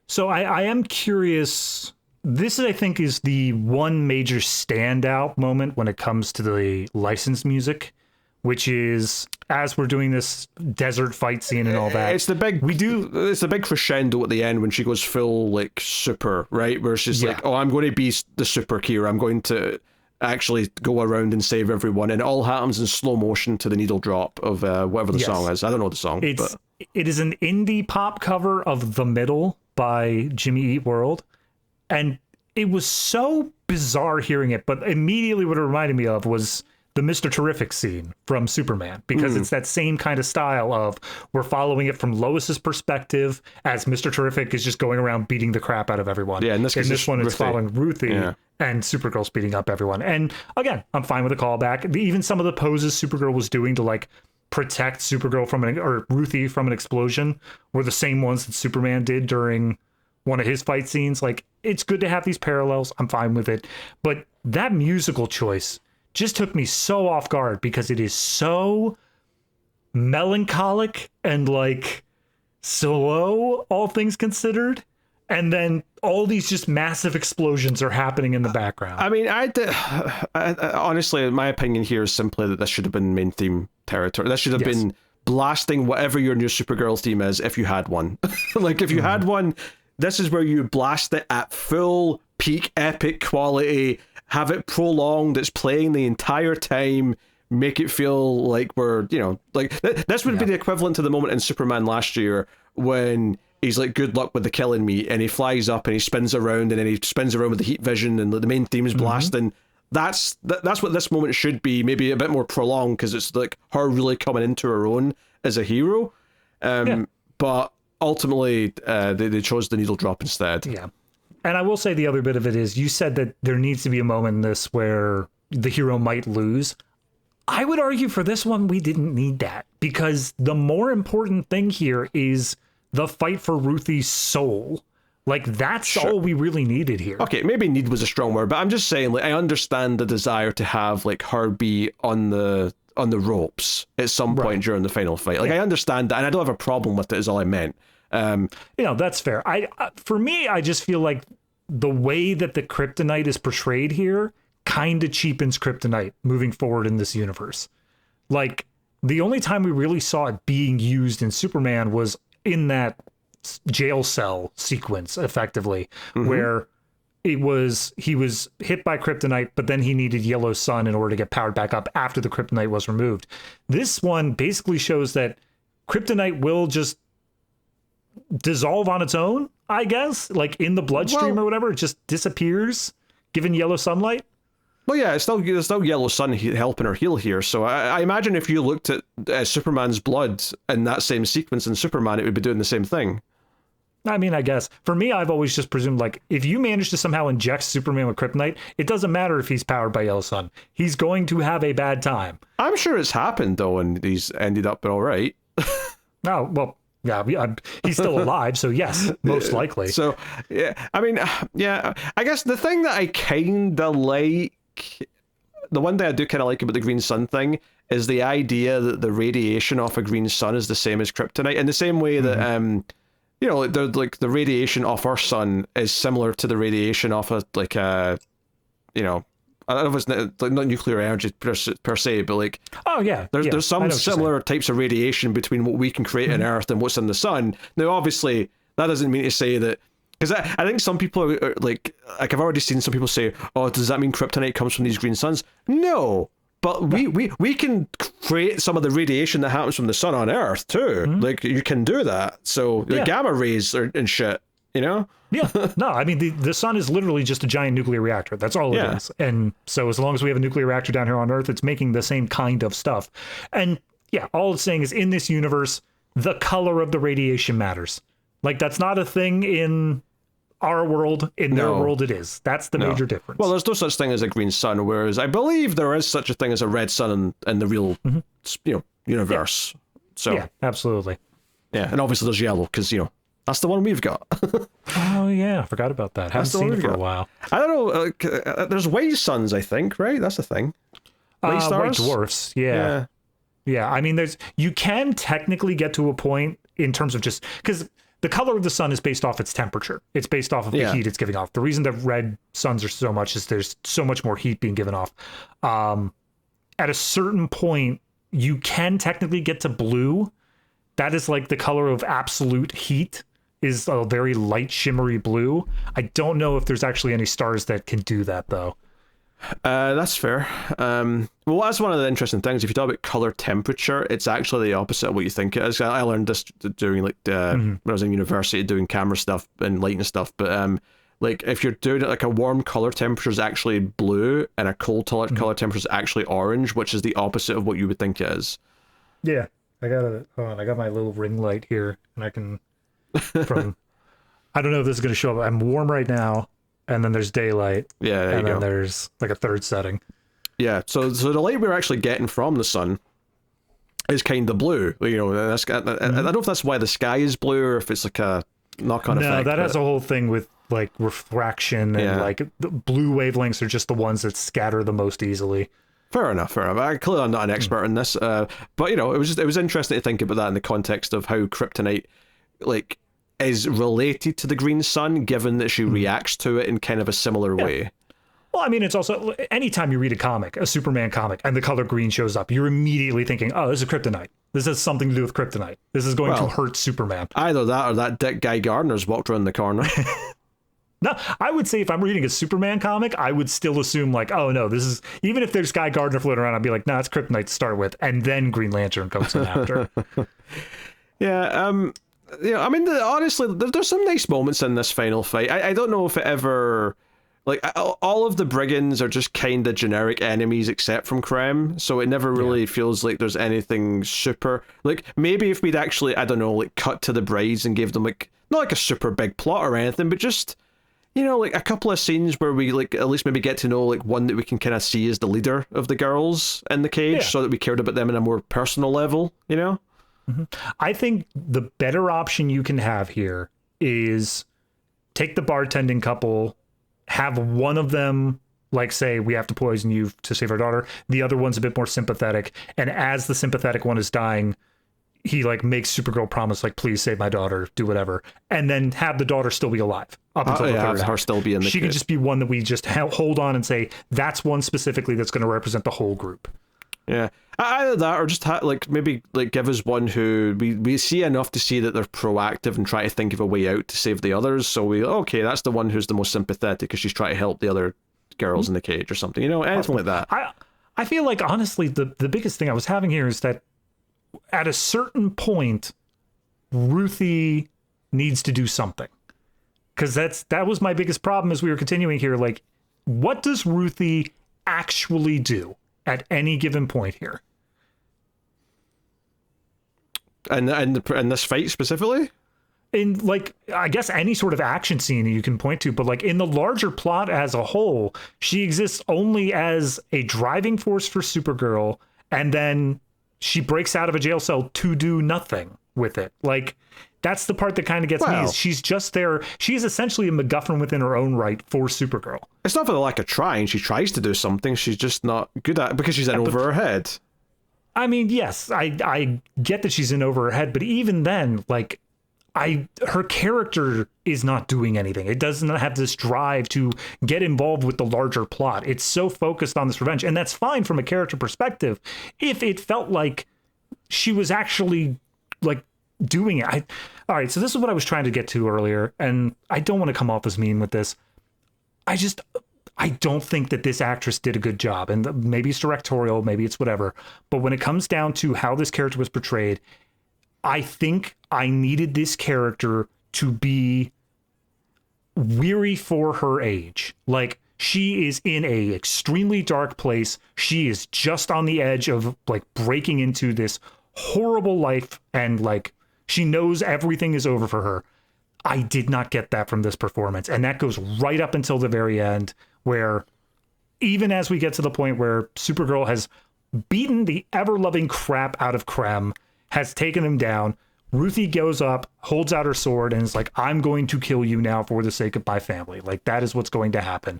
[SPEAKER 2] So I am curious. This, I think, is the one major standout moment when it comes to the licensed music, which is as we're doing this desert fight scene and all that.
[SPEAKER 1] It's the big crescendo at the end when she goes full like super, right? Where she's like, oh, I'm going to be the super Kira. I'm going to actually go around and save everyone. And it all happens in slow motion to the needle drop of whatever the song is. I don't know the song.
[SPEAKER 2] It is an indie pop cover of The Middle by Jimmy Eat World. And it was so bizarre hearing it, but immediately what it reminded me of was the Mr. Terrific scene from Superman, because it's that same kind of style of we're following it from Lois's perspective as Mr. Terrific is just going around beating the crap out of everyone.
[SPEAKER 1] Yeah, in this one,
[SPEAKER 2] it's following Ruthie and Supergirl's beating up everyone. And again, I'm fine with the callback. Even some of the poses Supergirl was doing to like protect Supergirl or Ruthie from an explosion were the same ones that Superman did during one of his fight scenes. Like, it's good to have these parallels. I'm fine with it. But that musical choice just took me so off guard because it is so melancholic and like slow, all things considered. And then all these just massive explosions are happening in the background.
[SPEAKER 1] I mean, honestly, my opinion here is simply that this should have been main theme territory. This should have been blasting whatever your new Supergirl theme is if you had one. Like, if you had one, this is where you blast it at full peak epic quality, have it prolonged, it's playing the entire time, make it feel like we're, like, this would be the equivalent to the moment in Superman last year when he's like, good luck with the killing me, and he flies up and he spins around, and then he spins around with the heat vision, and the main theme's blasting. That's what this moment should be, maybe a bit more prolonged, because it's like her really coming into her own as a hero. But ultimately, they chose the needle drop instead.
[SPEAKER 2] Yeah. And I will say the other bit of it is, you said that there needs to be a moment in this where the hero might lose. I would argue for this one, we didn't need that, because the more important thing here is the fight for Ruthie's soul. Like, that's all we really needed here.
[SPEAKER 1] Okay, maybe need was a strong word, but I'm just saying, like, I understand the desire to have, like, her be on the ropes at some point during the final fight. Like, I understand that, and I don't have a problem with it, is all I meant.
[SPEAKER 2] That's fair. For me, I just feel like the way that the kryptonite is portrayed here kind of cheapens kryptonite moving forward in this universe. Like, the only time we really saw it being used in Superman was in that jail cell sequence, effectively, where he was hit by kryptonite, but then he needed yellow sun in order to get powered back up after the kryptonite was removed. This one basically shows that kryptonite will just dissolve on its own, I guess, like in the bloodstream or whatever. It just disappears given yellow sunlight.
[SPEAKER 1] Well, yeah, it's still yellow sun helping her heal here. So I imagine if you looked at Superman's blood in that same sequence in Superman, it would be doing the same thing.
[SPEAKER 2] I mean, I guess. For me, I've always just presumed, like, if you manage to somehow inject Superman with kryptonite, it doesn't matter if he's powered by yellow sun. He's going to have a bad time.
[SPEAKER 1] I'm sure it's happened, though, and he's ended up all right.
[SPEAKER 2] Oh, well, yeah, he's still alive, so yes, most likely.
[SPEAKER 1] So, yeah, I mean, yeah, I guess the thing that I kind of like, the one thing I do kind of like about the green sun thing is the idea that the radiation off a green sun is the same as kryptonite, in the same way that, the radiation off our sun is similar to the radiation off I don't know if it's like not nuclear energy per se, but like, there's some similar types of radiation between what we can create on Earth and what's in the sun. Now, obviously, that doesn't mean to say that, because I think some people are like I've already seen some people say, oh, does that mean kryptonite comes from these green suns? No, but we can create some of the radiation that happens from the sun on Earth too. Like, you can do that. So the gamma rays and shit, Yeah,
[SPEAKER 2] no, I mean, the sun is literally just a giant nuclear reactor. That's all it is. And so as long as we have a nuclear reactor down here on Earth, it's making the same kind of stuff. And yeah, all it's saying is, in this universe, the color of the radiation matters. Like, that's not a thing in our world. In their world, it is. That's the major difference.
[SPEAKER 1] Well, there's no such thing as a green sun, whereas I believe there is such a thing as a red sun in the real universe. So
[SPEAKER 2] yeah, absolutely.
[SPEAKER 1] Yeah, and obviously there's yellow, because, that's the one we've got.
[SPEAKER 2] Oh, yeah. I forgot about that. Haven't seen it for a while.
[SPEAKER 1] I don't know. There's white suns, I think, right? That's the thing. White stars?
[SPEAKER 2] White dwarfs. Yeah. I mean, you can technically get to a point in terms of just, because the color of the sun is based off its temperature. It's based off of the heat it's giving off. The reason that red suns are so much is there's so much more heat being given off. At a certain point, you can technically get to blue. That is like the color of absolute heat, is a very light shimmery blue. I don't know if there's actually any stars that can do that, though.
[SPEAKER 1] That's fair. Well, that's one of the interesting things. If you talk about color temperature, it's actually the opposite of what you think it is. I learned this during when I was in university doing camera stuff and lighting stuff. But like, if you're doing it, like, a warm color temperature is actually blue, and a cold color temperature is actually orange, which is the opposite of what you would think it is.
[SPEAKER 2] Yeah, I got my little ring light here, and I can I don't know if this is going to show up. I'm warm right now. And then there's daylight.
[SPEAKER 1] Yeah, there you go.
[SPEAKER 2] And then there's like a third setting.
[SPEAKER 1] Yeah, so the light we're actually getting from the sun is kind of blue. I don't know if that's why the sky is blue, or if it's like a knock-on effect.
[SPEAKER 2] No, that has a whole thing with like refraction, and like the blue wavelengths are just the ones that scatter the most easily.
[SPEAKER 1] Fair enough. Clearly, I'm not an expert in this, but it was interesting to think about that in the context of how kryptonite like is related to the Green Sun, given that she reacts to it in kind of a similar way.
[SPEAKER 2] Well, I mean, it's also, anytime you read a comic, a Superman comic, and the color green shows up, you're immediately thinking, oh, this is kryptonite. This has something to do with kryptonite. This is going to hurt Superman.
[SPEAKER 1] Either that or that dick Guy Gardner's walked around the corner.
[SPEAKER 2] No, I would say if I'm reading a Superman comic, I would still assume like, oh no, this is, even if there's Guy Gardner floating around, I'd be like, nah, it's kryptonite to start with, and then Green Lantern comes in after.
[SPEAKER 1] Yeah, I mean, honestly, there's some nice moments in this final fight. I don't know if it ever, like, all of the brigands are just kind of generic enemies except from Krem, so it never really feels like there's anything super, like, maybe if we'd actually, I don't know, like, cut to the brides and gave them, like, not like a super big plot or anything, but just, you know, like a couple of scenes where we, like, at least maybe get to know, like, one that we can kind of see as the leader of the girls in the cage, so that we cared about them in a more personal level, you know?
[SPEAKER 2] Mm-hmm. I think the better option you can have here is take the bartending couple, have one of them, like, say, we have to poison you to save our daughter. The other one's a bit more sympathetic. And as the sympathetic one is dying, he, like, makes Supergirl promise, like, please save my daughter, do whatever. And then have the daughter still be alive up until the third act.
[SPEAKER 1] Her still be in the
[SPEAKER 2] She could just be one that we just hold on and say, that's one specifically that's going to represent the whole group.
[SPEAKER 1] Yeah. Either that or just like maybe like give us one who we see enough to see that they're proactive and try to think of a way out to save the others. So okay, that's the one who's the most sympathetic because she's trying to help the other girls in the cage or something. You know, anything like that.
[SPEAKER 2] I feel like, honestly, the biggest thing I was having here is that at a certain point, Ruthie needs to do something. Because that was my biggest problem as we were continuing here. Like, what does Ruthie actually do at any given point here?
[SPEAKER 1] And this fight specifically?
[SPEAKER 2] In, like, I guess any sort of action scene you can point to, but like in the larger plot as a whole, she exists only as a driving force for Supergirl, and then she breaks out of a jail cell to do nothing with it. Like, that's the part that kind of gets me. Is she's just there. She's essentially a MacGuffin within her own right for Supergirl. It's
[SPEAKER 1] not for the lack of trying. She tries to do something. She's just not good at it because she's in over her head.
[SPEAKER 2] I mean, yes, I get that she's in over her head, but even then, like, her character is not doing anything. It does not have this drive to get involved with the larger plot. It's so focused on this revenge, and that's fine from a character perspective if it felt like she was actually, like, doing it. All right, so this is what I was trying to get to earlier, and I don't want to come off as mean with this. I don't think that this actress did a good job, and maybe it's directorial, maybe it's whatever, but when it comes down to how this character was portrayed, I think I needed this character to be weary for her age. Like, she is in a extremely dark place. She is just on the edge of, like, breaking into this horrible life, and, like, she knows everything is over for her. I did not get that from this performance, and that goes right up until the very end, where even as we get to the point where Supergirl has beaten the ever-loving crap out of Krem, has taken him down, Ruthie goes up, holds out her sword, and is like, I'm going to kill you now for the sake of my family. Like, that is what's going to happen.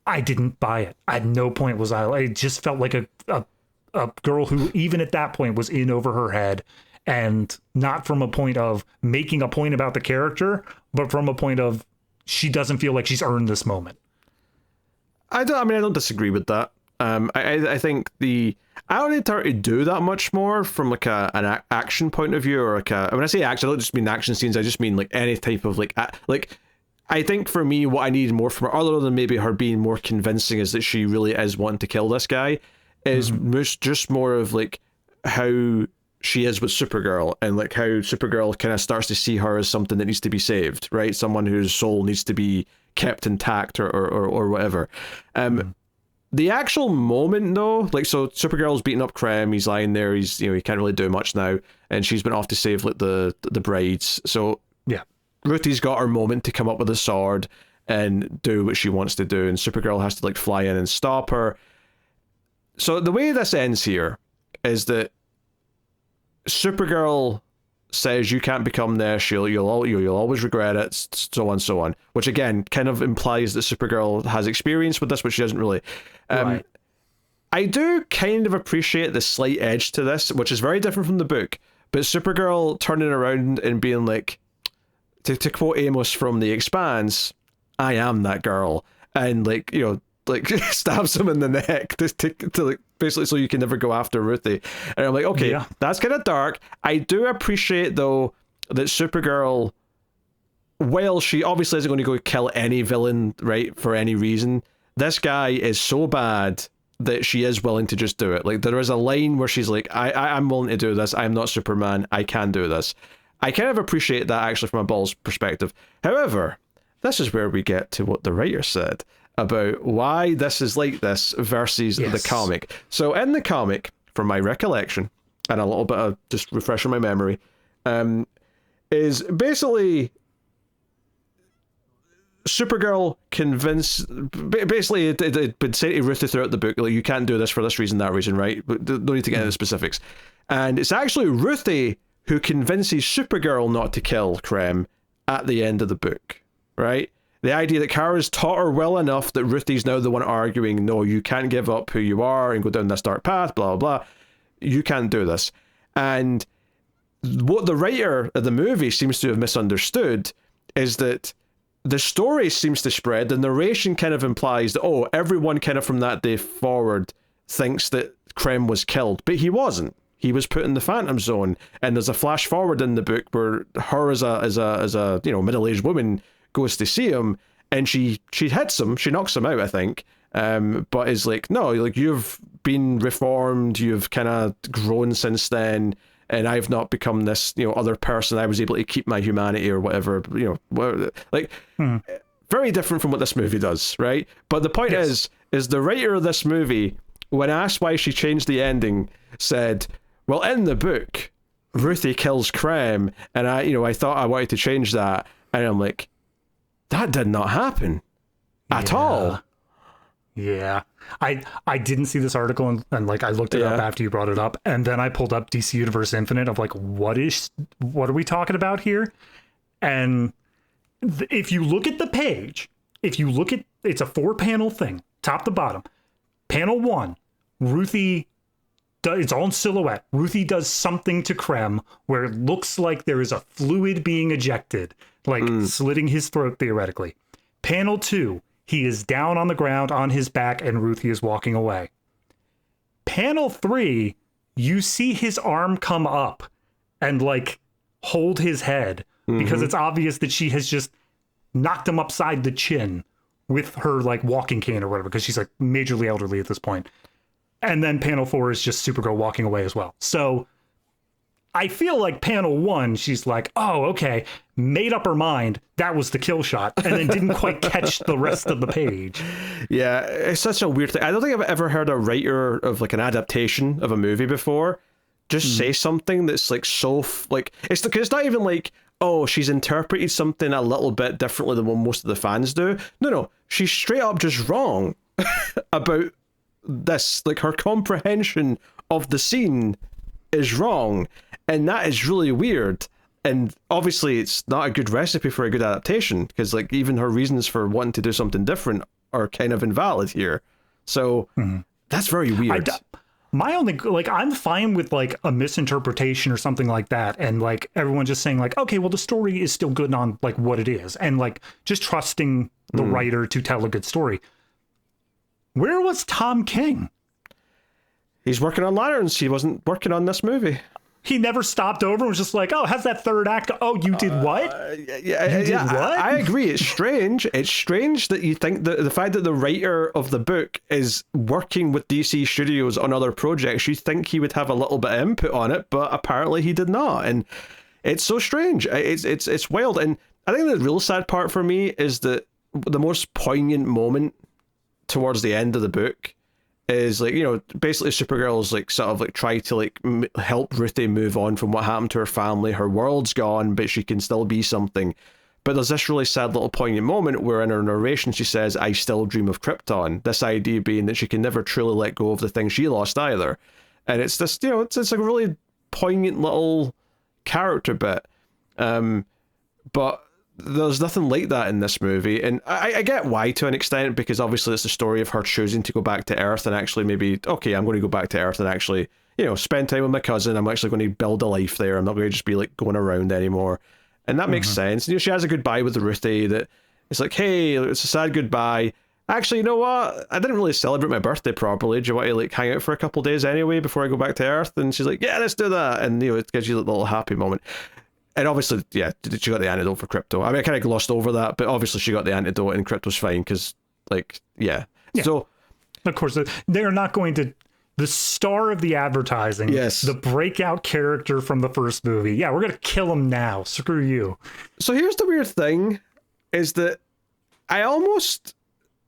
[SPEAKER 2] I didn't buy it. At no point was it just felt like a girl who, even at that point, was in over her head, and not from a point of making a point about the character, but from a point of she doesn't feel like she's earned this moment.
[SPEAKER 1] I don't disagree with that. I think I don't need her to do that much more from like an action point of view, or like when I say action, I don't just mean action scenes. I just mean like any type of like I think for me, what I need more from her, other than maybe her being more convincing, is that she really is wanting to kill this guy. Is just more of like how she is with Supergirl, and like how Supergirl kind of starts to see her as something that needs to be saved, right? Someone whose soul needs to be kept intact or whatever. The actual moment though, like, so Supergirl's beating up Krem, he's lying there, he can't really do much now, and she's been off to save like the brides. So
[SPEAKER 2] yeah,
[SPEAKER 1] Ruthie's got her moment to come up with a sword and do what she wants to do, and Supergirl has to like fly in and stop her. So the way this ends here is that Supergirl says you can't become this, you'll always regret it, so on and so on, which again kind of implies that Supergirl has experience with this, but she doesn't really.
[SPEAKER 2] Right.
[SPEAKER 1] I do kind of appreciate the slight edge to this, which is very different from the book, But Supergirl turning around and being like, to quote Amos from The Expanse, I am that girl, and like, you know, like stabs him in the neck to like basically so you can never go after Ruthie. And I'm like, okay, that's kind of dark. I do appreciate though that Supergirl, while she obviously isn't going to go kill any villain, right, for any reason, this guy is so bad that she is willing to just do it. Like, there is a line where she's like, I'm willing to do this. I'm not Superman. I can do this. I kind of appreciate that actually from a Ball's perspective. However, this is where we get to what the writer said about why this is like this versus the comic. So in the comic, from my recollection, and a little bit of just refreshing my memory, is basically Supergirl basically it been said to Ruthie throughout the book, like, you can't do this for this reason, that reason, right? But no need to get into the specifics. And it's actually Ruthie who convinces Supergirl not to kill Krem at the end of the book, right? The idea that Kara's taught her well enough that Ruthie's now the one arguing, no, you can't give up who you are and go down this dark path, blah, blah, blah. You can't do this. And what the writer of the movie seems to have misunderstood is that the story seems to spread, the narration kind of implies that, oh, everyone kind of from that day forward thinks that Krem was killed, but he wasn't. He was put in the Phantom Zone, and there's a flash forward in the book where her as a you know, middle-aged woman goes to see him, and she hits him, she knocks him out, I think, but is like, no, like, you've been reformed, you've kind of grown since then, and I've not become this, you know, other person. I was able to keep my humanity or whatever, you know, like, very different from what this movie does, right? But the point is the writer of this movie, when asked why she changed the ending, said, well, in the book, Ruthie kills Krem, and I thought I wanted to change that, and I'm like, that did not happen at all.
[SPEAKER 2] Yeah. I didn't see this article, and like, I looked it up after you brought it up, and then I pulled up DC Universe Infinite of like, what are we talking about here? And if you look at the page, it's a 4-panel thing, top to bottom. Panel 1, Ruthie, it's all in silhouette. Ruthie does something to Krem where it looks like there is a fluid being ejected, like slitting his throat theoretically. Panel 2, he is down on the ground on his back and Ruthie is walking away. Panel 3, you see his arm come up and like hold his head because it's obvious that she has just knocked him upside the chin with her like walking cane or whatever, because she's like majorly elderly at this point. And then panel 4 is just Supergirl walking away as well. So I feel like panel 1, she's like, oh, okay, made up her mind, that was the kill shot, and then didn't quite catch the rest of the page.
[SPEAKER 1] Yeah, it's such a weird thing. I don't think I've ever heard a writer of like an adaptation of a movie before just say something that's like so like, it's because it's not even like, oh, she's interpreted something a little bit differently than what most of the fans do. No, she's straight up just wrong about this. Like, her comprehension of the scene is wrong, and that is really weird. And obviously it's not a good recipe for a good adaptation, because like even her reasons for wanting to do something different are kind of invalid here. So that's very weird.
[SPEAKER 2] My only, like, I'm fine with like a misinterpretation or something like that, and like everyone just saying like, okay, well, the story is still good on like what it is, and like just trusting the writer to tell a good story. Where was Tom King?
[SPEAKER 1] He's working on Lanterns. He wasn't working on this movie.
[SPEAKER 2] He never stopped over and was just like, oh, how's that third act? Oh, you did what?
[SPEAKER 1] What? I agree. It's strange. It's strange that you think that the fact that the writer of the book is working with DC Studios on other projects, you think he would have a little bit of input on it, but apparently he did not. And it's so strange. It's wild. And I think the real sad part for me is that the most poignant moment towards the end of the book is like, you know, basically Supergirl's like sort of like try to like help Ruthie move on from what happened to her family. Her world's gone, but she can still be something. But there's this really sad little poignant moment where in her narration she says, I still dream of Krypton. This idea being that she can never truly let go of the thing she lost either. And it's this, you know, it's like a really poignant little character bit. But there's nothing like that in this movie, and I get why to an extent, because obviously it's the story of her choosing to go back to Earth and actually maybe, okay, I'm going to go back to Earth and actually, spend time with my cousin. I'm actually going to build a life there. I'm not going to just be like going around anymore, and that makes sense. She has a goodbye with Ruthie that it's like, hey, it's a sad goodbye. Actually, you know what? I didn't really celebrate my birthday properly. Do you want to like hang out for a couple days anyway before I go back to Earth? And she's like, yeah, let's do that. And it gives you a little happy moment. And obviously, yeah, she got the antidote for Crypto. I mean, I kind of glossed over that, but obviously she got the antidote and Crypto's fine because, like, yeah. So,
[SPEAKER 2] of course, they are not going to. The star of the advertising,
[SPEAKER 1] yes,
[SPEAKER 2] the breakout character from the first movie. Yeah, we're going to kill him now. Screw you.
[SPEAKER 1] So here's the weird thing, is that I almost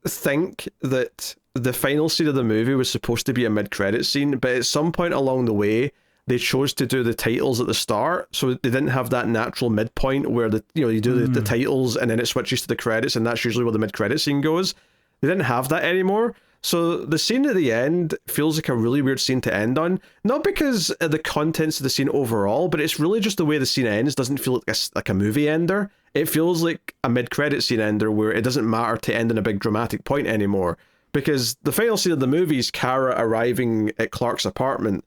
[SPEAKER 1] think that the final scene of the movie was supposed to be a mid-credit scene, but at some point along the way, they chose to do the titles at the start, so they didn't have that natural midpoint where you do the titles and then it switches to the credits, and that's usually where the mid-credit scene goes. They didn't have that anymore, so the scene at the end feels like a really weird scene to end on. Not because of the contents of the scene overall, but it's really just the way the scene ends doesn't feel like a movie ender. It feels like a mid-credit scene ender where it doesn't matter to end on a big dramatic point anymore, because the final scene of the movie is Kara arriving at Clark's apartment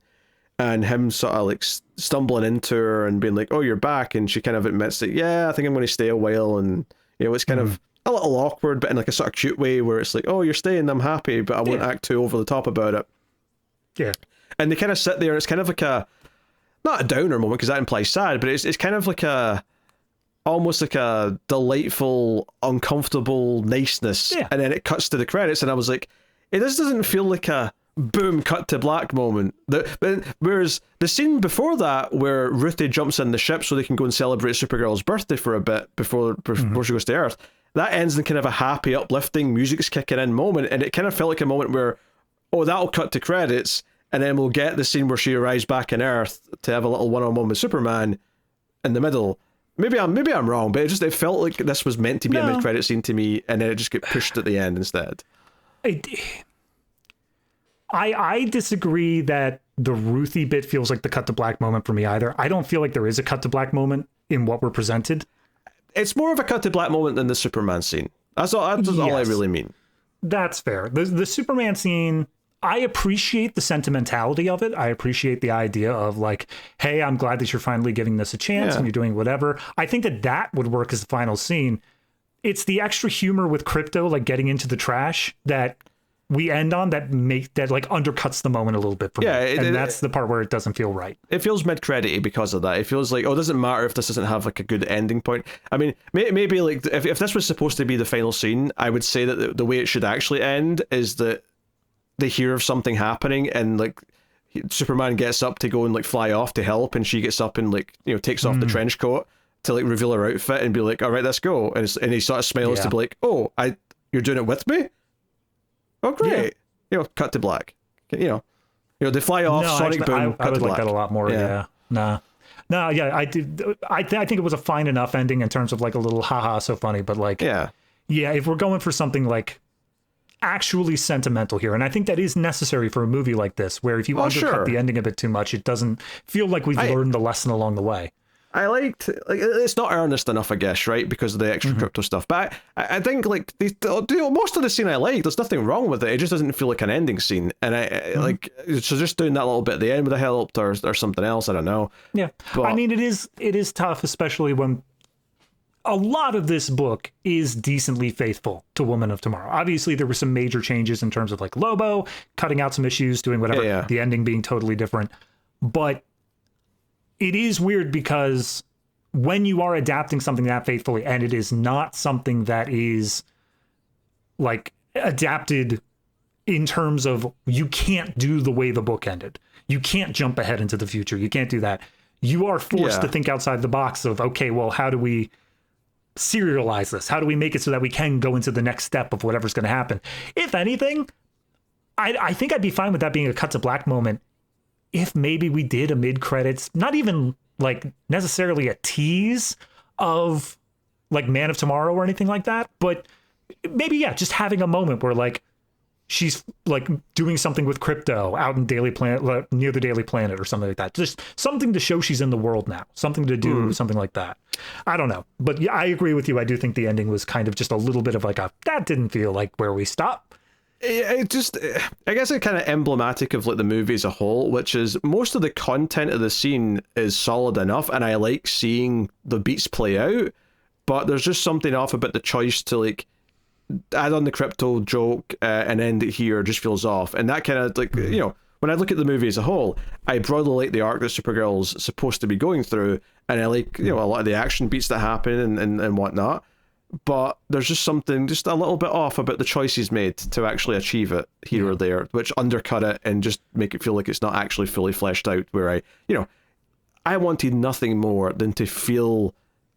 [SPEAKER 1] and him sort of like stumbling into her and being like, oh, you're back. And she kind of admits that, yeah, I think I'm going to stay a while. And, it's kind of a little awkward, but in like a sort of cute way where it's like, oh, you're staying, I'm happy, but I won't act too over the top about it.
[SPEAKER 2] Yeah.
[SPEAKER 1] And they kind of sit there and it's kind of like not a downer moment because that implies sad, but it's kind of like almost like a delightful, uncomfortable niceness. Yeah. And then it cuts to the credits and I was like, this doesn't feel like a boom, cut to black moment. Whereas the scene before that, where Ruthie jumps in the ship so they can go and celebrate Supergirl's birthday for a bit before she goes to Earth, that ends in kind of a happy, uplifting, music's kicking in moment, and it kind of felt like a moment where, oh, that'll cut to credits, and then we'll get the scene where she arrives back on Earth to have a little one-on-one with Superman in the middle. Maybe I'm wrong, but it felt like this was meant to be a mid-credit scene to me, and then it just got pushed at the end instead.
[SPEAKER 2] I disagree that the Ruthie bit feels like the cut to black moment for me either. I don't feel like there is a cut to black moment in what we're presented.
[SPEAKER 1] It's more of a cut to black moment than the Superman scene. That's all I really mean.
[SPEAKER 2] That's fair. The Superman scene, I appreciate the sentimentality of it. I appreciate the idea of like, hey, I'm glad that you're finally giving this a chance and you're doing whatever. I think that would work as the final scene. It's the extra humor with Crypto, like getting into the trash, that we end on that like undercuts the moment a little bit for me. And that's the part where it doesn't feel right. It
[SPEAKER 1] feels mid-credity because of that. It feels like, oh, it doesn't matter if this doesn't have like a good ending point. I mean, maybe like if this was supposed to be the final scene, I would say that the way it should actually end is that they hear of something happening and like Superman gets up to go and like fly off to help, and she gets up and like, takes off the trench coat to like reveal her outfit and be like, all right, let's go. And he sort of smiles to be like, oh, you're doing it with me? Oh, great. Yeah. Cut to black. They fly off, sonic boom, cut to black. I would like
[SPEAKER 2] that a lot more, No, yeah, I did. I think it was a fine enough ending in terms of like a little haha, so funny, but like, yeah, if we're going for something like actually sentimental here, and I think that is necessary for a movie like this, where if you undercut the ending a bit too much, it doesn't feel like we've learned the lesson along the way.
[SPEAKER 1] I liked, like, it's not earnest enough, I guess, right, because of the extra Crypto stuff. But I think, like, most of the scene I like, there's nothing wrong with it. It just doesn't feel like an ending scene. And like, so just doing that little bit at the end would have helped, or something else, I don't know.
[SPEAKER 2] Yeah, but I mean, it is tough, especially when a lot of this book is decently faithful to Woman of Tomorrow. Obviously, there were some major changes in terms of, like, Lobo, cutting out some issues, doing whatever, the ending being totally different. But it is weird because when you are adapting something that faithfully, and it is not something that is like adapted in terms of you can't do the way the book ended. You can't jump ahead into the future. You can't do that. You are forced to think outside the box of, okay, well, how do we serialize this? How do we make it so that we can go into the next step of whatever's going to happen? If anything, I think I'd be fine with that being a cut to black moment if maybe we did a mid-credits, not even like necessarily a tease of like Man of Tomorrow or anything like that, but maybe, just having a moment where like she's like doing something with crypto out in Daily Planet, near the Daily Planet or something like that. Just something to show she's in the world now, something to do, something like that. I don't know. But yeah, I agree with you. I do think the ending was kind of just a little bit of like that didn't feel like where we stop.
[SPEAKER 1] It just, I guess it's kind of emblematic of like the movie as a whole, which is most of the content of the scene is solid enough, and I like seeing the beats play out, but there's just something off about the choice to like add on the crypto joke and end it here just feels off. And that kind of like, you know, when I look at the movie as a whole, I broadly like the arc that Supergirl's supposed to be going through, and I like, you know, a lot of the action beats that happen and whatnot. But there's just something just a little bit off about the choices made to actually achieve it here or there, which undercut it and just make it feel like it's not actually fully fleshed out. Where I wanted nothing more than to feel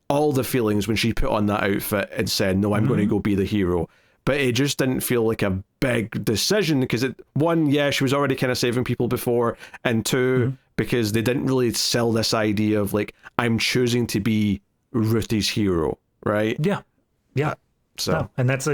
[SPEAKER 1] all the feelings when she put on that outfit and said, no, I'm going to go be the hero. But it just didn't feel like a big decision because one, she was already kind of saving people before, and two, because they didn't really sell this idea of like, I'm choosing to be Ruthie's hero, right?
[SPEAKER 2] Yeah.
[SPEAKER 1] So,
[SPEAKER 2] no. And that's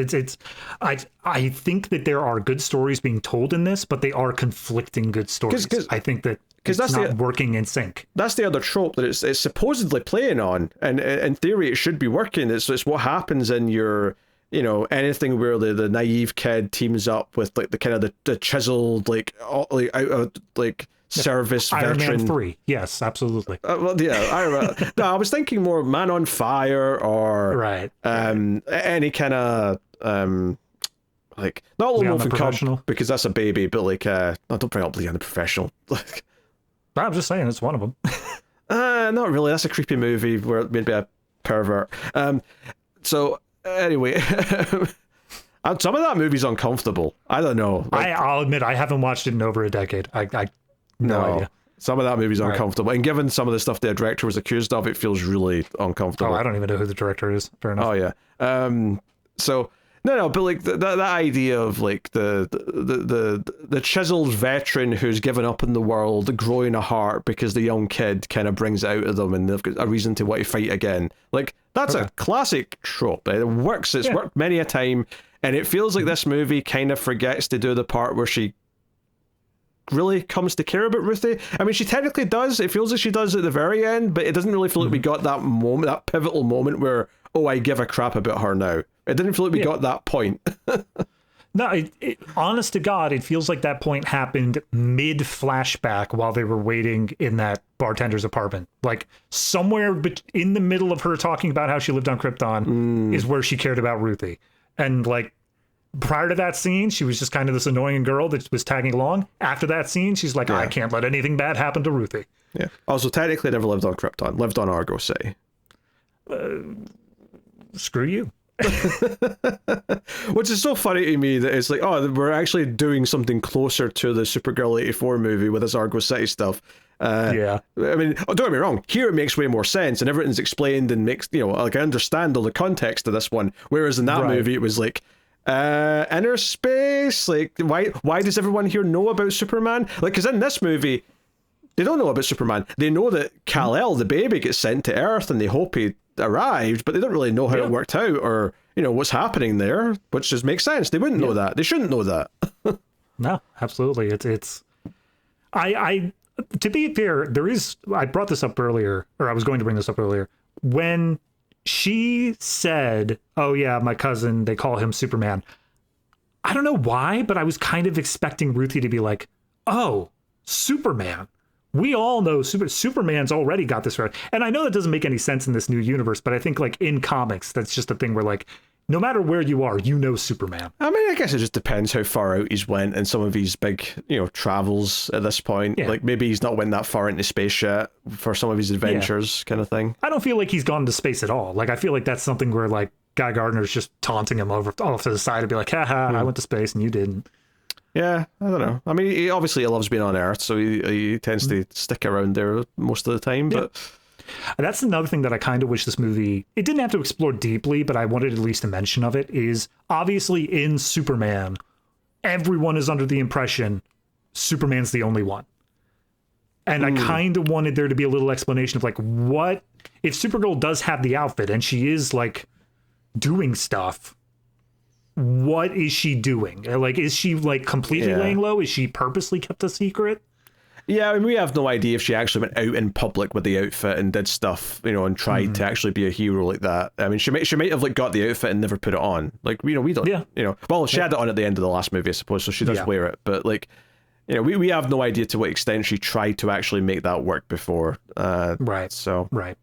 [SPEAKER 2] I think that there are good stories being told in this, but they are conflicting good stories. I think that it's that's not working in sync.
[SPEAKER 1] That's the other trope that it's supposedly playing on, and in theory it should be working. It's what happens in your, you know, anything where the naive kid teams up with like the kind of the chiseled like service
[SPEAKER 2] Iron
[SPEAKER 1] veteran.
[SPEAKER 2] Man 3, yes, absolutely.
[SPEAKER 1] Iron Man. No, I was thinking more Man on Fire or any kind of like not Lone Wolf and Cub because that's a baby, but like don't bring up Leon the Professional.
[SPEAKER 2] I'm just saying it's one of them.
[SPEAKER 1] Not really. That's a creepy movie where it made me a pervert. So anyway. Some of that movie's uncomfortable. I don't know.
[SPEAKER 2] I'll admit I haven't watched it in over a decade. No idea.
[SPEAKER 1] Some of that movie's uncomfortable. And given some of the stuff the director was accused of, it feels really uncomfortable.
[SPEAKER 2] Oh, I don't even know who the director is. Fair enough.
[SPEAKER 1] Oh, yeah. So, no, but like that idea of like the chiseled veteran who's given up in the world, growing a heart because the young kid kind of brings it out of them and they've got a reason to want to fight again. Like, that's a classic trope. It works. It's worked many a time. And it feels like this movie kind of forgets to do the part where she really comes to care about Ruthie. I mean, she technically does. It feels like she does at the very end, but it doesn't really feel like we got that moment, that pivotal moment where, oh, I give a crap about her now. It didn't feel like we got that point.
[SPEAKER 2] No, honest to God, it feels like that point happened mid-flashback while they were waiting in that bartender's apartment. Like, somewhere in the middle of her talking about how she lived on Krypton is where she cared about Ruthie. And, like, prior to that scene, she was just kind of this annoying girl that was tagging along. After that scene, she's like, I can't let anything bad happen to Ruthie.
[SPEAKER 1] Yeah. Also, technically never lived on Krypton. Lived on Argo City.
[SPEAKER 2] Screw you.
[SPEAKER 1] Which is so funny to me that it's like, oh, we're actually doing something closer to the Supergirl 84 movie with this Argo City stuff. I mean, don't get me wrong, here it makes way more sense and everything's explained and makes, you know, like I understand all the context of this one, whereas in that movie it was like, inner space, like why does everyone here know about Superman? Like, because in this movie they don't know about Superman. They know that Kal-El, the baby, gets sent to Earth and they hope he arrived, but they don't really know how it worked out or, you know, what's happening there, which just makes sense. They wouldn't know that. They shouldn't know that.
[SPEAKER 2] No, absolutely. It's I to be fair, I brought this up earlier, or I was going to bring this up earlier, when she said, oh yeah, my cousin, they call him Superman. I don't know why, but I was kind of expecting Ruthie to be like, oh, Superman. We all know Superman's already got this right. And I know that doesn't make any sense in this new universe, but I think like in comics, that's just a thing where like, no matter where you are, you know Superman.
[SPEAKER 1] I mean, I guess it just depends how far out he's went in some of his big, you know, travels at this point. Yeah. Like maybe he's not went that far into space yet for some of his adventures kind of thing.
[SPEAKER 2] I don't feel like he's gone to space at all. Like, I feel like that's something where like Guy Gardner's just taunting him off to the side and be like, haha, I went to space and you didn't.
[SPEAKER 1] Yeah, I don't know. I mean, he obviously loves being on Earth, so he tends to stick around there most of the time. But
[SPEAKER 2] that's another thing that I kind of wish this movie, it didn't have to explore deeply, but I wanted at least a mention of it, is obviously in Superman, everyone is under the impression Superman's the only one. And I kind of wanted there to be a little explanation of like, what if Supergirl does have the outfit and she is like doing stuff, what is she doing? Like, is she like completely laying low? Is she purposely kept a secret?
[SPEAKER 1] Yeah, I mean, we have no idea if she actually went out in public with the outfit and did stuff, you know, and tried to actually be a hero like that. I mean, she might have like got the outfit and never put it on. Like, you know, we don't. You know, well, she had it on at the end of the last movie, I suppose, so she does wear it. But like, you know, we have no idea to what extent she tried to actually make that work before.
[SPEAKER 2] Right.
[SPEAKER 1] So.
[SPEAKER 2] Right.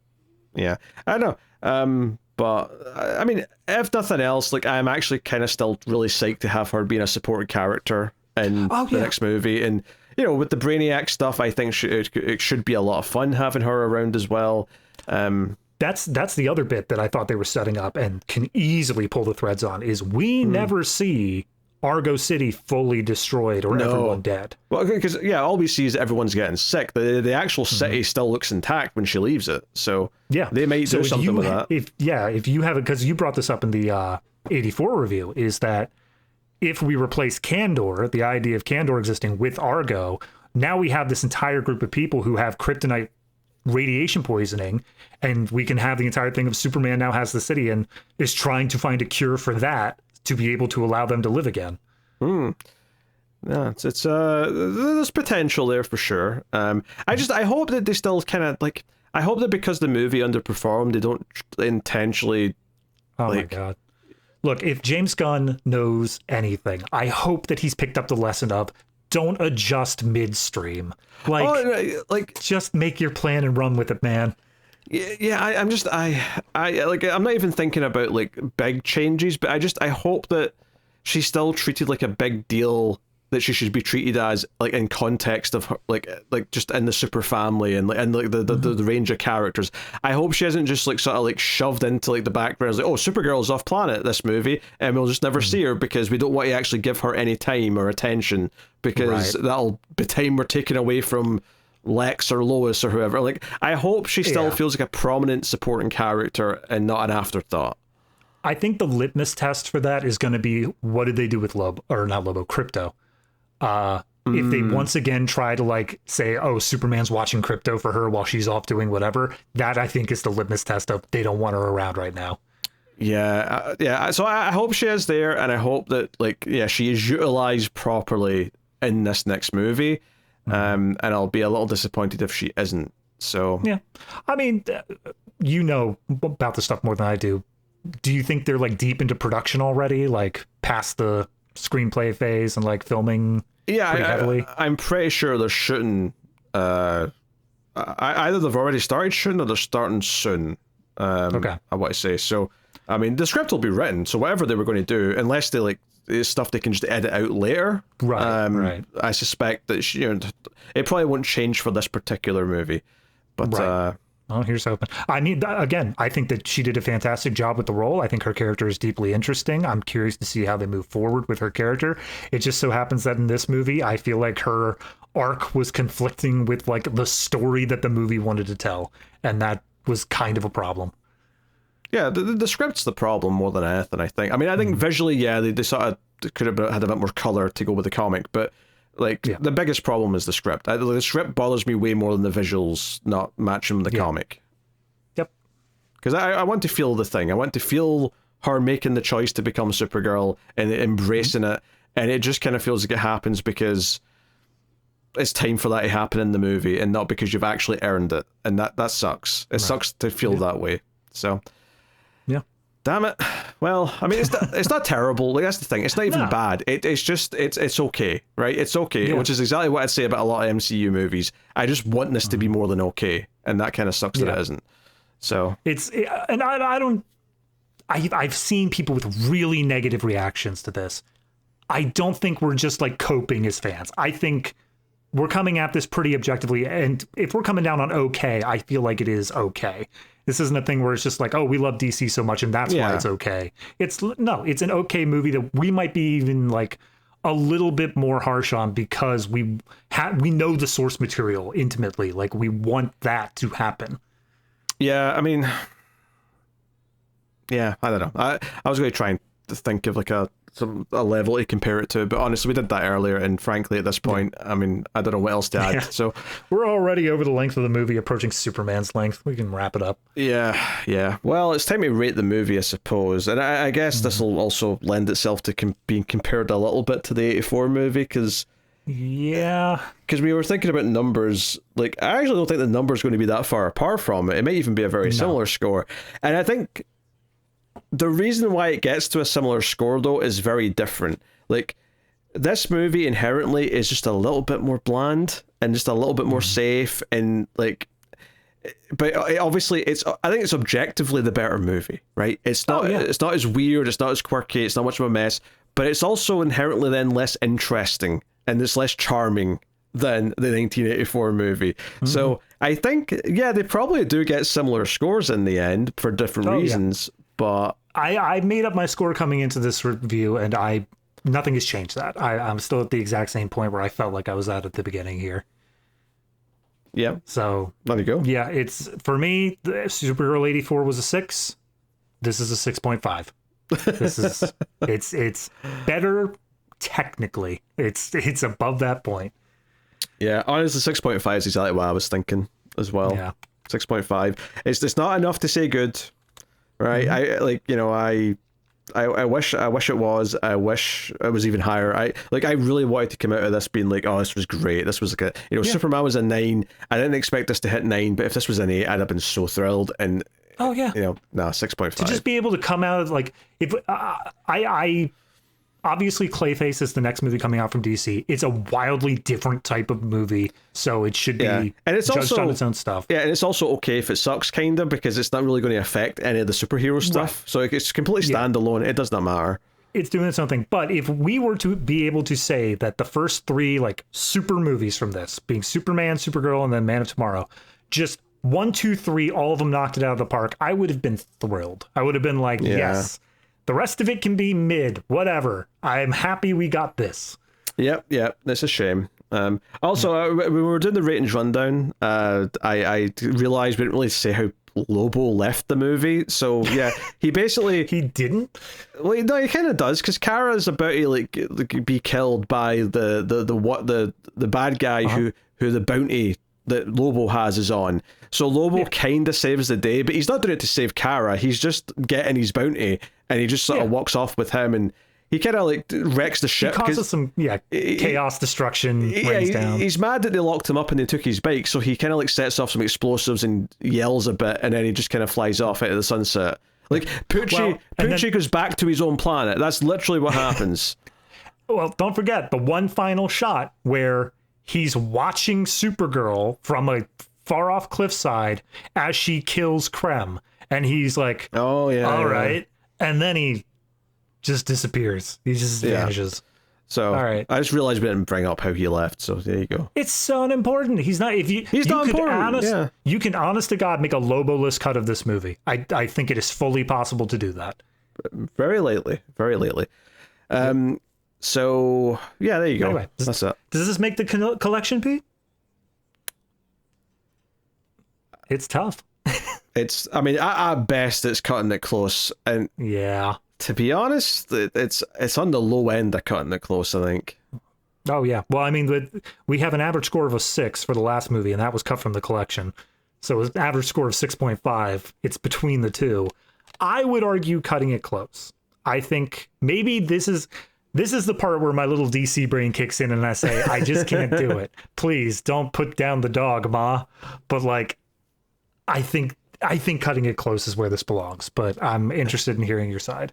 [SPEAKER 1] Yeah, I don't know. But I mean, if nothing else, like, I'm actually kind of still really psyched to have her being a supporting character in the next movie. And, you know, with the Brainiac stuff, I think it should be a lot of fun having her around as well.
[SPEAKER 2] That's the other bit that I thought they were setting up and can easily pull the threads on, is we never see Argo City fully destroyed or everyone dead.
[SPEAKER 1] Well, because, all we see is everyone's getting sick. The actual city still looks intact when she leaves it. So they might do something with that.
[SPEAKER 2] If you have it, because you brought this up in the 84 review, is that if we replace Kandor, the idea of Kandor existing, with Argo, now we have this entire group of people who have kryptonite radiation poisoning, and we can have the entire thing of Superman now has the city and is trying to find a cure for that to be able to allow them to live again.
[SPEAKER 1] Yeah, it's there's potential there for sure. I hope that they still kind of like. I hope that because the movie underperformed, they don't intentionally.
[SPEAKER 2] Oh my God. Look, if James Gunn knows anything, I hope that he's picked up the lesson of don't adjust midstream. Like, just make your plan and run with it, man.
[SPEAKER 1] I'm not even thinking about like big changes, but I hope that she's still treated like a big deal that she should be treated as, like, in context of her, like just in the super family and the range of characters. I hope she isn't just like sort of like shoved into like the background, like, oh, Supergirl's off planet this movie and we'll just never see her because we don't want to actually give her any time or attention because that'll be time we're taking away from Lex or Lois or whoever. Like, I hope she still feels like a prominent supporting character and not an afterthought.
[SPEAKER 2] I think the litmus test for that is going to be, what did they do with Crypto? If they once again try to like say, oh, Superman's watching Crypto for her while she's off doing whatever, that I think is the litmus test of they don't want her around right now.
[SPEAKER 1] So I hope she is there, and I hope that she is utilized properly in this next movie. And I'll be a little disappointed if she isn't. So
[SPEAKER 2] I mean, you know about the stuff more than I do. Do you think they're like deep into production already, like past the screenplay phase and like filming pretty heavily?
[SPEAKER 1] I'm pretty sure they're shooting. Either they've already started shooting or they're starting soon. I want to say. So, I mean, the script will be written. So whatever they were going to do, unless they like it's stuff they can just edit out later. Right. I suspect that it probably won't change for this particular movie. But
[SPEAKER 2] well, here's hoping. I mean, again, I think that she did a fantastic job with the role. I think her character is deeply interesting. I'm curious to see how they move forward with her character. It just so happens that in this movie, I feel like her arc was conflicting with like the story that the movie wanted to tell, and that was kind of a problem.
[SPEAKER 1] Yeah, the script's the problem more than anything, I think. I mean, I think visually, they sort of could have had a bit more color to go with the comic, but the biggest problem is the script. The script bothers me way more than the visuals not matching the comic.
[SPEAKER 2] Yep.
[SPEAKER 1] Because I want to feel the thing. I want to feel her making the choice to become Supergirl and embracing it, and it just kind of feels like it happens because it's time for that to happen in the movie and not because you've actually earned it, and that sucks. It sucks to feel that way. So... damn it. Well, I mean, it's not terrible. Like, that's the thing. It's not even bad. It's just it's okay, right? It's okay, which is exactly what I'd say about a lot of MCU movies. I just want this to be more than okay, and that kind of sucks that it isn't. So I've seen people with really negative reactions to this. I don't think we're just like coping as fans. I think we're coming at this pretty objectively, and if we're coming down on okay, I feel like it is okay. This isn't a thing where it's just like, oh, we love DC so much and that's why it's okay. It's an okay movie that we might be even like a little bit more harsh on because we know the source material intimately. Like, we want that to happen. Yeah, I mean, I don't know. I was going to try and think of like a a level to compare it to. But honestly, we did that earlier, and frankly, at this point, I mean, I don't know what else to add. So
[SPEAKER 2] we're already over the length of the movie, approaching Superman's length. We can wrap it up.
[SPEAKER 1] Yeah. Well, it's time to rate the movie, I suppose, and I guess this will also lend itself to being compared a little bit to the '84 movie, because we were thinking about numbers. Like, I actually don't think the number's going to be that far apart from it. It might even be a very similar score, and I think the reason why it gets to a similar score, though, is very different. Like, this movie inherently is just a little bit more bland and just a little bit more safe, and like, but obviously I think it's objectively the better movie, right? It's not it's not as weird, it's not as quirky, it's not much of a mess, but it's also inherently then less interesting and it's less charming than the 1984 movie. So I think, they probably do get similar scores in the end for different reasons, but
[SPEAKER 2] I made up my score coming into this review, and nothing has changed that. I'm still at the exact same point where I felt like I was at the beginning here.
[SPEAKER 1] Yeah.
[SPEAKER 2] So
[SPEAKER 1] there you go.
[SPEAKER 2] Yeah, it's, for me, the Supergirl 84 was a 6. This is a 6.5. This is it's better technically. It's above that point. Yeah,
[SPEAKER 1] honestly, 6.5 is exactly what I was thinking as well.
[SPEAKER 2] Yeah.
[SPEAKER 1] 6.5. It's not enough to say good, right? I wish it was. I wish it was even higher. I really wanted to come out of this being like, oh, this was great. This was like Superman was a 9. I didn't expect this to hit 9, but if this was an 8, I'd have been so thrilled. And 6.5.
[SPEAKER 2] To just be able to come out of, like, if I obviously Clayface is the next movie coming out from DC. It's a wildly different type of movie, so it should be
[SPEAKER 1] and it's
[SPEAKER 2] judged
[SPEAKER 1] also
[SPEAKER 2] on its own stuff.
[SPEAKER 1] Yeah, and it's also okay if it sucks, kind of, because it's not really going to affect any of the superhero stuff. Right. So it's completely standalone. It does not matter.
[SPEAKER 2] It's doing its own thing. But if we were to be able to say that the first 3 like super movies from this, being Superman, Supergirl, and then Man of Tomorrow, just 1, 2, 3, all of them knocked it out of the park, I would have been thrilled. I would have been like, yes. The rest of it can be mid, whatever. I'm happy we got this.
[SPEAKER 1] Yep. That's a shame. Also, when we were doing the ratings rundown, I realized we didn't really say how Lobo left the movie. So yeah, he basically
[SPEAKER 2] he didn't.
[SPEAKER 1] Well, no, he kind of does, because Kara's about to like be killed by the bad guy who the bounty that Lobo has is on. So Lobo kind of saves the day, but he's not doing it to save Kara. He's just getting his bounty, and he just sort of walks off with him, and he kind of like wrecks the ship.
[SPEAKER 2] He causes some chaos, destruction, rains down.
[SPEAKER 1] He's mad that they locked him up and they took his bike, so he kind of like sets off some explosives and yells a bit, and then he just kind of flies off into the sunset. Like Pucci goes back to his own planet. That's literally what happens.
[SPEAKER 2] Well, don't forget the one final shot where he's watching Supergirl from a far off cliffside as she kills Krem, and he's like, "Oh yeah, all right," and then he just disappears. He just vanishes.
[SPEAKER 1] So all right, I just realized we didn't bring up how he left. So there you go.
[SPEAKER 2] It's so unimportant. He's not. If you,
[SPEAKER 1] he's not important.
[SPEAKER 2] You can, honest to God, make a Lobo-less cut of this movie. I think it is fully possible to do that.
[SPEAKER 1] Very lately. So yeah, there you go.
[SPEAKER 2] Anyway,
[SPEAKER 1] that's it.
[SPEAKER 2] Does this make the collection, Pete? It's tough.
[SPEAKER 1] I mean, at best, it's cutting it close, and to be honest, it's on the low end of cutting it close, I think.
[SPEAKER 2] Oh yeah. Well, I mean, we have an average score of a 6 for the last movie, and that was cut from the collection. So an average score of 6.5. It's between the two. I would argue cutting it close. I think maybe this is the part where my little DC brain kicks in, and I say, I just can't do it. Please don't put down the dog, Ma. But like, I think cutting it close is where this belongs, but I'm interested in hearing your side.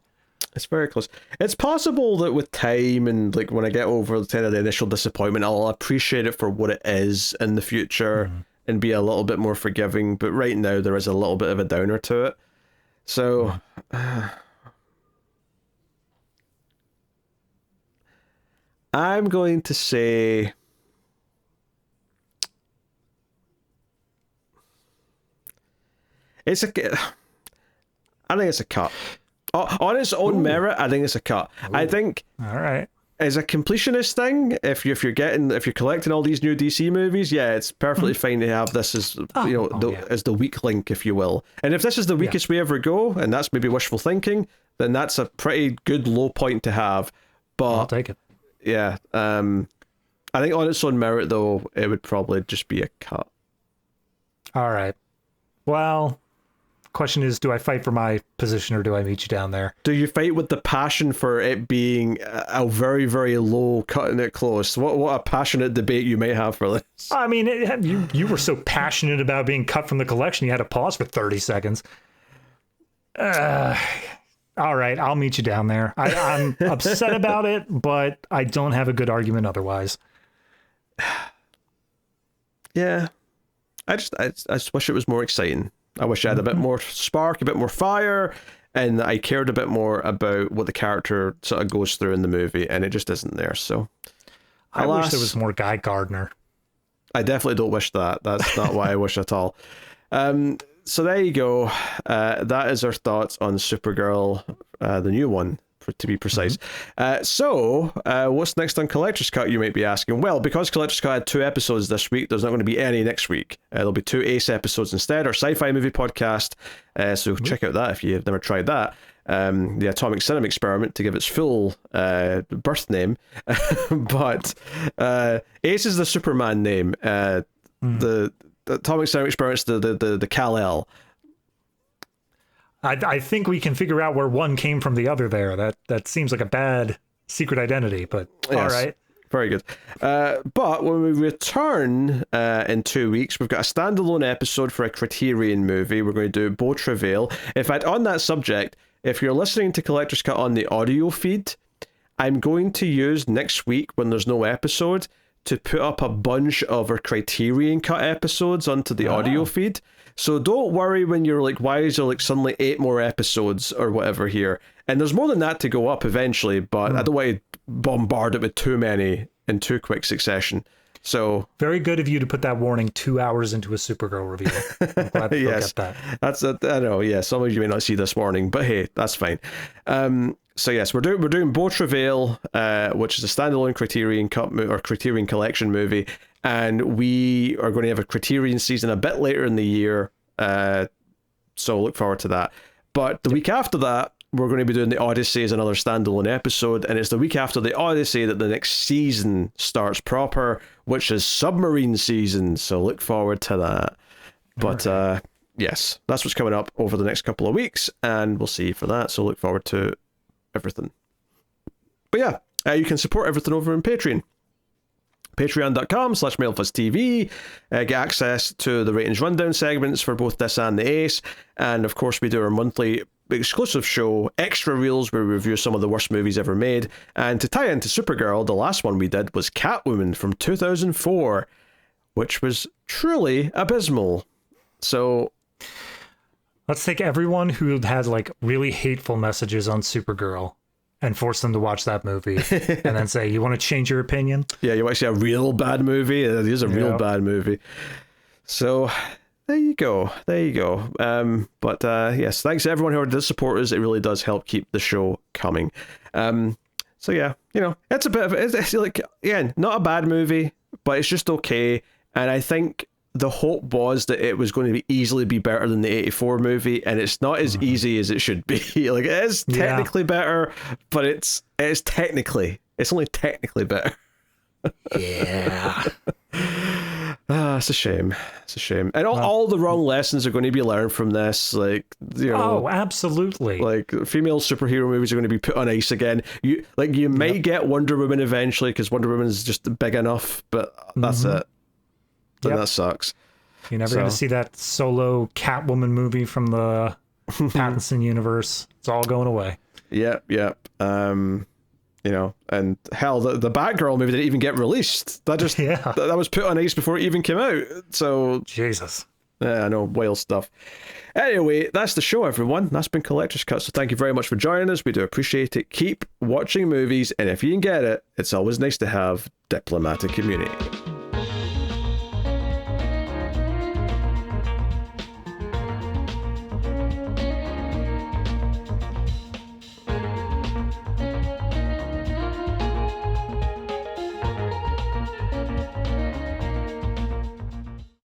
[SPEAKER 1] It's very close. It's possible that with time and like when I get over kind of the initial disappointment, I'll appreciate it for what it is in the future and be a little bit more forgiving. But right now there is a little bit of a downer to it. So I'm going to say I think it's a cut. On its own merit, I think it's a cut. Ooh. I think,
[SPEAKER 2] all right,
[SPEAKER 1] as a completionist thing, if you're collecting all these new DC movies, it's perfectly fine to have this as as the weak link, if you will. And if this is the weakest we ever go, and that's maybe wishful thinking, then that's a pretty good low point to have. But
[SPEAKER 2] I'll take it.
[SPEAKER 1] Yeah, I think on its own merit, though, it would probably just be a cut.
[SPEAKER 2] All right. Well, question is, do I fight for my position or do I meet you down there?
[SPEAKER 1] Do you fight with the passion for it being a very, very low, cutting it close? What a passionate debate you may have for this.
[SPEAKER 2] I mean, you were so passionate about being cut from the collection, you had to pause for 30 seconds. All right, I'll meet you down there. I'm upset about it, but I don't have a good argument otherwise.
[SPEAKER 1] Yeah. I just wish it was more exciting. I wish I had a bit more spark, a bit more fire, and I cared a bit more about what the character sort of goes through in the movie, and it just isn't there. So,
[SPEAKER 2] I wish there was more Guy Gardner.
[SPEAKER 1] I definitely don't wish that. That's not what I wish at all. So there you go. That is our thoughts on Supergirl, the new one, to be precise. So what's next on Collector's Cut, you might be asking? Well, because Collector's Cut had 2 episodes this week, there's not going to be any next week. There'll be 2 Ace episodes instead, our sci-fi movie podcast. So check out that if you've never tried that. The Atomic Cinema Experiment, to give its full birth name. But Ace is the Superman name. The Atomic Cinema Experiment's the Kal-El.
[SPEAKER 2] I think we can figure out where one came from the other there. That seems like a bad secret identity, but yes, all right.
[SPEAKER 1] Very good. But when we return in 2 weeks, we've got a standalone episode for a Criterion movie. We're going to do Beau Travail. In fact, on that subject, if you're listening to Collector's Cut on the audio feed, I'm going to use next week, when there's no episode, to put up a bunch of our Criterion Cut episodes onto the audio feed. So don't worry when you're like, why is there like suddenly 8 more episodes or whatever here? And there's more than that to go up eventually, but I don't want to bombard it with too many in too quick succession. So
[SPEAKER 2] very good of you to put that warning 2 hours into a Supergirl review. I'm glad to
[SPEAKER 1] yes,
[SPEAKER 2] get that.
[SPEAKER 1] That's I know, yeah, some of you may not see this morning, but hey, that's fine. So yes, we're doing Beau Travail, which is a standalone Criterion Cut or Criterion Collection movie, and we are going to have a Criterion season a bit later in the year. So look forward to that. But the week after that, we're going to be doing the Odyssey as another standalone episode, and it's the week after the Odyssey that the next season starts proper, which is Submarine season. So look forward to that. But yes, that's what's coming up over the next couple of weeks, and we'll see you for that. So look forward to everything. But yeah, you can support everything over on Patreon. Patreon.com/MailFuzzTV. Get access to the Ratings Rundown segments for both this and the Ace. And of course, we do our monthly exclusive show, Extra Reels, where we review some of the worst movies ever made. And to tie into Supergirl, the last one we did was Catwoman from 2004, which was truly abysmal. So
[SPEAKER 2] let's take everyone who had like really hateful messages on Supergirl and force them to watch that movie and then say, you want to change your opinion?
[SPEAKER 1] Yeah, you want to see a real bad movie? It is a real bad movie. So there you go. But yes, thanks to everyone who does support us. It really does help keep the show coming. So yeah, it's a bit of it's like, again, not a bad movie, but it's just okay. And I think the hope was that it was going to easily be better than the 84 movie, and it's not as easy as it should be. Like, it is technically better, but it's only technically better.
[SPEAKER 2] Yeah.
[SPEAKER 1] It's a shame. And all the wrong lessons are going to be learned from this. Like,
[SPEAKER 2] oh, absolutely.
[SPEAKER 1] Like, female superhero movies are going to be put on ice again. You may get Wonder Woman eventually, because Wonder Woman is just big enough, but that's it. And that sucks.
[SPEAKER 2] You're never going to see that solo Catwoman movie from the Pattinson universe. It's all going away. Yep. And hell, the Batgirl movie didn't even get released. That just that was put on ice before it even came out. So Jesus.
[SPEAKER 1] Yeah, I know, wild stuff. Anyway, that's the show, everyone. That's been Collector's Cut. So thank you very much for joining us. We do appreciate it. Keep watching movies, and if you can get it, it's always nice to have diplomatic immunity.